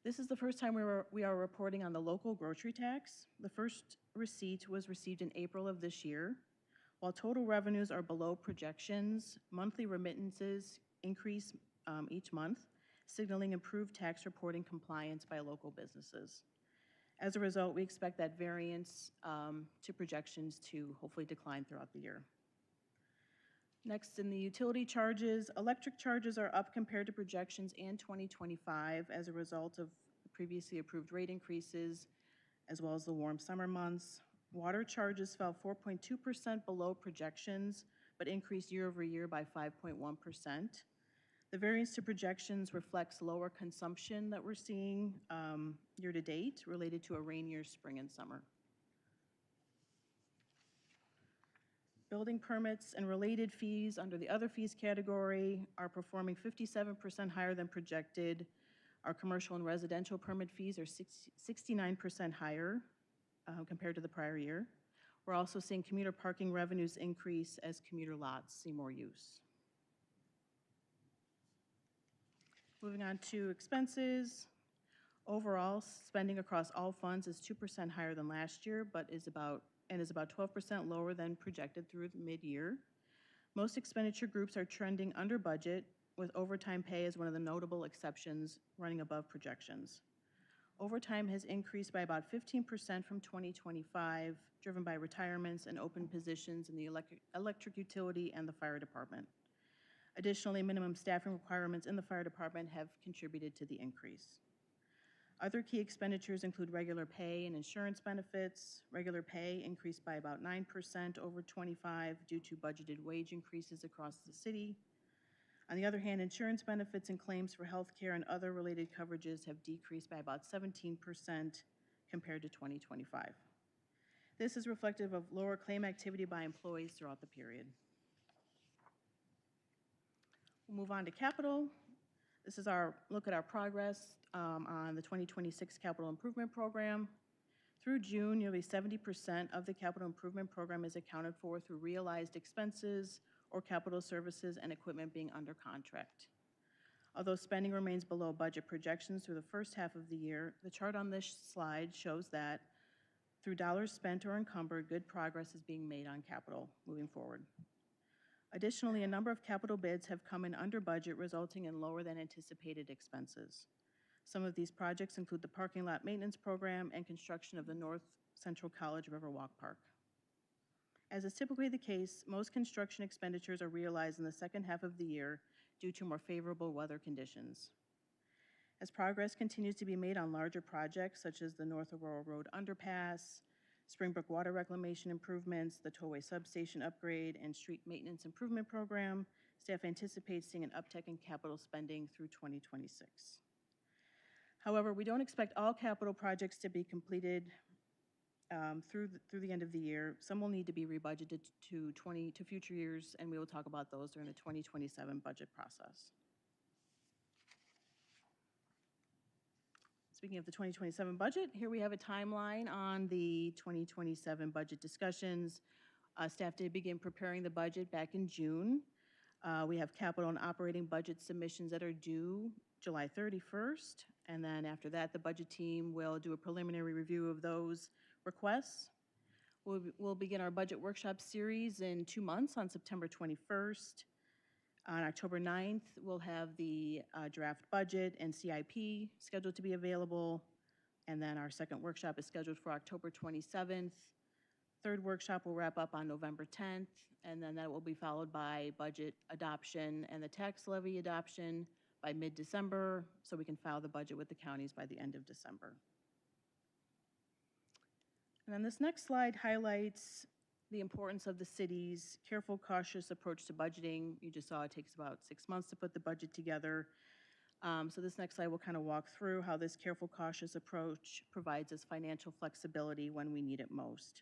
This is the first time we are reporting on the local grocery tax. The first receipt was received in April of this year. While total revenues are below projections, monthly remittances increase each month, signaling improved tax reporting compliance by local businesses. As a result, we expect that variance to projections to hopefully decline throughout the year. Next, in the utility charges, electric charges are up compared to projections in 2025 as a result of previously approved rate increases, as well as the warm summer months. Water charges fell 4.2% below projections, but increased year over year by 5.1%. The variance to projections reflects lower consumption that we're seeing year to date related to a rainier spring and summer. Building permits and related fees under the other fees category are performing 57% higher than projected. Our commercial and residential permit fees are 69% higher compared to the prior year. We're also seeing commuter parking revenues increase as commuter lots see more use. Moving on to expenses. Overall, spending across all funds is 2% higher than last year, but is about 12% lower than projected through mid-year. Most expenditure groups are trending under budget, with overtime pay as one of the notable exceptions, running above projections. Overtime has increased by about 15% from 2025, driven by retirements and open positions in the electric utility and the fire department. Additionally, minimum staffing requirements in the fire department have contributed to the increase. Other key expenditures include regular pay and insurance benefits. Regular pay increased by about 9% over 25 due to budgeted wage increases across the city. On the other hand, insurance benefits and claims for health care and other related coverages have decreased by about 17% compared to 2025. This is reflective of lower claim activity by employees throughout the period. We'll move on to capital. This is our look at our progress on the 2026 capital improvement program. Through June, nearly 70% of the capital improvement program is accounted for through realized expenses or capital services and equipment being under contract. Although spending remains below budget projections through the first half of the year, the chart on this slide shows that through dollars spent or encumbered, good progress is being made on capital moving forward. Additionally, a number of capital bids have come in under budget, resulting in lower than anticipated expenses. Some of these projects include the parking lot maintenance program and construction of the North Central College Riverwalk Park. As is typically the case, most construction expenditures are realized in the second half of the year due to more favorable weather conditions. As progress continues to be made on larger projects such as the North Aurora Road Underpass, Springbrook Water Reclamation improvements, the Tollway Substation upgrade, and street maintenance improvement program, staff anticipates seeing an uptick in capital spending through 2026. However, we don't expect all capital projects to be completed through the end of the year. Some will need to be rebudgeted to future years, and we will talk about those during the 2027 budget process. Speaking of the 2027 budget, here we have a timeline on the 2027 budget discussions. Staff did begin preparing the budget back in June. We have capital and operating budget submissions that are due July 31st, and then after that, the budget team will do a preliminary review of those requests. We'll begin our budget workshop series in 2 months on September 21st. On October 9th, we'll have the draft budget and CIP scheduled to be available, and then our second workshop is scheduled for October 27th. Third workshop will wrap up on November 10th, and then that will be followed by budget adoption and the tax levy adoption by mid-December, so we can file the budget with the counties by the end of December. And then this next slide highlights the importance of the city's careful, cautious approach to budgeting. You just saw it takes about 6 months to put the budget together. So this next slide will kind of walk through how this careful, cautious approach provides us financial flexibility when we need it most.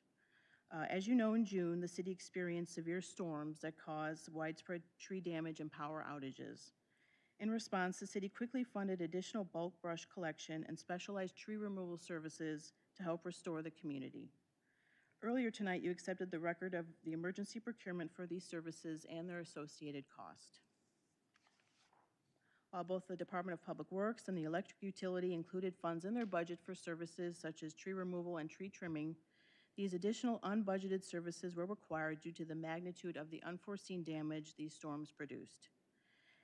As you know, in June, the city experienced severe storms that caused widespread tree damage and power outages. In response, the city quickly funded additional bulk brush collection and specialized tree removal services to help restore the community. Earlier tonight, you accepted the record of the emergency procurement for these services and their associated cost. While both the Department of Public Works and the electric utility included funds in their budget for services such as tree removal and tree trimming, these additional unbudgeted services were required due to the magnitude of the unforeseen damage these storms produced.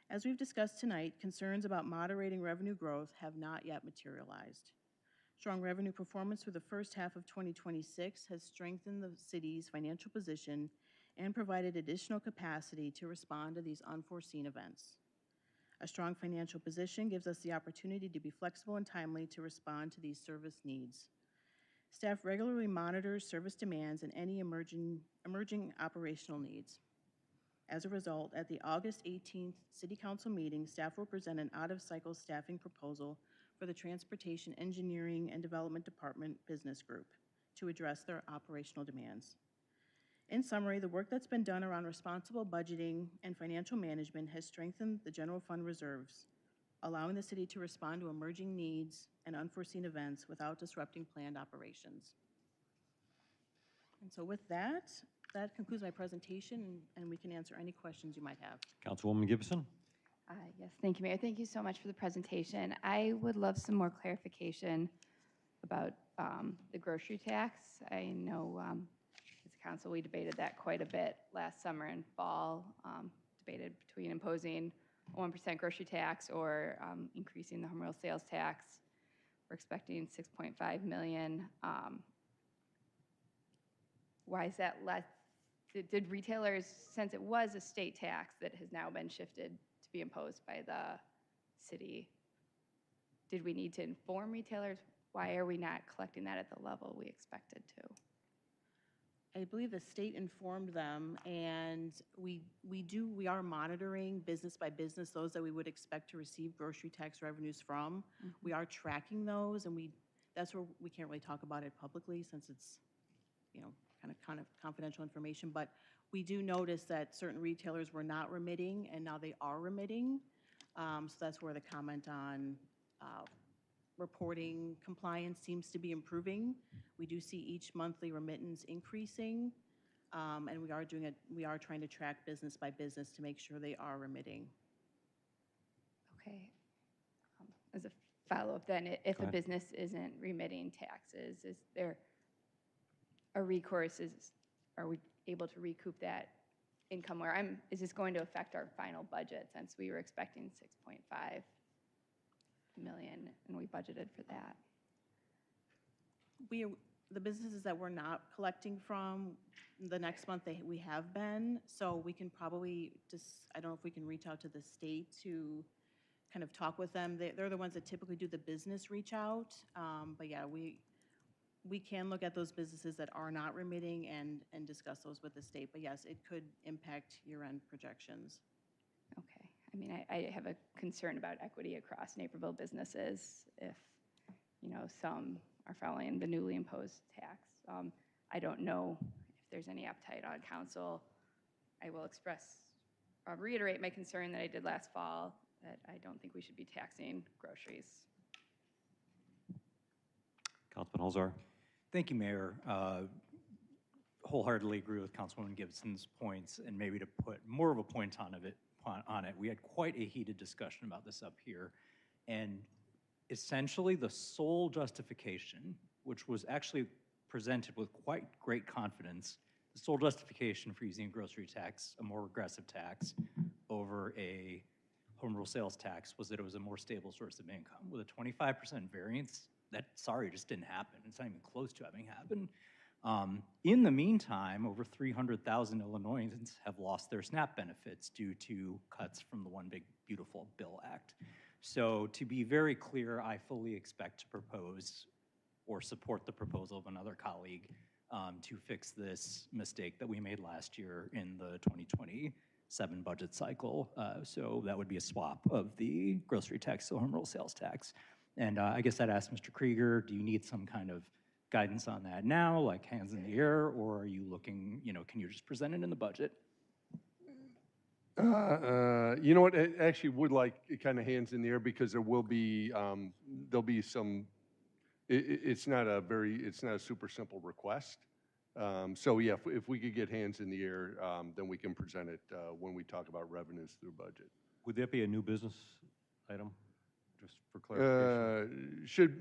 As we've discussed tonight, concerns about moderating revenue growth have not yet materialized. Strong revenue performance through the first half of 2026 has strengthened the city's financial position and provided additional capacity to respond to these unforeseen events. A strong financial position gives us the opportunity to be flexible and timely to respond to these service needs. Staff regularly monitors service demands and any emerging operational needs. As a result, at the August 18th City Council meeting, staff will present an out-of-cycle staffing proposal for the Transportation Engineering and Development Department Business Group to address their operational demands. In summary, the work that's been done around responsible budgeting and financial management has strengthened the general fund reserves, allowing the city to respond to emerging needs and unforeseen events without disrupting planned operations. And so with that concludes my presentation, and we can answer any questions you might have. Councilwoman Gibson? Yes, thank you, Mayor. Thank you so much for the presentation. I would love some more clarification about the grocery tax. I know as a council, we debated that quite a bit last summer and fall, debated between imposing a 1% grocery tax or increasing the home rule sales tax. We're expecting 6.5 million. Why is that less? Did retailers, since it was a state tax that has now been shifted to be imposed by the city, did we need to inform retailers? Why are we not collecting that at the level we expected to? I believe the state informed them, and we are monitoring business by business those that we would expect to receive grocery tax revenues from. Mm-hmm. We are tracking those, and that's where we can't really talk about it publicly since it's, kind of confidential information. But we do notice that certain retailers were not remitting, and now they are remitting. So that's where the comment on reporting compliance seems to be improving. We do see each monthly remittance increasing, and we are trying to track business by business to make sure they are remitting. Okay. As a follow-up then, if a business isn't remitting taxes, is there a recourse? Are we able to recoup that income? Is this going to affect our final budget, since we were expecting 6.5 million and we budgeted for that? The businesses that we're not collecting from, the next month we have been, so we can probably I don't know if we can reach out to the state to kind of talk with them. They're the ones that typically do the business reach out, but yeah, we can look at those businesses that are not remitting and discuss those with the state. But yes, it could impact year-end projections. Okay. I mean, I have a concern about equity across Naperville businesses if, some are following the newly imposed tax. I don't know if there's any appetite on council. I will reiterate my concern that I did last fall, that I don't think we should be taxing groceries. Councilman Holzar? Thank you, Mayor. Wholeheartedly agree with Councilwoman Gibson's points, and maybe to put more of a point on it, we had quite a heated discussion about this up here, and essentially the sole justification, which was actually presented with quite great confidence, the sole justification for using a grocery tax, a more regressive tax, over a home rule sales tax was that it was a more stable source of income. With a 25% variance, that, just didn't happen. It's not even close to having happened. In the meantime, over 300,000 Illinoisans have lost their SNAP benefits due to cuts from the One Big Beautiful Bill Act. So to be very clear, I fully expect to propose or support the proposal of another colleague to fix this mistake that we made last year in the 2027 budget cycle. So that would be a swap of the grocery tax to home rule sales tax. And I guess I'd ask Mr. Krieger, do you need some kind of guidance on that now, like hands in the air, or are you looking, can you just present it in the budget? You know what, I actually would like kind of hands in the air because there'll be some, it's not a super simple request. So yeah, if we could get hands in the air, then we can present it when we talk about revenues through budget. Would that be a new business item, just for clarification?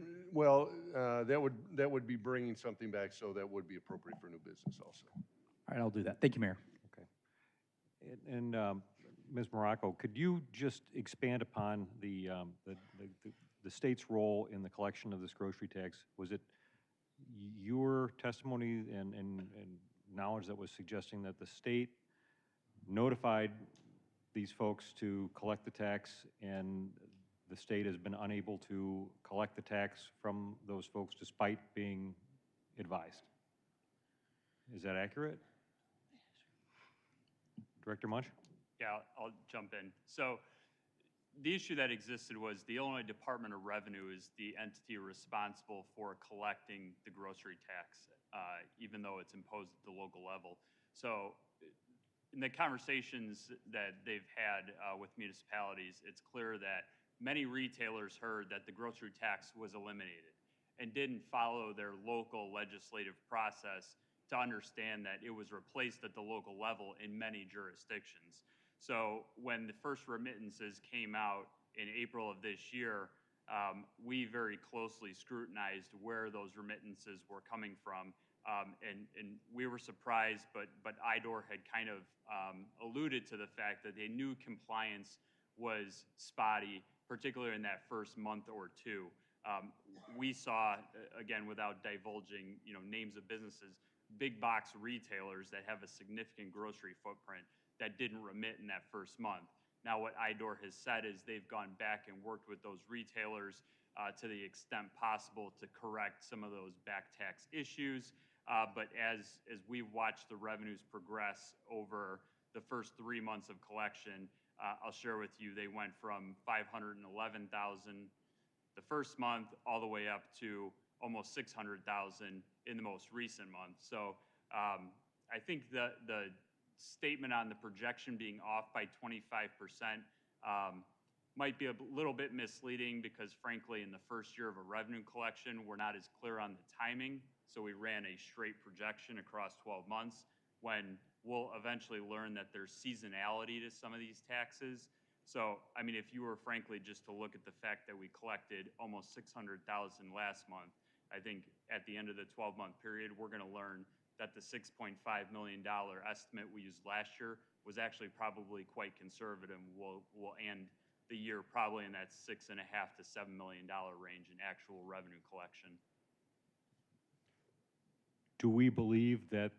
That would be bringing something back, so that would be appropriate for new business also. All right, I'll do that. Thank you, Mayor. Okay. And Ms. Morocco, could you just expand upon the state's role in the collection of this grocery tax? Was it your testimony and knowledge that was suggesting that the state notified these folks to collect the tax, and the state has been unable to collect the tax from those folks despite being advised? Is that accurate? Director Munch? Yeah, I'll jump in. So the issue that existed was the Illinois Department of Revenue is the entity responsible for collecting the grocery tax, even though it's imposed at the local level. So in the conversations that they've had with municipalities, it's clear that many retailers heard that the grocery tax was eliminated and didn't follow their local legislative process to understand that it was replaced at the local level in many jurisdictions. So when the first remittances came out in April of this year, we very closely scrutinized where those remittances were coming from. And we were surprised, but IDOR had kind of alluded to the fact that they knew compliance was spotty, particularly in that first month or two. We saw, again, without divulging names of businesses, big box retailers that have a significant grocery footprint that didn't remit in that first month. Now what IDOR has said is they've gone back and worked with those retailers to the extent possible to correct some of those back tax issues. But as we've watched the revenues progress over the first 3 months of collection, I'll share with you, they went from $511,000 the first month all the way up to almost $600,000 in the most recent month. So I think the statement on the projection being off by 25% might be a little bit misleading because frankly, in the first year of a revenue collection, we're not as clear on the timing. So we ran a straight projection across 12 months when we'll eventually learn that there's seasonality to some of these taxes. So, I mean, if you were frankly just to look at the fact that we collected almost $600,000 last month, I think at the end of the 12-month period, we're going to learn that the $6.5 million estimate we used last year was actually probably quite conservative. We'll end the year probably in that $6.5 to $7 million range in actual revenue collection. Do we believe that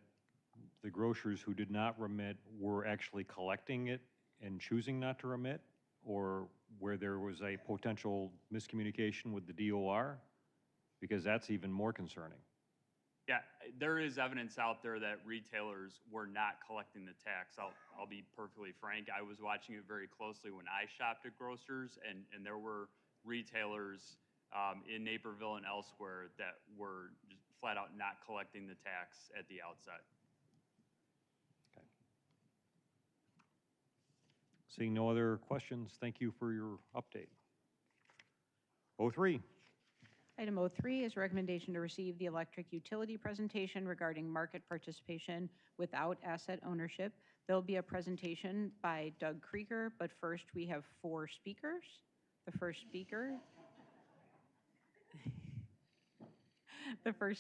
the grocers who did not remit were actually collecting it and choosing not to remit, or where there was a potential miscommunication with the DOR? Because that's even more concerning. Yeah, there is evidence out there that retailers were not collecting the tax. I'll be perfectly frank. I was watching it very closely when I shopped at grocers, and there were retailers in Naperville and elsewhere that were just flat out not collecting the tax at the outset. Okay. Seeing no other questions, thank you for your update. 03. Item 03 is recommendation to receive the electric utility presentation regarding market participation without asset ownership. There'll be a presentation by Doug Krieger, but first we have 4 speakers. The first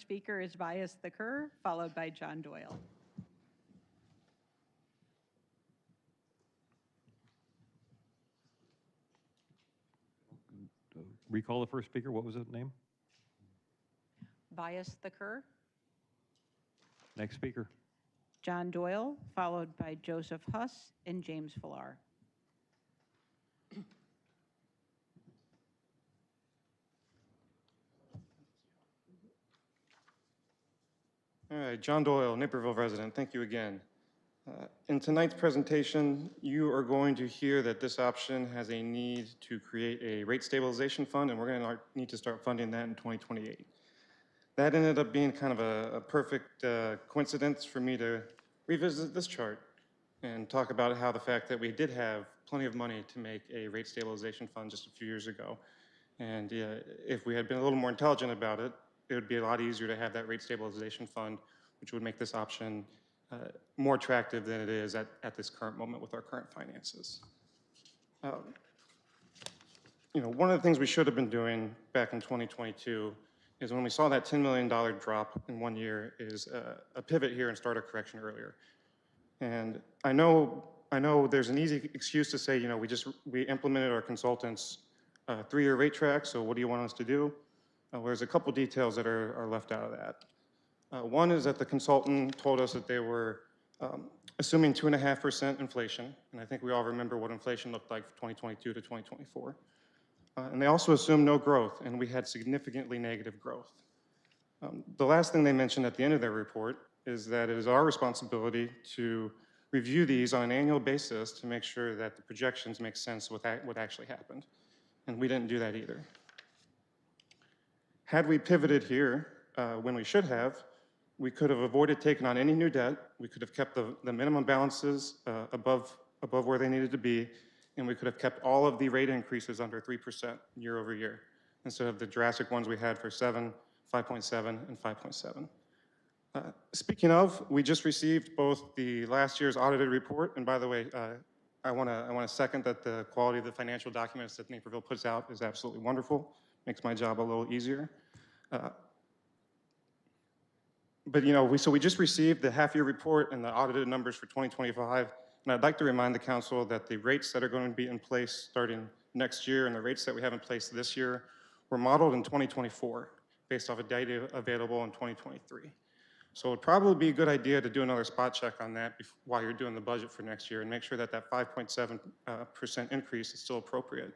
speaker is Bias the Kerr, followed by John Doyle. Recall the first speaker. What was his name? Bias the Kerr. Next speaker. John Doyle, followed by Joseph Huss and James Villar. All right, John Doyle, Naperville resident. Thank you again. In tonight's presentation, you are going to hear that this option has a need to create a rate stabilization fund, and we're going to need to start funding that in 2028. that ended up being kind of a perfect coincidence for me to revisit this chart and talk about how the fact that we did have plenty of money to make a rate stabilization fund just a few years ago. And if we had been a little more intelligent about it, it would be a lot easier to have that rate stabilization fund, which would make this option more attractive than it is at this current moment with our current finances. One of the things we should have been doing back in 2022 is when we saw that $10 million drop in 1 year is a pivot here and start a correction earlier. And I know there's an easy excuse to say, we implemented our consultants' 3-year rate track, so what do you want us to do? Well, there's a couple details that are left out of that. One is that the consultant told us that they were assuming 2.5% inflation, and I think we all remember what inflation looked like from 2022 to 2024. And they also assumed no growth, and we had significantly negative growth. The last thing they mentioned at the end of their report is that it is our responsibility to review these on an annual basis to make sure that the projections make sense with what actually happened. And we didn't do that either. Had we pivoted here when we should have, we could have avoided taking on any new debt. We could have kept the minimum balances above where they needed to be, and we could have kept all of the rate increases under 3% year over year, instead of the drastic ones we had for 7, 5.7, and 5.7. Speaking of, we just received both the last year's audited report, and by the way, I want to second that the quality of the financial documents that Naperville puts out is absolutely wonderful. Makes my job a little easier. But we just received the half-year report and the audited numbers for 2025, and I'd like to remind the council that the rates that are going to be in place starting next year and the rates that we have in place this year were modeled in 2024 based off of data available in 2023. So it would probably be a good idea to do another spot check on that while you're doing the budget for next year and make sure that 5.7% increase is still appropriate.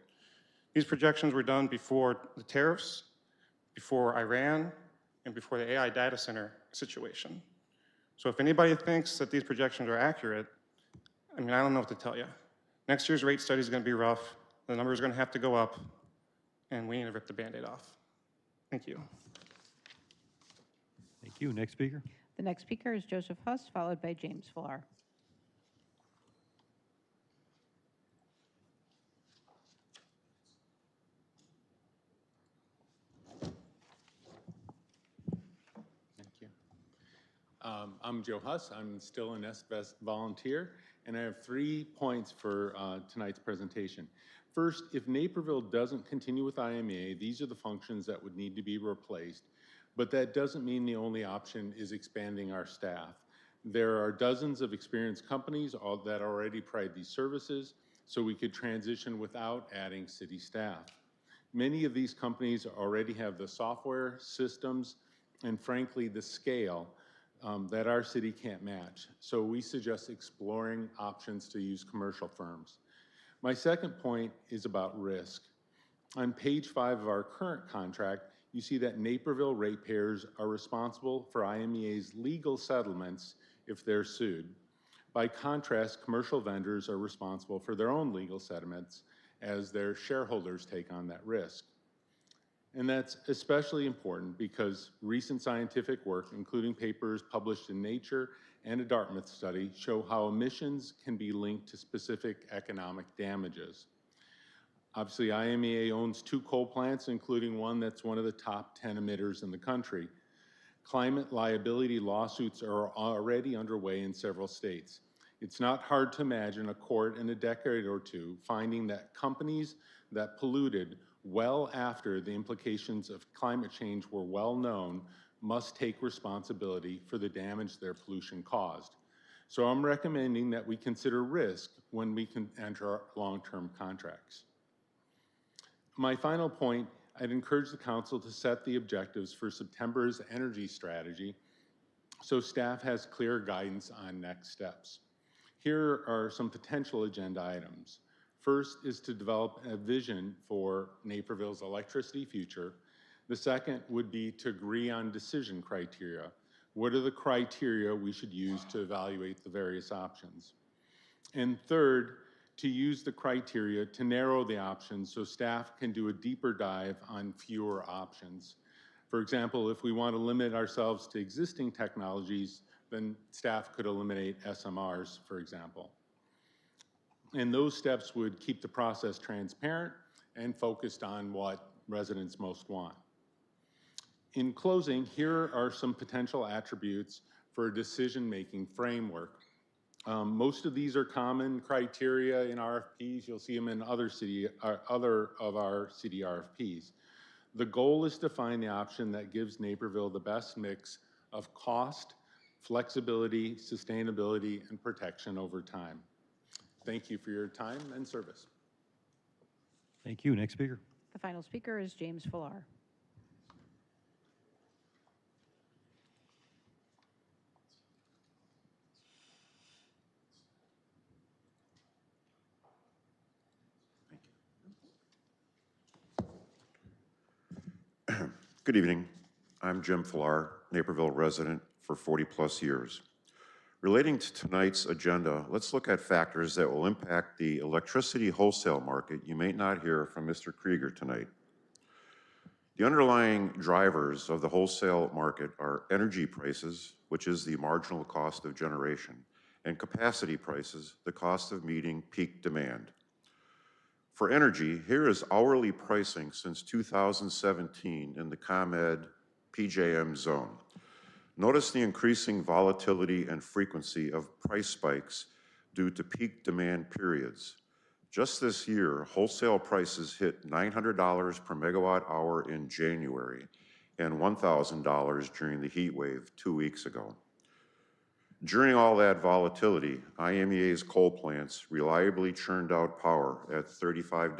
These projections were done before the tariffs, before Iran, and before the AI data center situation. So if anybody thinks that these projections are accurate, I don't know what to tell you. Next year's rate study is going to be rough. The numbers are going to have to go up, and we need to rip the Band-Aid off. Thank you. Thank you. Next speaker. The next speaker is Joseph Huss, followed by James Villar. Thank you. I'm Joe Huss. I'm still an SVEST volunteer, and I have 3 points for tonight's presentation. First, if Naperville doesn't continue with IMEA, these are the functions that would need to be replaced, but that doesn't mean the only option is expanding our staff. There are dozens of experienced companies that already provide these services, so we could transition without adding city staff. Many of these companies already have the software, systems, and frankly, the scale that our city can't match. So we suggest exploring options to use commercial firms. My second point is about risk. On page 5 of our current contract, you see that Naperville ratepayers are responsible for IMEA's legal settlements if they're sued. By contrast, commercial vendors are responsible for their own legal settlements as their shareholders take on that risk. And that's especially important because recent scientific work, including papers published in Nature and a Dartmouth study, show how emissions can be linked to specific economic damages. Obviously, IMEA owns 2 coal plants, including one that's one of the top 10 emitters in the country. Climate liability lawsuits are already underway in several states. It's not hard to imagine a court in a decade or two finding that companies that polluted well after the implications of climate change were well known must take responsibility for the damage their pollution caused. So I'm recommending that we consider risk when we can enter long-term contracts. My final point, I'd encourage the council to set the objectives for September's energy strategy so staff has clear guidance on next steps. Here are some potential agenda items. First is to develop a vision for Naperville's electricity future. The second would be to agree on decision criteria. What are the criteria we should use to evaluate the various options? And third, to use the criteria to narrow the options so staff can do a deeper dive on fewer options. For example, if we want to limit ourselves to existing technologies, then staff could eliminate SMRs, for example. And those steps would keep the process transparent and focused on what residents most want. In closing, here are some potential attributes for a decision-making framework. Most of these are common criteria in RFPs. You'll see them in other of our city RFPs. The goal is to find the option that gives Naperville the best mix of cost, flexibility, sustainability, and protection over time. Thank you for your time and service. Thank you. Next speaker. The final speaker is James Fuller. Good evening. I'm Jim Fuller, Naperville resident for 40+ years. Relating to tonight's agenda, let's look at factors that will impact the electricity wholesale market you may not hear from Mr. Krieger tonight. The underlying drivers of the wholesale market are energy prices, which is the marginal cost of generation, and capacity prices, the cost of meeting peak demand. For energy, here is hourly pricing since 2017 in the ComEd PJM zone. Notice the increasing volatility and frequency of price spikes due to peak demand periods. Just this year, wholesale prices hit $900 per megawatt hour in January and $1,000 during the heat wave 2 weeks ago. During all that volatility, IMEA's coal plants reliably churned out power at $35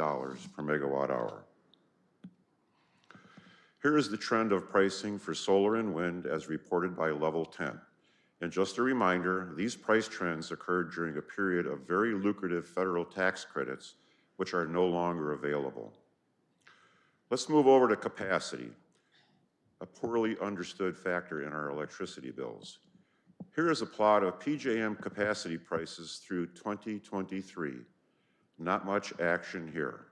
per megawatt hour. Here is the trend of pricing for solar and wind as reported by Level 10. And just a reminder, these price trends occurred during a period of very lucrative federal tax credits, which are no longer available. Let's move over to capacity, a poorly understood factor in our electricity bills. Here is a plot of PJM capacity prices through 2023. Not much action here.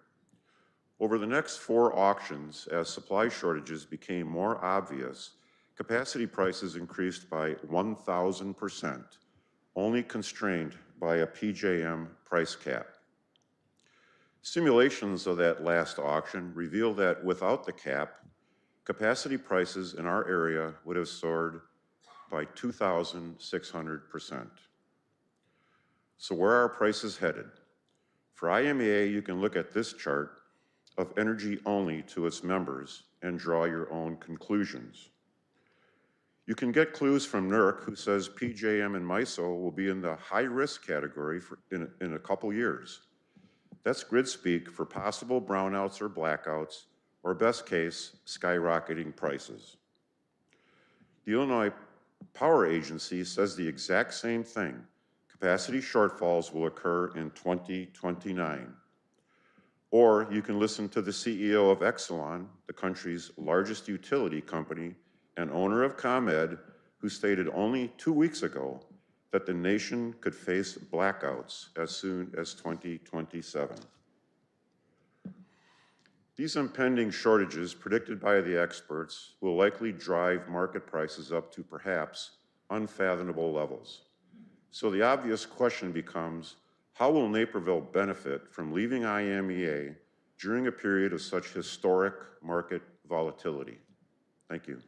Over the next 4 auctions, as supply shortages became more obvious, capacity prices increased by 1,000%, only constrained by a PJM price cap. Simulations of that last auction reveal that without the cap, capacity prices in our area would have soared by 2,600%. So where are prices headed? For IMEA, you can look at this chart of energy only to its members and draw your own conclusions. You can get clues from NERC, who says PJM and MISO will be in the high-risk category in a couple years. That's grid speak for possible brownouts or blackouts, or best case, skyrocketing prices. The Illinois Power Agency says the exact same thing. Capacity shortfalls will occur in 2029. Or you can listen to the CEO of Exelon, the country's largest utility company and owner of ComEd, who stated only 2 weeks ago that the nation could face blackouts as soon as 2027. These impending shortages predicted by the experts will likely drive market prices up to perhaps unfathomable levels. So the obvious question becomes, how will Naperville benefit from leaving IMEA during a period of such historic market volatility? Thank you.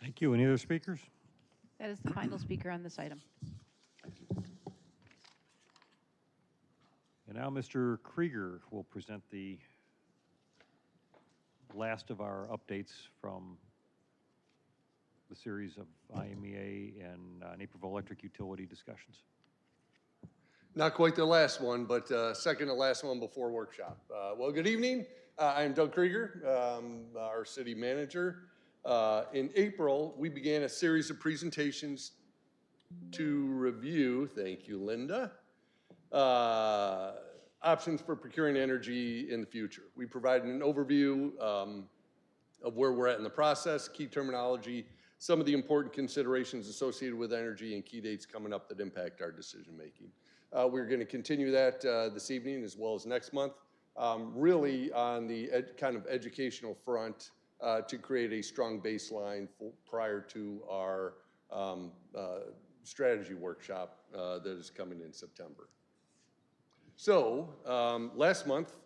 Thank you. Any other speakers? That is the final speaker on this item. And now Mr. Krieger will present the last of our updates from the series of IMEA and Naperville Electric Utility discussions. Not quite the last one, but second to last one before workshop. Well, good evening. I'm Doug Krieger, our city manager. In April, we began a series of presentations to review, thank you, Linda, options for procuring energy in the future. We provided an overview of where we're at in the process, key terminology, some of the important considerations associated with energy, and key dates coming up that impact our decision making. We're going to continue that this evening as well as next month really on the kind of educational front to create a strong baseline prior to our strategy workshop that is coming in September. So last month,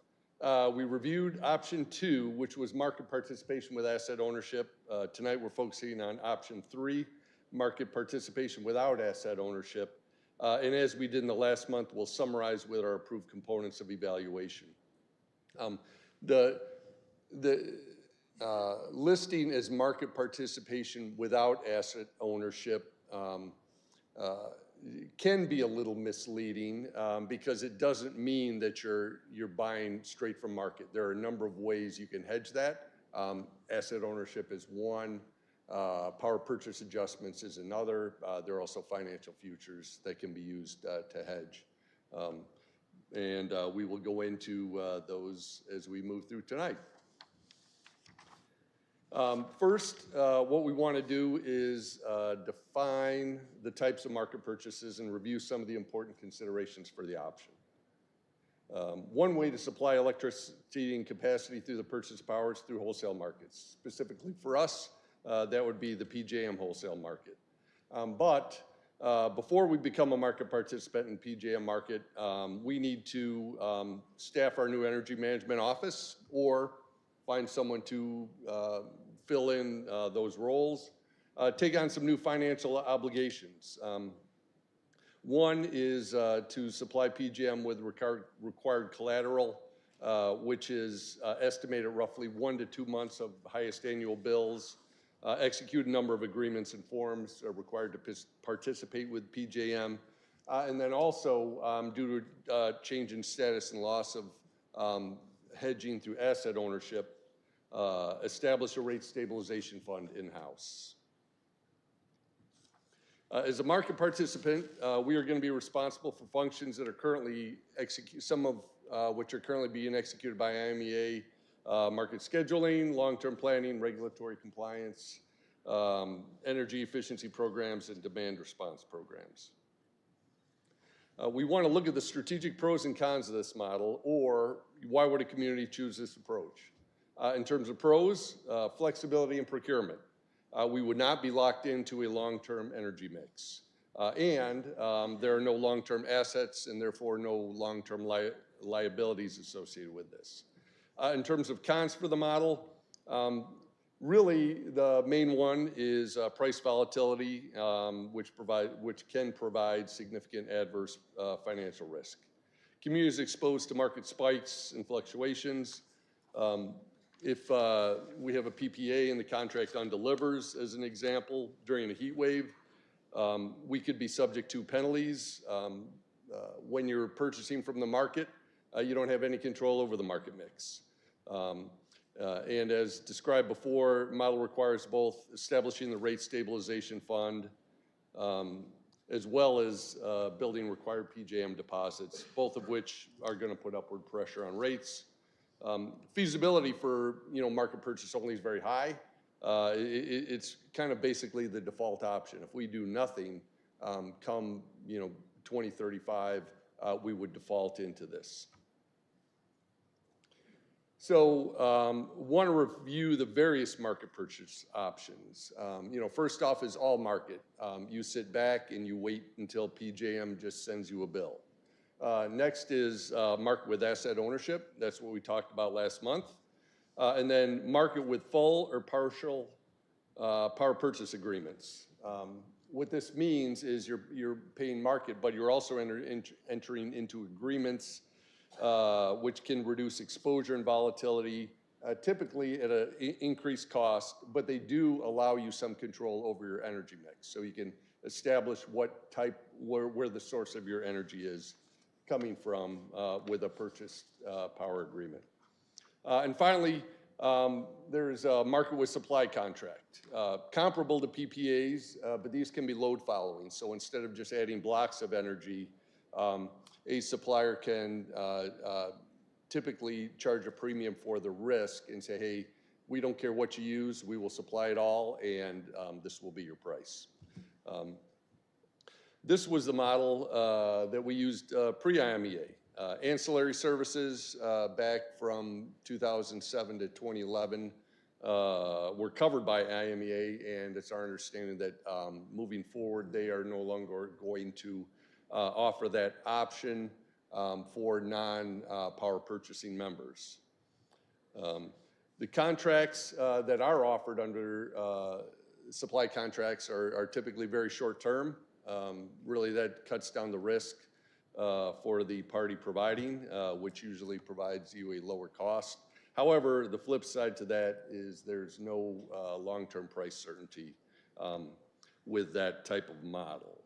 we reviewed option 2, which was market participation with asset ownership. Tonight, we're focusing on option 3, market participation without asset ownership. And as we did in the last month, we'll summarize with our approved components of evaluation. The listing as market participation without asset ownership can be a little misleading because it doesn't mean that you're buying straight from market. There are a number of ways you can hedge that. Asset ownership is one. Power purchase adjustments is another. There are also financial futures that can be used to hedge. And we will go into those as we move through tonight. First, what we want to do is define the types of market purchases and review some of the important considerations for the option. One way to supply electricity and capacity through the purchase of power is through wholesale markets. Specifically for us, that would be the PJM wholesale market. But before we become a market participant in PJM market, we need to staff our new energy management office or find someone to fill in those roles, take on some new financial obligations. One is to supply PJM with required collateral, which is estimated roughly 1 to 2 months of highest annual bills, execute a number of agreements and forms required to participate with PJM, and then also due to change in status and loss of hedging through asset ownership, establish a rate stabilization fund in-house. As a market participant, we are going to be responsible for functions that are currently some of which are currently being executed by IMEA, market scheduling, long-term planning, regulatory compliance, energy efficiency programs, and demand response programs. We want to look at the strategic pros and cons of this model, or why would a community choose this approach? In terms of pros, flexibility and procurement. We would not be locked into a long-term energy mix. And there are no long-term assets and therefore no long-term liabilities associated with this. In terms of cons for the model, really the main one is price volatility, which can provide significant adverse financial risk. Communities exposed to market spikes and fluctuations. If we have a PPA and the contract undelivers, as an example, during a heat wave, we could be subject to penalties. When you're purchasing from the market, you don't have any control over the market mix. And as described before, model requires both establishing the rate stabilization fund as well as building required PJM deposits, both of which are going to put upward pressure on rates. Feasibility for market purchase only is very high. It's kind of basically the default option. If we do nothing, come 2035, we would default into this. So want to review the various market purchase options. First off is all market. You sit back and you wait until PJM just sends you a bill. Next is market with asset ownership. That's what we talked about last month. And then market with full or partial power purchase agreements. What this means is you're paying market, but you're also entering into agreements which can reduce exposure and volatility, typically at an increased cost, but they do allow you some control over your energy mix. So you can establish what type, where the source of your energy is coming from with a purchased power agreement. And finally, there's a market with supply contract, comparable to PPAs, but these can be load following. So instead of just adding blocks of energy, a supplier can typically charge a premium for the risk and say, hey, we don't care what you use, we will supply it all, and this will be your price. This was the model that we used pre-IMEA. Ancillary services back from 2007 to 2011 were covered by IMEA, and it's our understanding that moving forward, they are no longer going to offer that option for non-power purchasing members. The contracts that are offered under supply contracts are typically very short-term. Really, that cuts down the risk for the party providing, which usually provides you a lower cost. However, the flip side to that is there's no long-term price certainty with that type of model.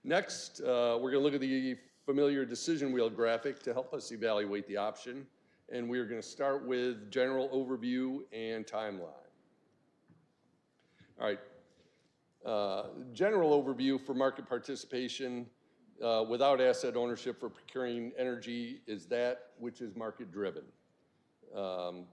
Next, we're going to look at the familiar decision wheel graphic to help us evaluate the option. And we're going to start with general overview and timeline. All right. General overview for market participation without asset ownership for procuring energy is that which is market driven.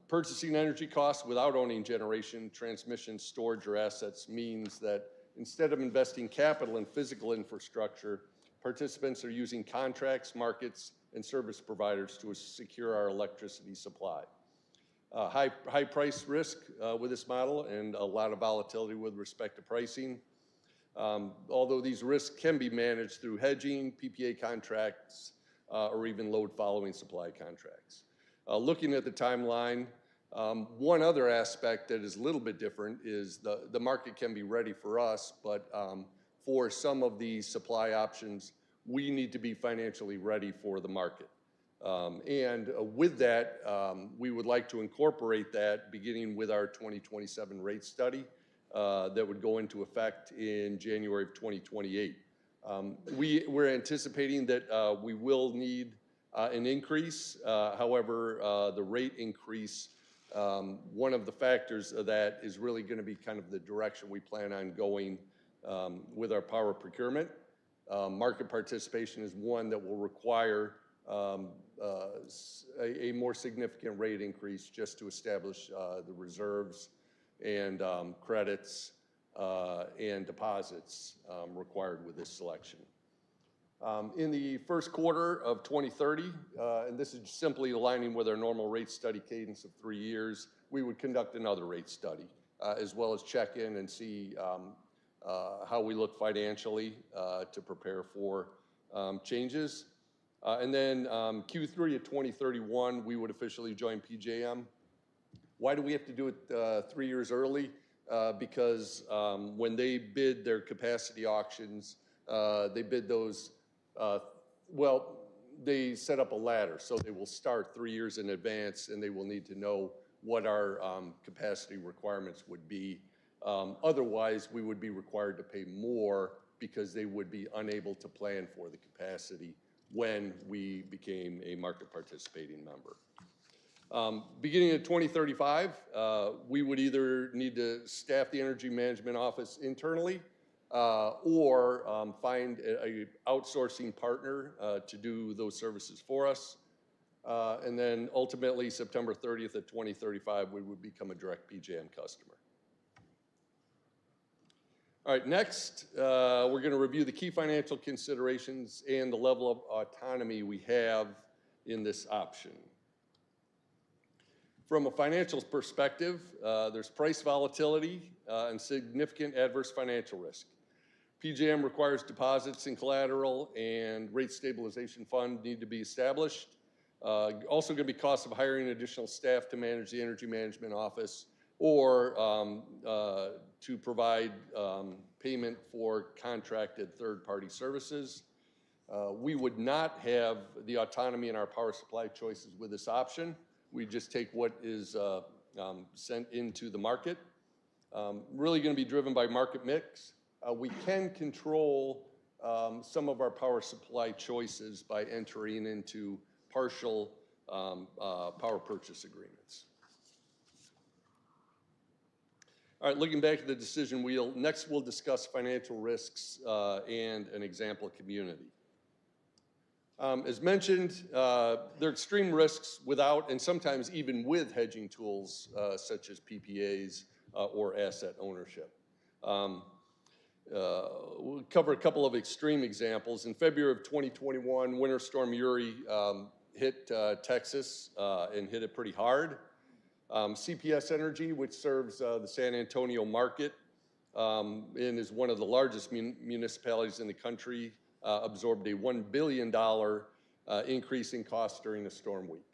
Purchasing energy costs without owning generation, transmission, storage, or assets means that instead of investing capital in physical infrastructure, participants are using contracts, markets, and service providers to secure our electricity supply. High price risk with this model and a lot of volatility with respect to pricing. Although these risks can be managed through hedging, PPA contracts, or even load following supply contracts. Looking at the timeline, one other aspect that is a little bit different is the market can be ready for us, but for some of the supply options, we need to be financially ready for the market. With that, we would like to incorporate that beginning with our 2027 rate study that would go into effect in January of 2028. We're anticipating that we will need an increase. However, the rate increase, one of the factors of that is really going to be kind of the direction we plan on going with our power procurement. Market participation is one that will require a more significant rate increase just to establish the reserves and credits and deposits required with this selection. In the first quarter of 2030, and this is simply aligning with our normal rate study cadence of 3 years, we would conduct another rate study, as well as check in and see how we look financially to prepare for changes. And then Q3 of 2031, we would officially join PJM. Why do we have to do it 3 years early? Because when they bid their capacity auctions, they bid those, well, they set up a ladder. So they will start 3 years in advance, and they will need to know what our capacity requirements would be. Otherwise, we would be required to pay more because they would be unable to plan for the capacity when we became a market participating member. Beginning of 2035, we would either need to staff the Energy Management Office internally or find an outsourcing partner to do those services for us. And then ultimately, September 30th of 2035, we would become a direct PJM customer. All right, next, we're going to review the key financial considerations and the level of autonomy we have in this option. From a financial perspective, there's price volatility and significant adverse financial risk. PJM requires deposits and collateral, and rate stabilization fund need to be established. Also going to be costs of hiring additional staff to manage the Energy Management Office or to provide payment for contracted third-party services. We would not have the autonomy in our power supply choices with this option. We just take what is sent into the market. Really going to be driven by market mix. We can control some of our power supply choices by entering into partial power purchase agreements. All right, looking back at the decision wheel, next we'll discuss financial risks and an example community. As mentioned, there are extreme risks without and sometimes even with hedging tools such as PPAs or asset ownership. we'll cover a couple of extreme examples. In February of 2021, Winter Storm Uri hit Texas and hit it pretty hard. CPS Energy, which serves the San Antonio market and is one of the largest municipalities in the country, absorbed a $1 billion increase in costs during the storm week.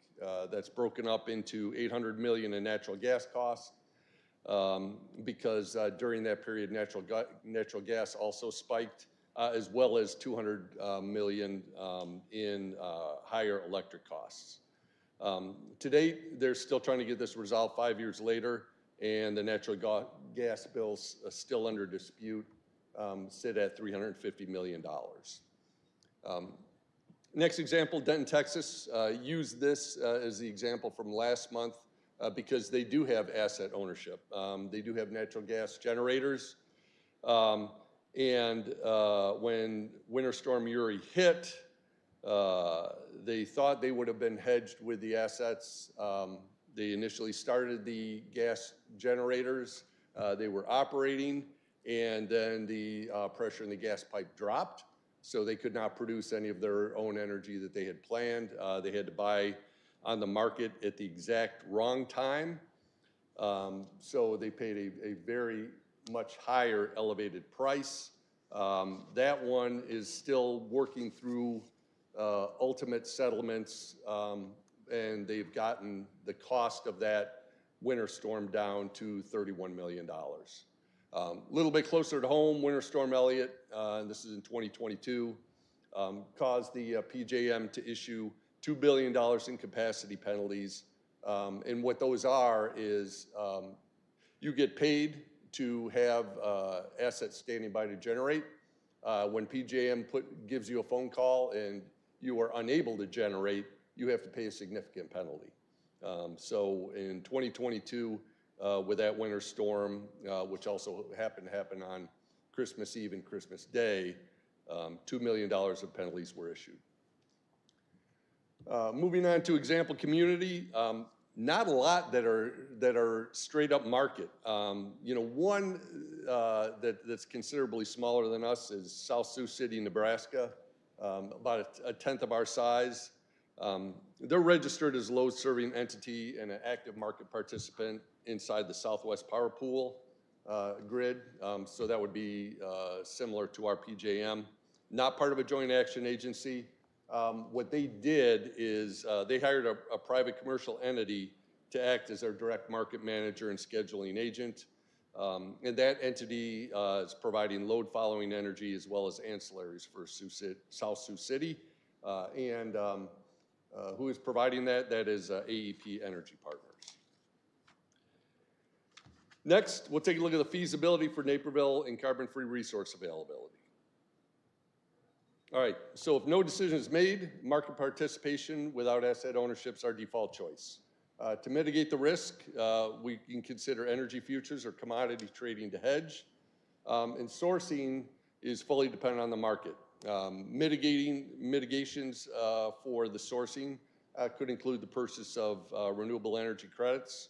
That's broken up into $800 million in natural gas costs, because during that period, natural gas also spiked, as well as $200 million in higher electric costs. To date, they're still trying to get this resolved 5 years later, and the natural gas bills still under dispute sit at $350 million. Next example, Denton, Texas. Used this as the example from last month because they do have asset ownership. They do have natural gas generators. And when Winter Storm Uri hit, they thought they would have been hedged with the assets. They initially started the gas generators. They were operating, and then the pressure in the gas pipe dropped, so they could not produce any of their own energy that they had planned. They had to buy on the market at the exact wrong time. So they paid a very much higher elevated price. That one is still working through ultimate settlements, and they've gotten the cost of that winter storm down to $31 million. A little bit closer to home, Winter Storm Elliott, and this is in 2022, caused the PJM to issue $2 billion in capacity penalties. And what those are is you get paid to have assets standing by to generate. When PJM gives you a phone call and you are unable to generate, you have to pay a significant penalty. So in 2022, with that winter storm, which also happened to happen on Christmas Eve and Christmas Day, $2 million of penalties were issued. Moving on to example community, not a lot that are straight up market. You know, one that's considerably smaller than us is South Sioux City, Nebraska, about a tenth of our size. They're registered as load-serving entity and an active market participant inside the Southwest Power Pool grid. So that would be similar to our PJM. Not part of a joint action agency. What they did is they hired a private commercial entity to act as their direct market manager and scheduling agent. And that entity is providing load following energy as well as ancillaries for South Sioux City. And who is providing that? That is AEP Energy Partners. Next, we'll take a look at the feasibility for Naperville and carbon-free resource availability. All right, so if no decision is made, market participation without asset ownership is our default choice. To mitigate the risk, we can consider energy futures or commodity trading to hedge. And sourcing is fully dependent on the market. Mitigations for the sourcing could include the purchase of renewable energy credits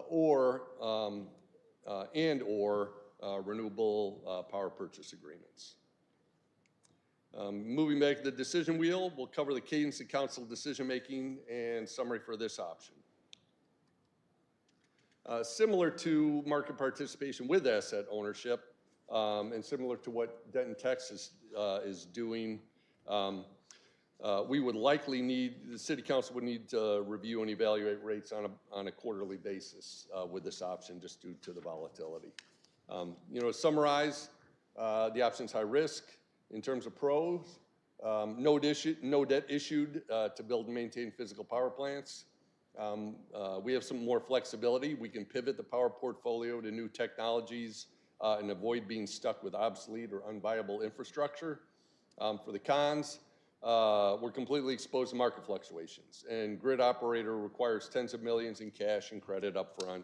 or renewable power purchase agreements. Moving back to the decision wheel, we'll cover the cadence of council decision-making and summary for this option. Similar to market participation with asset ownership, and similar to what Denton, Texas is doing, we would likely need, the city council would need to review and evaluate rates on a quarterly basis with this option just due to the volatility. You know, to summarize, the option's high risk. In terms of pros, no debt issued to build and maintain physical power plants. We have some more flexibility. We can pivot the power portfolio to new technologies and avoid being stuck with obsolete or unviable infrastructure. For the cons, we're completely exposed to market fluctuations, and grid operator requires tens of millions in cash and credit up front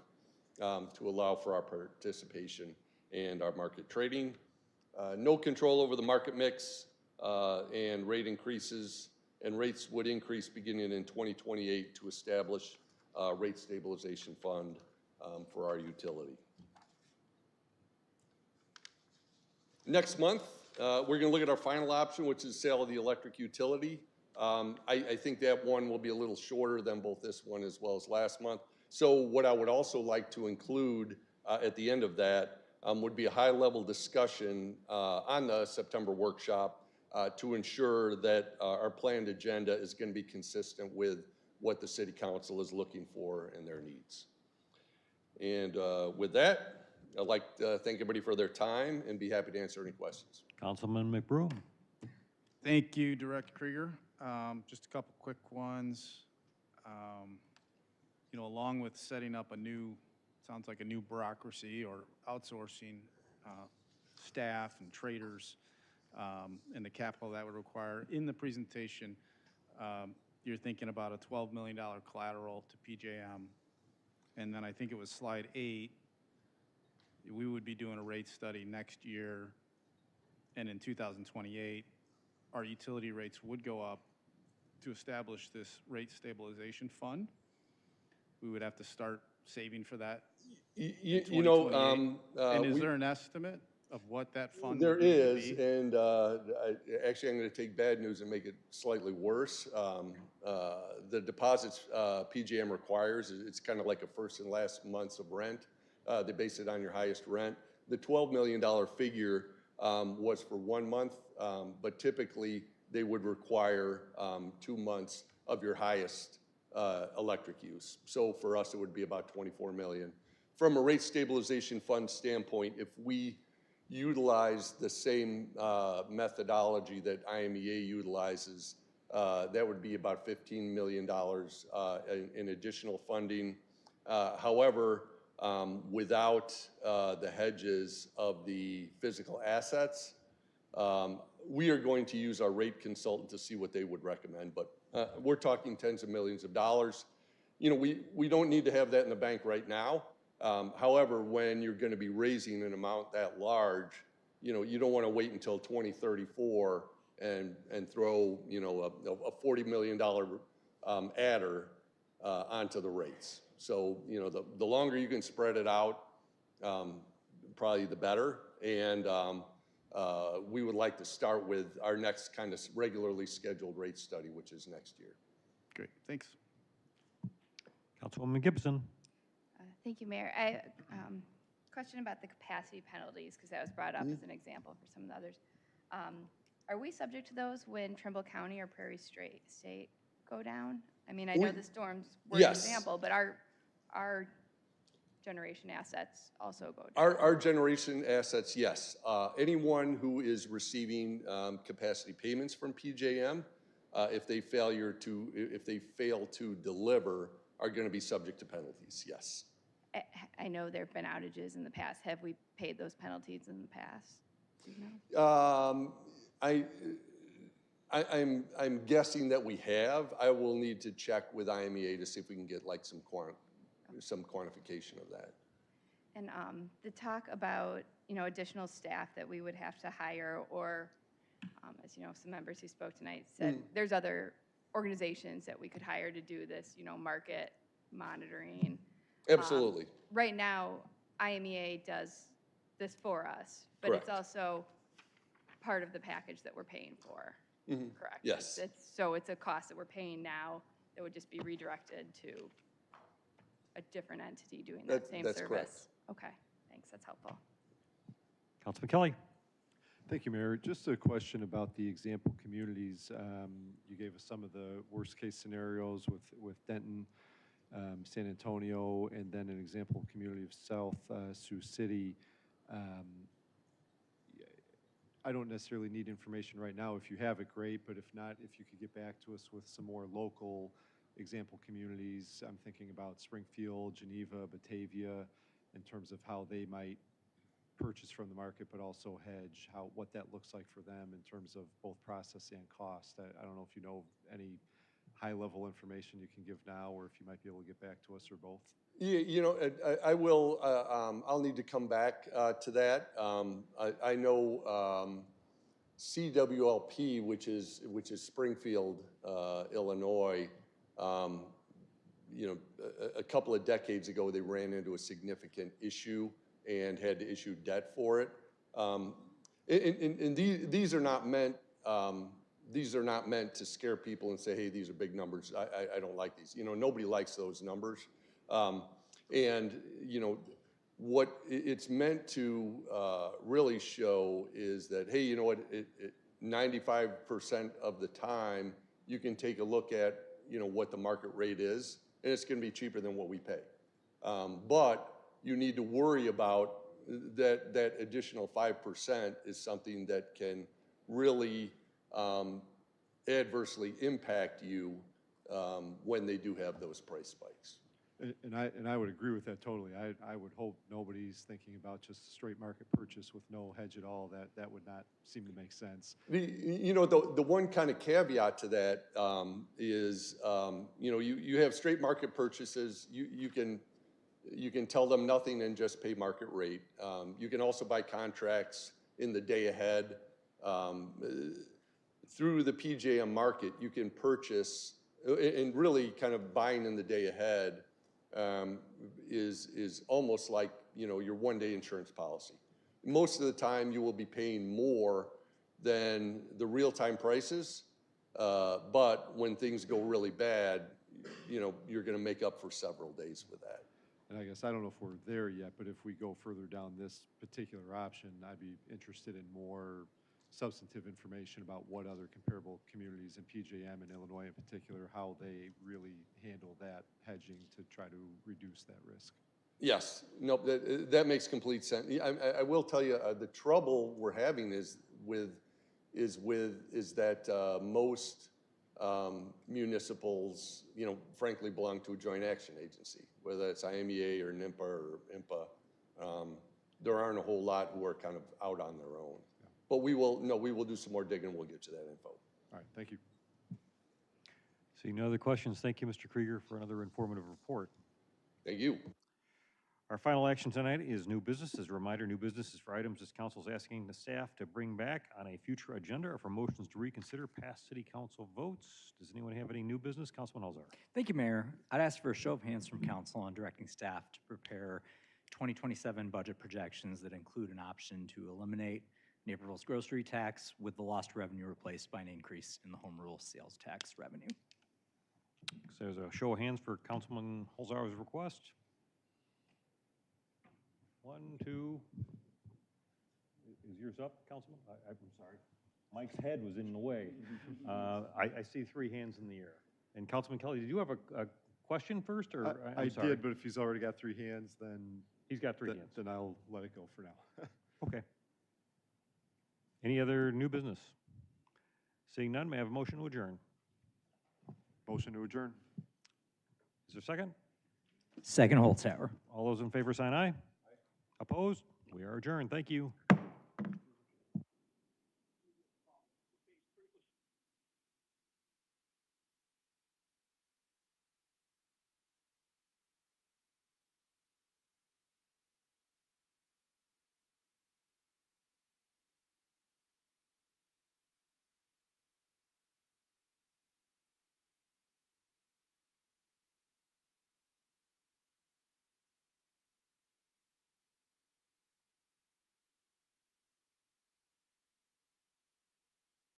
to allow for our participation and our market trading. No control over the market mix and rate increases, and rates would increase beginning in 2028 to establish a rate stabilization fund for our utility. Next month, we're going to look at our final option, which is sale of the electric utility. I think that one will be a little shorter than both this one as well as last month. So what I would also like to include at the end of that would be a high-level discussion on the September workshop to ensure that our planned agenda is going to be consistent with what the City Council is looking for and their needs. And with that, I'd like to thank everybody for their time and be happy to answer any questions. Councilman McBroom. Thank you, Director Krieger. Just a couple quick ones. You know, along with setting up sounds like a new bureaucracy or outsourcing staff and traders and the capital that would require, in the presentation, you're thinking about a $12 million collateral to PJM. And then I think it was slide 8, we would be doing a rate study next year, and in 2028, our utility rates would go up. To establish this rate stabilization fund, we would have to start saving for that. You know, and is there an estimate of what that fund there would need to is, be? and actually I'm going to take bad news and make it slightly worse. The deposits PJM requires, it's kind of like a first and last months of rent. They base it on your highest rent. The $12 million figure was for 1 month, but typically they would require 2 months of your highest electric use. So for us, it would be about $24 million. From a rate stabilization fund standpoint, if we utilize the same methodology that IMEA utilizes, that would be about $15 million in additional funding. However, without the hedges of the physical assets, we are going to use our rate consultant to see what they would recommend, but we're talking tens of millions of dollars. You know, we don't need to have that in the bank right now. However, when you're going to be raising an amount that large, you know, you don't want to wait until 2034 and throw, you know, a $40 million adder onto the rates. So, you know, the longer you can spread it out, probably the better. And we would like to start with our next kind of regularly scheduled rate study, which is next year. Great, thanks. Councilwoman Gibson. Thank you, Mayor. I question about the capacity penalties, because that was brought up as an example for some of the others. Are we subject to those when Trimble County or Prairie State go down? I mean, I know the storms were an example, but our generation assets also go down. Our generation assets, yes. Anyone who is receiving capacity payments from PJM, if they fail to deliver, are going to be subject to penalties, yes. I know there have been outages in the past. Have we paid those penalties in the past? Do you know? I'm guessing that we have. I will need to check with IMEA to see if we can get like some quantification of that. And the talk about, you know, additional staff that we would have to hire, or as you know, some members who spoke tonight said there's other organizations that we could hire to do this, you know, market monitoring. Absolutely. Right now, IMEA does this for us, but Correct. it's also part of the package that we're paying for. Correct? Yes. So it's a cost that we're paying now that would just be redirected to a different entity doing that same that's service. correct. Okay, thanks, that's helpful. Councilman Kelly. Thank you, Mayor. Just a question about the example communities. You gave us some of the worst-case scenarios with Denton, San Antonio, and then an example community of South Sioux City. I don't necessarily need information right now. If you have it, great, but if not, if you could get back to us with some more local example communities. I'm thinking about Springfield, Geneva, Batavia, in terms of how they might purchase from the market, but also hedge, what that looks like for them in terms of both process and cost. I don't know if you know any high-level information you can give now, or if you might be able to get back to us, or both. Yeah, you know, I will. I'll need to come back to that. I know CWLP, which is Springfield, Illinois. You know, a couple of decades ago, they ran into a significant issue and had to issue debt for it. And these are not meant, to scare people and say, hey, these are big numbers. I don't like these. You know, nobody likes those numbers. And, you know, what it's meant to really show is that, hey, you know what, 95% of the time, you can take a look at, you know, what the market rate is, and it's going to be cheaper than what we pay. But you need to worry about that additional 5% is something that can really adversely impact you when they do have those price spikes. And I would agree with that totally. I would hope nobody's thinking about just a straight market purchase with no hedge at all. That would not seem to make sense. You know, the one kind of caveat to that is, you know, you have straight market purchases. You can tell them nothing and just pay market rate. You can also buy contracts in the day ahead. Through the PJM market, you can purchase, and really kind of buying in the day ahead is almost like, you know, your one-day insurance policy. Most of the time, you will be paying more than the real-time prices, but when things go really bad, you know, you're going to make up for several days with that. And I guess I don't know if we're there yet, but if we go further down this particular option, I'd be interested in more substantive information about what other comparable communities in PJM and Illinois in particular, how they really handle that hedging to try to reduce that risk. Yes, no, that makes complete sense. I will tell you, the trouble we're having is that most municipals, you know, frankly belong to a joint action agency, whether it's IMEA or NIMPA or IMPA. There aren't a whole lot who are kind of out on their own. Yeah. But we will do some more digging. We'll get you that info. All right, thank you. Seeing no other questions, thank you, Mr. Krieger, for another informative report. Thank you. Our final action tonight is new business. As a reminder, new business is for items this council is asking the staff to bring back on a future agenda or for motions to reconsider past city council votes. Does anyone have any new business? Councilman Holzhauer. Thank you, Mayor. I'd ask for a show of hands from council on directing staff to prepare 2027 budget projections that include an option to eliminate Naperville's grocery tax with the lost revenue replaced by an increase in the home rule sales tax revenue. So there's a show of hands for Councilman Holzhauer's request. 1, 2. Is yours up, Councilman? I'm sorry. Mike's head was in the way. I see 3 hands in the air. And Councilman Kelly, did you have a question first? Or I did, but if he's already got 3 hands, then he's got 3 hands. Then I'll let it go for now. Okay. Any other new business? Seeing none, may I have a motion to adjourn? Motion to adjourn. Is there a second? Second, Holzhauer. All those in favor sign aye. Opposed? We are adjourned. Thank you.